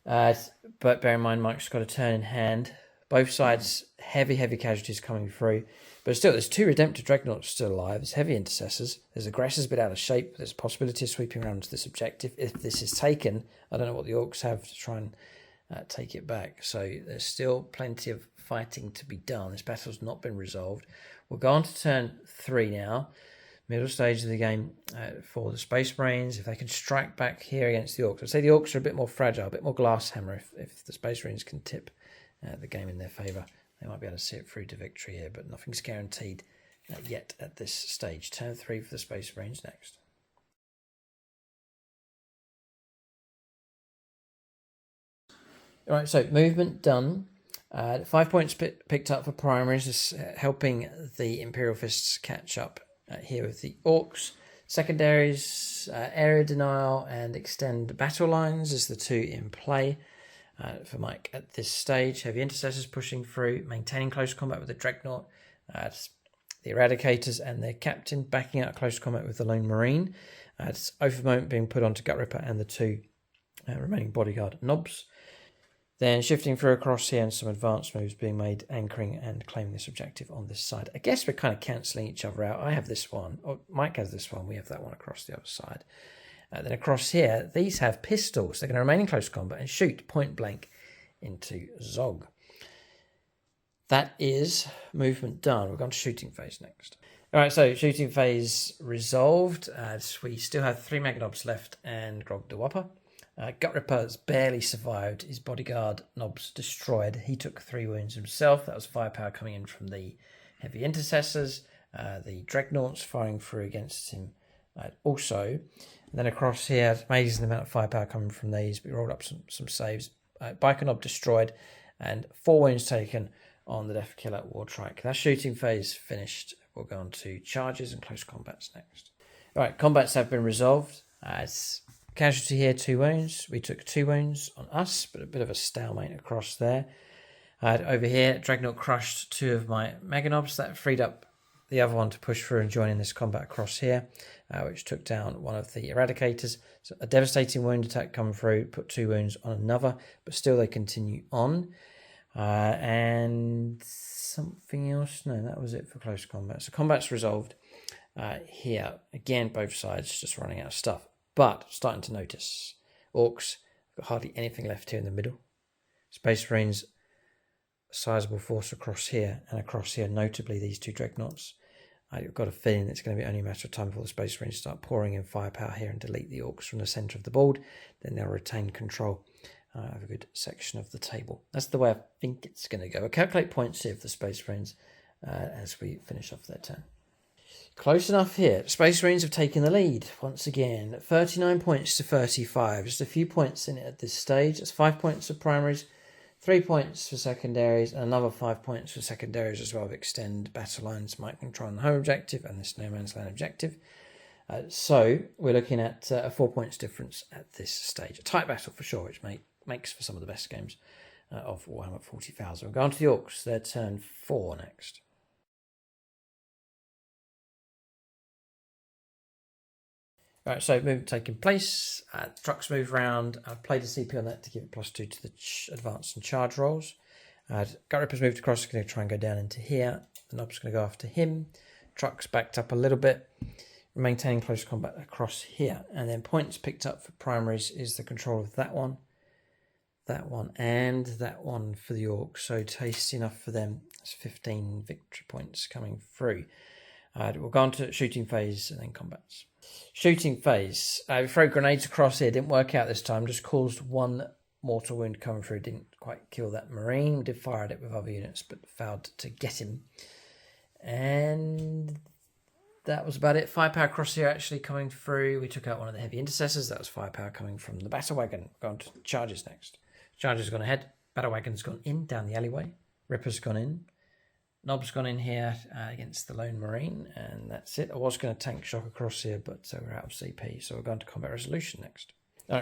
But bear in mind, Mike's got a turn in hand. Both sides, heavy casualties coming through. But still, there's 2 Redemptive Dreadnoughts still alive. There's heavy intercessors. There's aggressors a bit out of shape. There's a possibility of sweeping around to this objective. If this is taken, I don't know what the Orcs have to try and take it back. So there's still plenty of fighting to be done. This battle's not been resolved. We'll go on to turn 3 now. Middle stage of the game for the Space Marines. If they can strike back here against the Orcs. I'd say the Orcs are a bit more fragile, a bit more glass hammer. If the Space Marines can tip the game in their favour, they might be able to see it through to victory here, but nothing's guaranteed yet at this stage. Turn 3 for the Space Marines next. All right, so movement done. 5 points picked up for primaries, just helping the Imperial Fists catch up here with the Orcs. Secondaries, area denial and extend battle lines is the 2 in play for Mike at this stage. Heavy intercessors pushing through, maintaining close combat with the Dreadnought, the Eradicators and their captain backing out close combat with the Lone Marine. It's Oath of Moment being put onto Gutrippa and the 2 remaining bodyguard knobs. Then shifting through across here and some advanced moves being made, anchoring and claiming this objective on this side. I guess we're kind of cancelling each other out. I have this one, or Mike has this one, we have that one across the other side. Then across here, these have pistols. They're going to remain in close combat and shoot point blank into Zog. That is movement done. We're going to shooting phase next. All right, so shooting phase resolved. As we still have 3 Magnobs left and Grog the Whopper. Gutrippa's barely survived. His bodyguard knobs destroyed. He took 3 wounds himself. That was firepower coming in from the heavy intercessors. The dreadnoughts firing through against him also. And then across here, amazing amount of firepower coming from these. We rolled up some saves. Biker knob destroyed and 4 wounds taken on the Death Killer Wartrike. That shooting phase finished. We'll go on to charges and close combats next. All right, combats have been resolved. It's casualty here, 2 wounds. We took 2 wounds on us, but a bit of a stalemate across there. Over here, Dreadnought crushed 2 of my Meganobs. That freed up the other one to push through and join in this combat across here, which took down one of the Eradicators. So a devastating wound attack coming through, put 2 wounds on another, but still they continue on. And something else? No, that was it for close combat. So combat's resolved here. Again, both sides just running out of stuff. But starting to notice, Orcs got hardly anything left here in the middle. Space Marines, sizable force across here and across here, notably these 2 Dreadnoughts. I've got a feeling it's going to be only a matter of time before the Space Marines start pouring in firepower here and delete the Orcs from the centre of the board. Then they'll retain control of a good section of the table. That's the way I think it's going to go. I'll calculate points here for the Space Marines as we finish off their turn. Close enough here. Space Marines have taken the lead once again. 39 points to 35. Just a few points in it at this stage. That's 5 points for primaries, 3 points for secondaries, and another 5 points for secondaries as well of extend battle lines, might control the home objective and this no man's land objective. So we're looking at a 4 points difference at this stage. A tight battle for sure, which makes for some of the best games of Warhammer 40,000. We'll go on to the Orcs. Their turn 4 next. Alright, so movement taking place. Trucks move around. I've played a CP on that to give it +2 to the advance and charge rolls. Gutrippa's moved across, going to try and go down into here. The knob's going to go after him. Trucks backed up a little bit, maintaining close combat across here. And then points picked up for primaries is the control of that one, and that one for the Orcs. So tasty enough for them. That's 15 victory points coming through. We'll go on to shooting phase and then combats. Shooting phase. We throw grenades across here. Didn't work out this time. Just caused 1 mortal wound coming through. Didn't quite kill that Marine. We did fire at it with other units, but failed to get him. And that was about it. Firepower across here actually coming through. We took out one of the heavy intercessors. That was firepower coming from the battle wagon. We're going to charges next. Charges gone ahead. Battle wagon's gone in down the alleyway. Ripper's gone in. Knob's gone in here against the Lone Marine, and that's it. I was going to tank shock across here, but we're out of CP, so we're going to combat resolution next.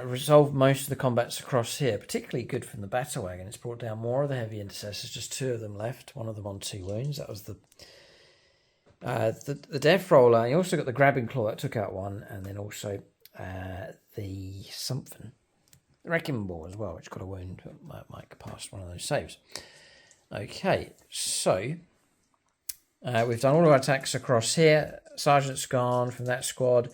Resolved most of the combats across here, particularly good from the battle wagon. It's brought down more of the heavy intercessors, just 2 of them left, one of them on 2 wounds. That was the death roller. You also got the grabbing claw that took out 1, and then also the something, the wrecking ball as well, which got a wound, but Mike passed one of those saves. Okay, so we've done all of our attacks across here. Sergeant's gone from that squad.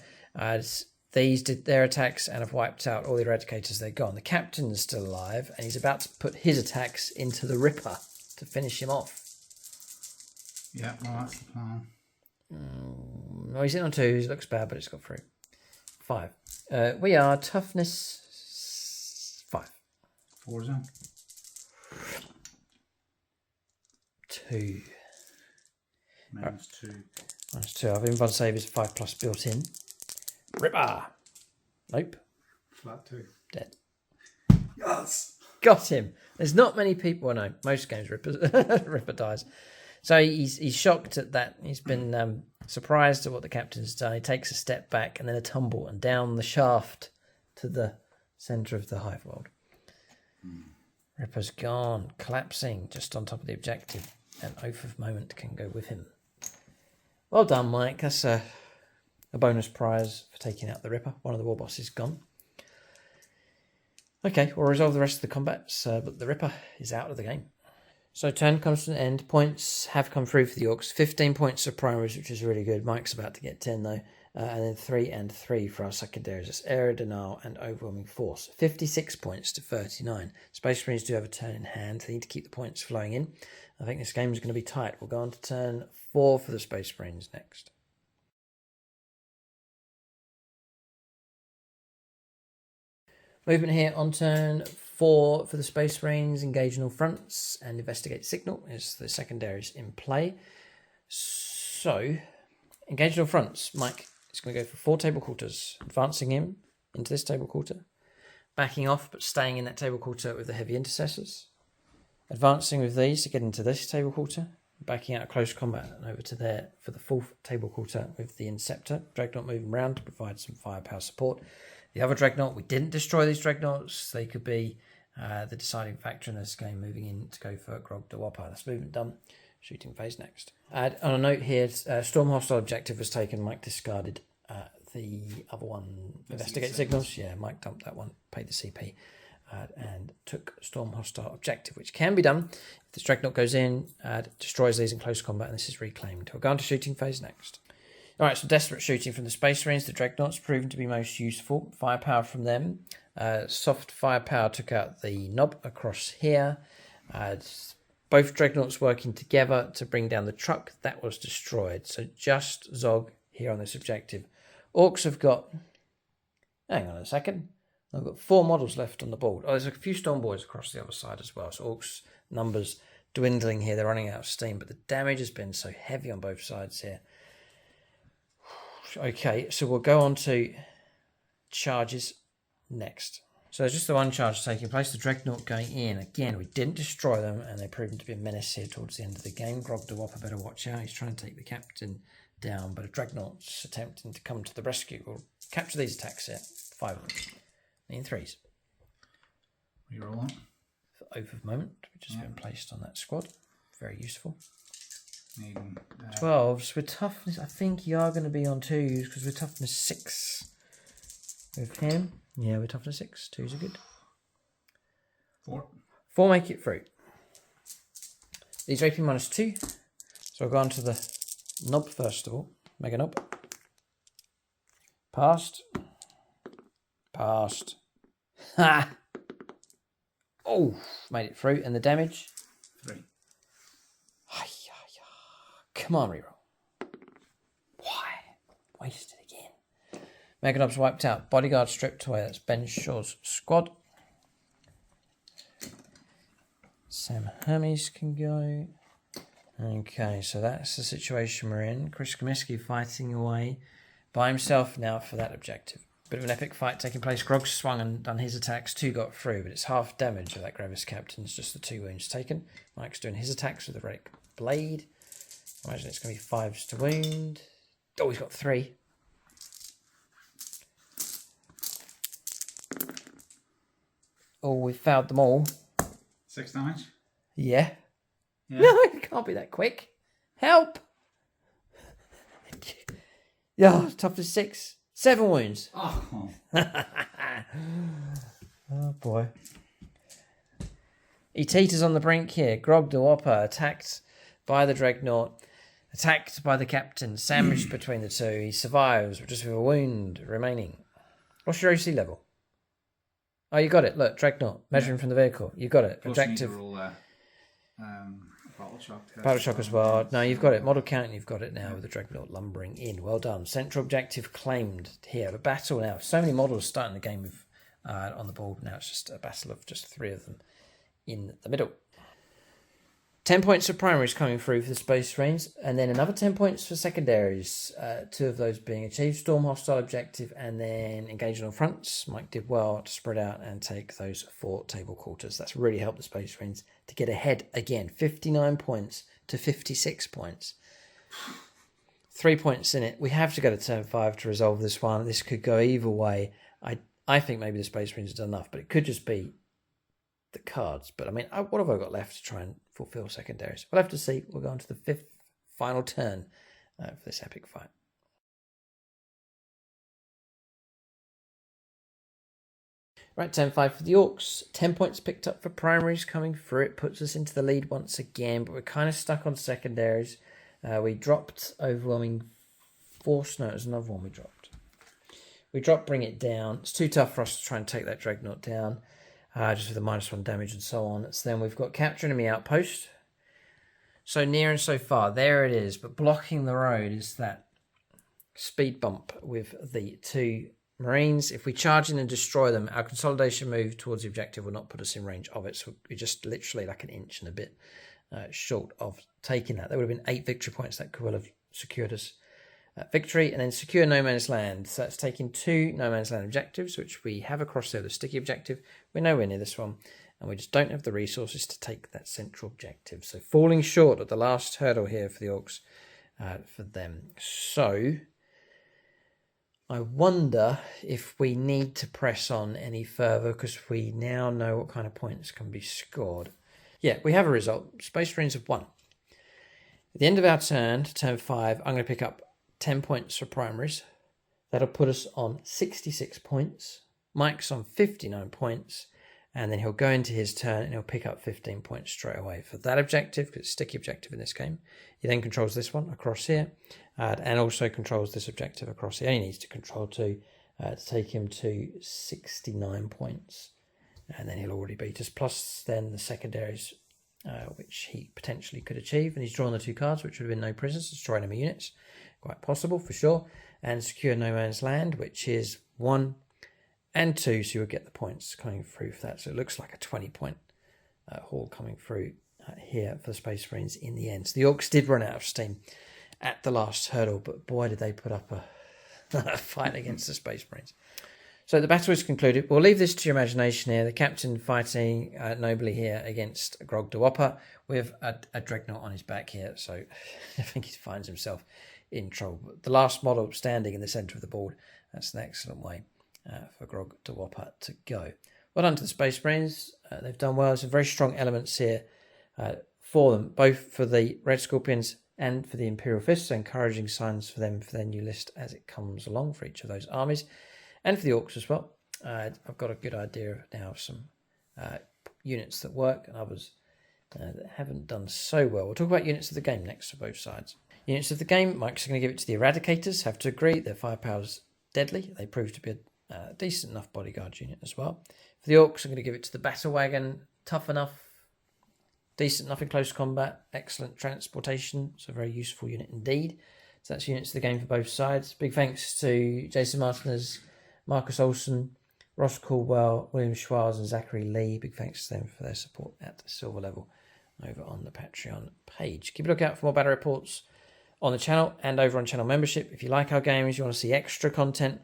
These did their attacks and have wiped out all the eradicators they've gone. The captain's still alive, and he's about to put his attacks into the Ripper to finish him off. Yeah, well, that's the plan. No, he's in on 2s. Looks bad, but it's got 3. 5. We are toughness 5. 4 zone. 2. -2. -2. I've invuln save is 5+ built in. Ripper. Nope. Flat 2. Dead. Yes. Got him. There's not many people. Well, no, most games Ripper dies. So he's shocked at that. He's been surprised at what the captain's done. He takes a step back and then a tumble and down the shaft to the centre of the hive world. Ripper's gone, collapsing just on top of the objective. An oath of moment can go with him. Well done, Mike. That's a bonus prize for taking out the Ripper. One of the war bosses gone. Okay, we'll resolve the rest of the combats, but the Ripper is out of the game. So turn comes to an end. Points have come through for the Orcs. 15 points of primaries, which is really good. Mike's about to get 10 though. And then 3 and 3 for our secondaries. That's Area Denial and Overwhelming Force. 56 points to 39. Space Marines do have a turn in hand. They need to keep the points flowing in. I think this game is going to be tight. We'll go on to turn 4 for the Space Marines next. Movement here on turn 4 for the Space Marines. Engage in all fronts and investigate signal is the secondaries in play. So, engage in all fronts. Mike is going to go for 4 table quarters. Advancing him into this table quarter. Backing off but staying in that table quarter with the heavy intercessors. Advancing with these to get into this table quarter. Backing out of close combat and over to there for the 4th table quarter with the Inceptor. Dreadnought moving around to provide some firepower support. The other Dreadnought, we didn't destroy these Dreadnoughts. They could be the deciding factor in this game, moving in to go for Grog de Whopper. That's movement done. Shooting phase next. On a note here, Storm Hostile objective was taken. Mike discarded the other one. Investigate signals. Yeah, Mike dumped that one, paid the CP, and took Storm Hostile objective, which can be done. If this Dreadnought goes in, destroys these in close combat, and this is reclaimed. We'll go on to shooting phase next. Alright, so desperate shooting from the Space Marines. The Dreadnoughts proven to be most useful. Firepower from them. Soft firepower took out the knob across here. Both Dreadnoughts working together to bring down the truck. That was destroyed. So just Zog here on this objective. Orcs have got... Hang on a second. I've got 4 models left on the board. Oh, there's a few Storm Boys across the other side as well. So Orcs numbers dwindling here. They're running out of steam. But the damage has been so heavy on both sides here. Okay, so we'll go on to charges next. So there's just the one charge taking place, the Dreadnought going in. Again, we didn't destroy them, and they've proven to be a menace here towards the end of the game. Grog de Whopper better watch out. He's trying to take the captain down, but a Dreadnought's attempting to come to the rescue. We'll capture these attacks here. 5 of them. In 3s. Reroll that. For Oath of Moment, which has been placed on that squad. Very useful. 12s with toughness. I think you are going to be on 2s because we're toughness 6 with him. Yeah, we're toughness 6. 2s are good. 4 make it through. These are AP -2. So I'll go on to the knob first of all. Mega knob. Passed. Passed. Ha! Oh, made it through. And the damage? 3. Come on, reroll. Why? Wasted again. Meganob's wiped out. Bodyguard stripped away. That's Ben Shaw's squad. Sam Hermes can go. Okay, so that's the situation we're in. Chris Comiskey fighting away by himself now for that objective. Bit of an epic fight taking place. Grog swung and done his attacks. 2 got through, but it's half damage of that Gravis Captain's just the 2 wounds taken. Mike's doing his attacks with the Relic Blade. I imagine it's going to be 5s to wound. Oh, he's got 3. Oh, we've fouled them all. 6 damage? Yeah. No, it can't be that quick. Help! Yeah, toughness 6. 7 wounds. Oh. Oh, boy. He teeters on the brink here. Grog the Whopper attacked by the Dreadnought, attacked by the captain, sandwiched between the two. He survives, just with a wound remaining. What's your OC level? Oh, you got it. Look, Dreadnought, measuring from the vehicle. You got it. Plus Objective. you need to roll battle shock test. Battle shock as well. No, you've got it. Model count, you've got it now with the Dreadnought lumbering in. Well done. Central objective claimed here. A battle now. So many models starting the game with on the board. Now it's just a battle of just 3 of them in the middle. 10 points for primaries coming through for the Space Marines, and then another 10 points for secondaries. 2 of those being achieved. Storm hostile objective, and then engage on all fronts. Mike did well to spread out and take those 4 table quarters. That's really helped the Space Marines to get ahead again. 59 points to 56 points. 3 points in it. We have to go to turn 5 to resolve this one. This could go either way. I think maybe the Space Marines have done enough, but it could just be the cards. But I mean, what have I got left to try and fulfill secondaries? We'll have to see. We'll go on to the 5th final turn for this epic fight. Right, turn 5 for the Orcs. 10 points picked up for primaries coming through. It puts us into the lead once again, but we're kind of stuck on secondaries. We dropped overwhelming force. No, it was another one we dropped. We dropped bring it down. It's too tough for us to try and take that Dreadnought down. Just with the -1 damage and so on. So then we've got capture enemy outpost. So near and so far. There it is. But blocking the road is that speed bump with the 2 Marines. If we charge in and destroy them, our consolidation move towards the objective will not put us in range of it. So we're just literally like an inch and a bit short of taking that. There would have been 8 victory points that could well have secured us victory. And then secure no man's land. So that's taking 2 no man's land objectives, which we have across there. The sticky objective, we're nowhere near this one, and we just don't have the resources to take that central objective. So falling short at the last hurdle here for the Orcs, for them. So I wonder if we need to press on any further, because we now know what kind of points can be scored. Yeah, we have a result. Space Marines have won. At the end of our turn, to turn 5, I'm going to pick up 10 points for primaries. That'll put us on 66 points. Mike's on 59 points. And then he'll go into his turn and he'll pick up 15 points straight away for that objective, because it's a sticky objective in this game. He then controls this one across here, and also controls this objective across here. He needs to control 2 to take him to 69 points. And then he'll already beat us, plus then the secondaries, which he potentially could achieve. And he's drawn the 2 cards, which would have been no prisoners, destroy enemy units. Quite possible for sure. And secure no man's land, which is 1 and 2, so you'll get the points coming through for that. So it looks like a 20-point haul coming through here for the Space Marines in the end. So the Orcs did run out of steam at the last hurdle, but boy did they put up a fight against the Space Marines. So the battle is concluded. We'll leave this to your imagination here. The captain fighting nobly here against Grog the Whopper with a Dreadnought on his back here. So I think he finds himself in trouble. But the last model standing in the centre of the board, that's an excellent way for Grog the Whopper to go. Well done to the Space Marines. They've done well. There's some very strong elements here for them, both for the Red Scorpions and for the Imperial Fists. So encouraging signs for them for their new list as it comes along for each of those armies. And for the Orcs as well. I've got a good idea now of some units that work and others that haven't done so well. We'll talk about units of the game next for both sides. Units of the game, Mike's going to give it to the Eradicators. Have to agree, their firepower's deadly. They prove to be a decent enough bodyguard unit as well. For the Orcs, I'm going to give it to the Battle Wagon. Tough enough, decent enough in close combat, excellent transportation. It's a very useful unit indeed. So that's units of the game for both sides. Big thanks to Jason Martinez, Marcus Olsen, Ross Caldwell, William Schwarz and Zachary Lee. Big thanks to them for their support at the silver level over on the Patreon page. Keep a lookout for more battle reports on the channel and over on channel membership. If you like our games, you want to see extra content,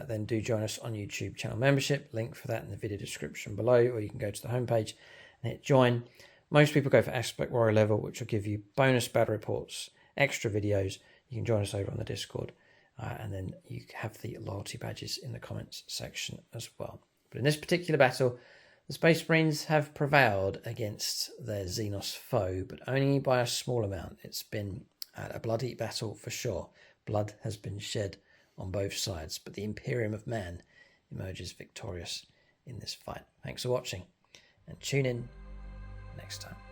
then do join us on YouTube channel membership. Link for that in the video description below, or you can go to the homepage and hit join. Most people go for Aspect Warrior level, which will give you bonus battle reports, extra videos. You can join us over on the Discord. And then you have the loyalty badges in the comments section as well. But in this particular battle, the Space Marines have prevailed against their Xenos foe, but only by a small amount. It's been a bloody battle for sure. Blood has been shed on both sides, but the Imperium of Man emerges victorious in this fight. Thanks for watching, and tune in next time.